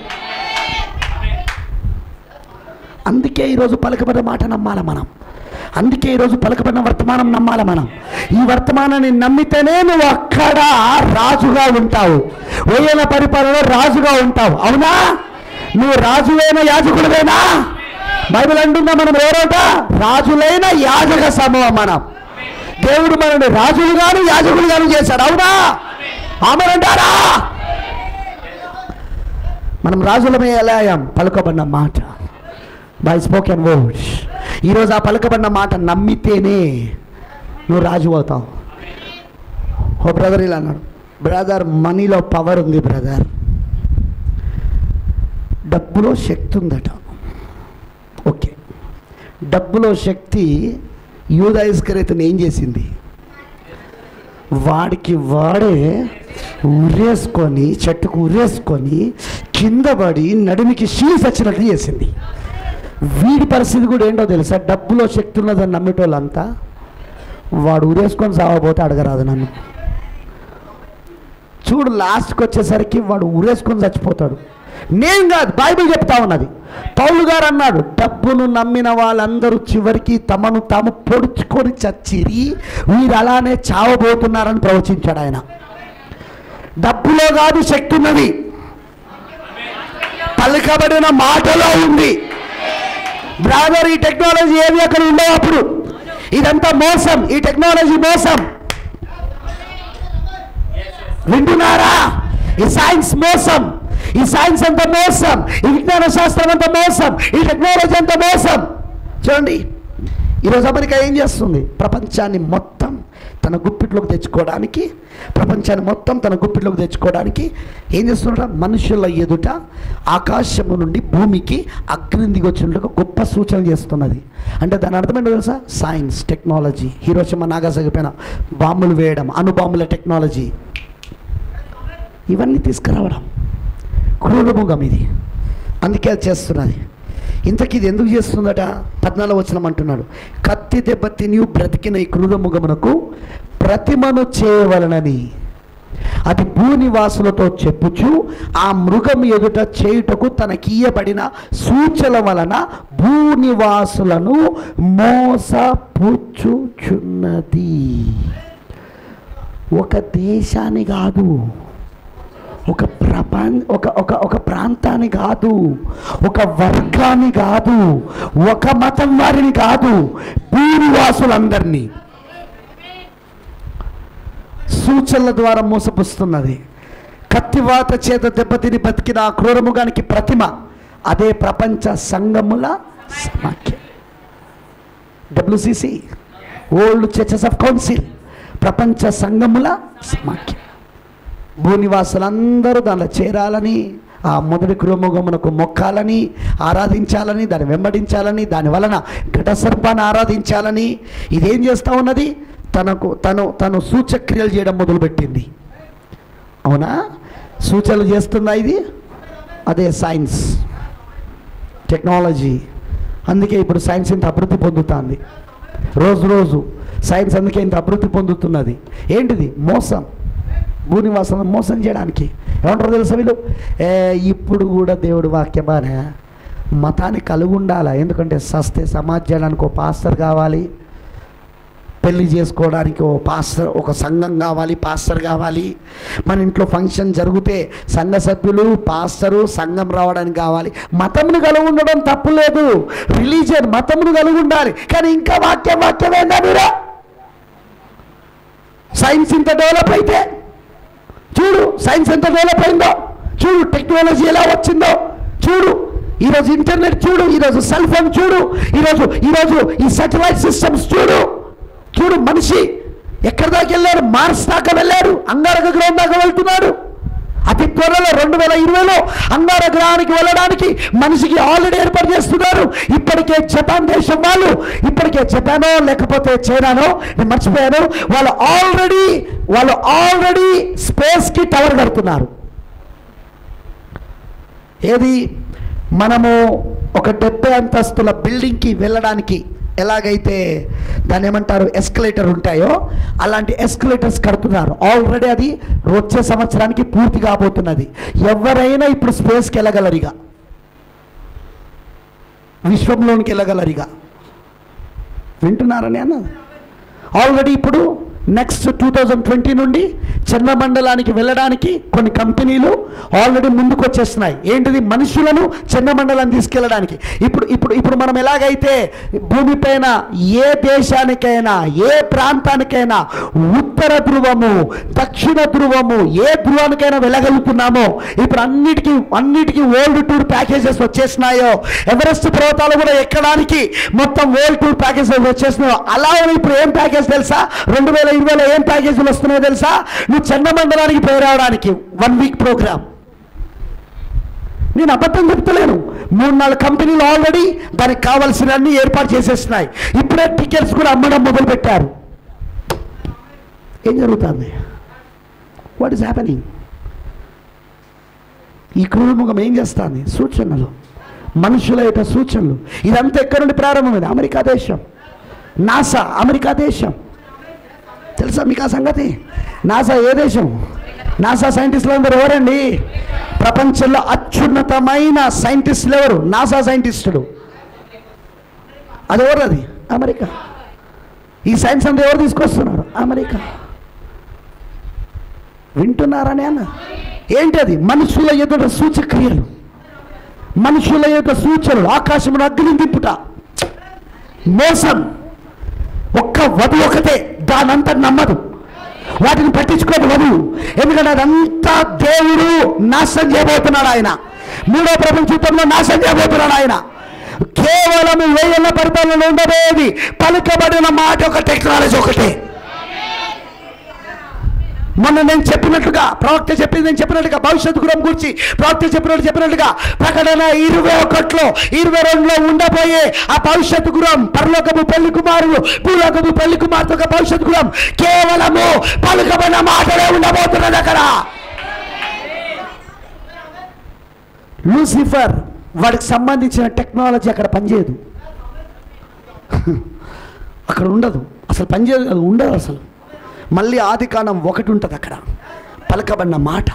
అందుకే ఈరోజు పలుకబడిన మాట నమ్మాలి మనం. అందుకే ఈరోజు పలుకబడిన వర్తమానం నమ్మాలి మనం. ఈ వర్తమానాన్ని నమ్మితేనే నువ్వు అక్కడ రాజుగా ఉంటావు. 1000 పరిపాలనలో రాజుగా ఉంటావు. అవునా? నువ్వు రాజువైన యాజకుడివేనా? బైబిల్ అంటుందా మనం ఎవరోట? రాజులైన యాజక సమూహం మనం. దేవుడు మనల్ని రాజులుగాను యాజకులుగాను చేశాడు. అవునా? ఆమేనంటారా? మనం రాజులమే ఎలా అయ్యాం? పలుకబడిన మాట, బై స్పోకెన్ వర్డ్స్. ఈరోజు ఆ పలుకబడిన మాట నమ్మితేనే నువ్వు రాజు అవుతావు. ఓ బ్రదర్ ఇలా అన్నాడు, బ్రదర్ మనీలో పవర్ ఉంది బ్రదర్, డబ్బులో శక్తి ఉందట. ఓకే, డబ్బులో శక్తి యూదా ఇస్కరియోతుని ఏం చేసింది? వాడే ఉరేసుకొని, చెట్టుకు ఉరేసుకొని కింద పడి నడుమికి షీల్స్ వచ్చినట్టు చేసింది. వీడి పరిస్థితి కూడా ఏంటో తెలుసా? డబ్బులో శక్తి ఉన్నదని నమ్మేటోళ్ళంతా వాడు ఉరేసుకొని సావబోతే అడగరాదు నన్ను. చూడు, లాస్ట్కి వచ్చేసరికి వాడు ఉరేసుకొని చచ్చిపోతాడు. నేను కాదు, బైబిల్ చెప్తా ఉన్నది. పౌలు గారు అన్నాడు, డబ్బును నమ్మిన వాళ్ళందరూ చివరికి తమను తాము పొడుచుకొని చచ్చిరి, వీరు అలానే చావబోతున్నారని ప్రవచించాడు ఆయన. డబ్బులో కాదు శక్తి ఉన్నది, పలుకబడిన మాటలో ఉంది. బ్రదర్, ఈ టెక్నాలజీ ఏమి అక్కడ ఉండవు. అప్పుడు ఇదంతా మోసం, ఈ టెక్నాలజీ మోసం. వింటున్నారా? ఈ సైన్స్ మోసం, ఈ సైన్స్ అంత మోసం, ఈ విజ్ఞాన శాస్త్రం అంత మోసం, ఈ టెక్నాలజీ అంత మోసం. చూడండి, ఈరోజు అమెరికా ఏం చేస్తుంది? ప్రపంచాన్ని మొత్తం తన గుప్పిట్లోకి తెచ్చుకోవడానికి, ఏం చేస్తున్నట? మనుషుల ఎదుట ఆకాశము నుండి భూమికి అగ్ని దిగొచ్చినట్లుగా గొప్ప సూచన చేస్తున్నది. అంటే దాని అర్థం ఏంటో తెలుసా? Science, technology. హిరోషిమా నాగాసాకి పైన బాంబులు వేయడం, అణుబాంబుల టెక్నాలజీ, ఇవన్నీ తీసుకురావడం. క్రూరముఖం ఇది, అందుకే అది చేస్తున్నది. ఇంతకీ ఇది ఎందుకు చేస్తుందట? 14వ వచనం అంటున్నాడు, కత్తి దెబ్బ తిని బ్రతికిన ఈ క్రూరముఖమునకు ప్రతిమను చేయవలనని అది భూనివాసులతో చెప్పుచు ఆ మృగం ఎదుట చేయుటకు తనకియ్యబడిన సూచనల వలన భూనివాసులను మోసపుచ్చుచున్నది. ఒక దేశాన్ని కాదు, ఒక ప్రాంతాన్ని కాదు, ఒక వర్గాన్ని కాదు, ఒక మతం వారిని కాదు, భూనివాసులందరినీ సూచనల ద్వారా మోసపుస్తున్నది. కత్తివాత చేత దెబ్బతిని బతికిన ఆ క్రూరముగానికి ప్రతిమ అదే ప్రపంచ సంఘముల సమాఖ్య, WCC, world churches of council, ప్రపంచ సంఘముల సమాఖ్య. భూనివాసులందరూ దానిలో చేరాలని, ఆ మొదటి క్రూరముఖమునకు మొక్కాలని, ఆరాధించాలని, దాన్ని వెంబడించాలని, దాని వలన ఘటసర్పాన్ని ఆరాధించాలని ఇదేం చేస్తూ ఉన్నది? తను సూచక్రియలు చేయడం మొదలుపెట్టింది. అవునా? సూచనలు చేస్తుందా ఇది? అదే సైన్స్, టెక్నాలజీ. అందుకే ఇప్పుడు సైన్స్ ఇంత అభివృద్ధి పొందుతుంది, రోజు రోజు సైన్స్ అందుకే ఇంత అభివృద్ధి పొందుతున్నది. ఏంటిది? మోసం, భూనివాసులను మోసం చేయడానికి. ఏమంటారు తెలుసా వీళ్ళు? ఇప్పుడు కూడా దేవుడి వాక్యమానే మతాన్ని కలిగి ఉండాలి, ఎందుకంటే సస్తే సమాజానికి ఒక పాస్టర్ కావాలి, పెళ్లి చేసుకోవడానికి ఓ పాస్టర్, ఒక సంఘం కావాలి, పాస్టర్ కావాలి. మన ఇంట్లో ఫంక్షన్ జరిగితే సంఘ సభ్యులు, పాస్టరు, సంఘం రావడానికి కావాలి. మతమును కలిగి ఉండడం తప్పు లేదు, రిలీజియన్ మతమును కలిగి ఉండాలి. కానీ ఇంకా వాక్యమేందా మీరు? సైన్స్ ఇంత డెవలప్ అయితే చూడు, సైన్స్ ఎంత డెవలప్ అయిందో చూడు, టెక్నాలజీ ఎలా వచ్చిందో చూడు, ఈరోజు ఇంటర్నెట్ చూడు, ఈరోజు సెల్ ఫోన్ చూడు, ఈరోజు ఈ సాటిలైట్ సిస్టమ్స్ చూడు. మనిషి ఎక్కడి దాకా వెళ్ళాడు? మార్స్ దాకా వెళ్ళాడు, అంగారక గ్రహం దాకా వెళ్తున్నాడు. అతి త్వరలో 2020లో అంగార గ్రహానికి వెళ్ళడానికి మనిషికి ఆల్రెడీ ఏర్పాటు చేస్తున్నారు. ఇప్పటికే జపాన్ దేశం వాళ్ళు, ఇప్పటికే జపానో లేకపోతే చైనానో నేను మర్చిపోయాను, వాళ్ళు ఆల్రెడీ స్పేస్కి టవర్ కడుతున్నారు. ఏది? మనము ఒక 70 అంతస్తుల బిల్డింగ్కి వెళ్ళడానికి ఎలాగైతే దాన్ని ఏమంటారు ఎస్కలేటర్ ఉంటాయో అలాంటి ఎస్కలేటర్స్ కడుతున్నారు ఆల్రెడీ. అది వచ్చే సంవత్సరానికి పూర్తి కాబోతున్నది. ఎవరైనా ఇప్పుడు స్పేస్కి వెళ్ళగలరిగా, విశ్వంలోనికి వెళ్ళగలరిగా. వింటున్నారని అన్న? ఆల్రెడీ ఇప్పుడు నెక్స్ట్ 2020 నుండి చంద్రమండలానికి వెళ్ళడానికి కొన్ని కంపెనీలు ఆల్రెడీ ముందుకు వచ్చేస్తున్నాయి. ఏంటిది? మనుషులను చంద్రమండలాన్ని తీసుకెళ్ళడానికి. ఇప్పుడు మనం ఎలాగైతే భూమిపైన ఏ దేశానికైనా ఏ ప్రాంతానికైనా ఉత్తర ధ్రువము, దక్షిణ ధ్రువము, ఏ ధ్రువానికైనా వెళ్ళగలుగుతున్నామో, ఇప్పుడు అన్నిటికీ వరల్డ్ టూర్ ప్యాకేజెస్ వచ్చేసినాయో, ఎవరెస్ట్ పర్వతాలు కూడా ఎక్కడానికి మొత్తం వరల్డ్ టూర్ ప్యాకేజెస్ వచ్చేసినాయో, అలా ఇప్పుడు ఏం ప్యాకేజ్ తెలుసా? 2020లో ఏం ప్యాకేజీలు వస్తున్నాయో తెలుసా? నువ్వు చంద్రమండలానికి పోయి రావడానికి 1 వీక్ ప్రోగ్రామ్. నేను అబద్ధం చెప్తలేను, 3-4 కంపెనీలు ఆల్రెడీ దానికి కావాల్సినవన్నీ ఏర్పాటు చేసేస్తున్నాయి. ఇప్పుడే టికెట్స్ కూడా అమ్మడం మొదలు పెట్టారు. ఏం జరుగుతుంది? What is happening? ఈ క్రూరముఖం ఏం చేస్తుంది? సూచనలు, మనుషుల యొక్క సూచనలు. ఇదంతా ఎక్కడి నుండి ప్రారంభమైంది? అమెరికా దేశం, నాసా అమెరికా దేశం. తెలుసా మీకు ఆ సంగతి? నాసా ఏ దేశం? నాసా సైంటిస్టులు అందరూ ఎవరండి? ప్రపంచంలో అత్యున్నతమైన సైంటిస్టులు ఎవరు? నాసా సైంటిస్టులు. అది ఎవరు? అది అమెరికా. ఈ సైన్స్ అంతా ఎవరు తీసుకొస్తున్నారు? అమెరికా. వింటున్నారని అన్న? ఏంటది? మనుషుల ఎదుట సూచక్రియలు, మనుషుల యొక్క సూచనలు. ఆకాశమును అగ్ని దింపుట, మోసం. ఒక్క వధువు ఒకటే, దానంతా నమ్మదు, వాటిని పట్టించుకోదు వధువు. ఎందుకంటే అదంతా దేవుడు నాశనం చేయబోతున్నాడు. ఆయన 3వ ప్రపంచ యుద్ధంలో నాశనం చేయబోతున్నాడు. ఆయన కేవలం 1000 ఏళ్ల పరిపాలనలో ఉండబోయేది పలుకబడిన మాట ఒక టెక్నాలజీ ఒకటే. మొన్న నేను చెప్పినట్టుగా, ప్రవక్త చెప్పింది నేను చెప్పినట్టుగా, భవిష్యత్తు గురించి గురించి ప్రవక్త చెప్పినట్టుగా ప్రకటన 21లో 22లో ఉండబోయే ఆ భవిష్యత్తు గురం, పరలోకపు పెళ్లి కుమారులు, భూలోకపు పెళ్లి కుమార్తె ఒక భవిష్యత్తు గురం కేవలము పలుకబడిన మాటలే ఉండబోతున్నది. అక్కడ లూసిఫర్, వాడికి సంబంధించిన టెక్నాలజీ అక్కడ పనిచేయదు, అక్కడ ఉండదు, అసలు పనిచేయదు, అది ఉండదు అసలు. మళ్ళీ ఆదికాండం 1 ఉంటుంది అక్కడ, పలకబడిన మాట.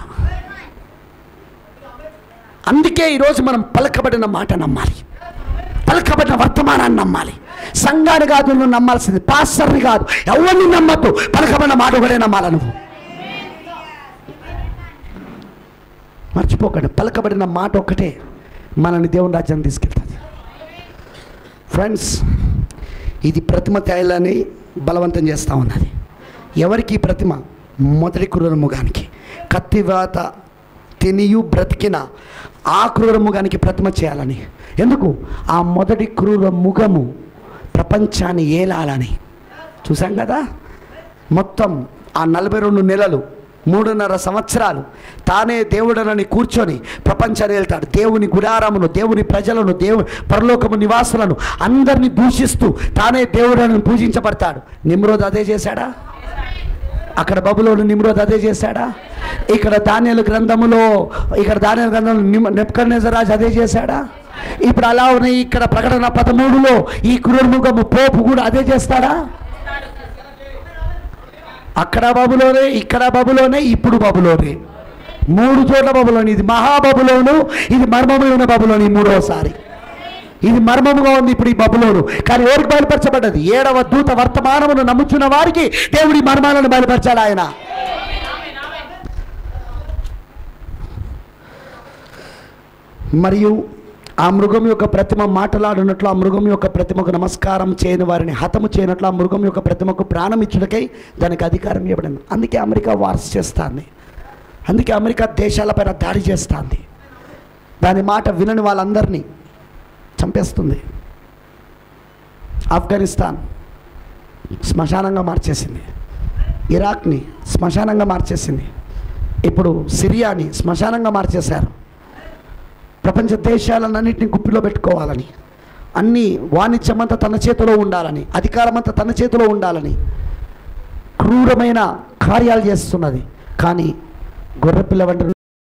అందుకే ఈరోజు మనం పలకబడిన మాట నమ్మాలి, పలకబడిన వర్తమానాన్ని నమ్మాలి. సంఘాన్ని కాదు నువ్వు నమ్మాల్సింది, పాస్టర్ని కాదు, ఎవరిని నమ్మద్దు, పలకబడిన మాట ఒకటే నమ్మాలి నువ్వు. మర్చిపోకండి, పలకబడిన మాట ఒక్కటే మనల్ని దేవుని రాజ్యాన్ని తీసుకెళ్తుంది. ఫ్రెండ్స్, ఇది ప్రతిమ తేయాలని బలవంతం చేస్తూ ఉన్నది. ఎవరికి ప్రతిమ? మొదటి క్రూర మృగానికి, కత్తివాత తినియు బ్రతికిన ఆ క్రూర మృగానికి ప్రతిమ చేయాలని. ఎందుకు? ఆ మొదటి క్రూర మృగము ప్రపంచాన్ని ఏలాలని. చూసాం కదా, మొత్తం ఆ 42 నెలలు 3.5 సంవత్సరాలు తానే దేవుడనని కూర్చొని ప్రపంచాన్ని వెళ్తాడు. దేవుని గుడారమును, దేవుని ప్రజలను, పరలోకము నివాసులను అందరినీ దూషిస్తూ తానే దేవుడని పూజించబడతాడు. నిమ్రోద్ అదే చేశాడా? అక్కడ బబులోను నిమ్రోద్ అదే చేశాడా? ఇక్కడ దానియేలు గ్రంథంలో నెబుకద్నెజర్ రాజు అదే చేశాడా? ఇప్పుడు అలా ఉన్నాయి. ఇక్కడ ప్రకటన 13లో ఈ క్రూరమృగము పోపు కూడా అదే చేస్తాడా? అక్కడ బబులోనే, ఇక్కడ బబులోనే, ఇప్పుడు బబులోనే, 3 చోట్ల బబులోని. ఇది మహాబబులోను, ఇది మర్మమైన బబులోను. ఈ 3వసారి ఇది మర్మముగా ఉంది ఇప్పుడు ఈ బబులోను. కానీ ఎవరికి బయలుపరచబడ్డది? 7వ దూత వర్తమానమును నమ్ముచున్న వారికి దేవుడి మర్మాలను బయలుపరచాలి ఆయన. మరియు ఆ మృగం యొక్క ప్రతిమ మాట్లాడినట్లు, ఆ మృగం యొక్క ప్రతిమకు నమస్కారం చేయని వారిని హతము చేయనట్లు, ఆ మృగం యొక్క ప్రతిమకు ప్రాణం ఇచ్చుటకై దానికి అధికారం ఇవ్వబడింది. అందుకే అమెరికా వార్స్ చేస్తుంది, అందుకే అమెరికా దేశాలపైన దాడి చేస్తుంది, దాని మాట వినని వాళ్ళందరినీ చంపేస్తుంది. ఆఫ్ఘనిస్తాన్ శ్మశానంగా మార్చేసింది, ఇరాక్ని శ్మశానంగా మార్చేసింది, ఇప్పుడు సిరియాని శ్మశానంగా మార్చేశారు. ప్రపంచ దేశాలన్నింటినీ గుప్పిలో పెట్టుకోవాలని, అన్ని వాణిజ్యమంతా తన చేతిలో ఉండాలని, అధికారమంతా తన చేతిలో ఉండాలని క్రూరమైన కార్యాలు చేస్తున్నది. కానీ గొర్రెపిల్ల వంటి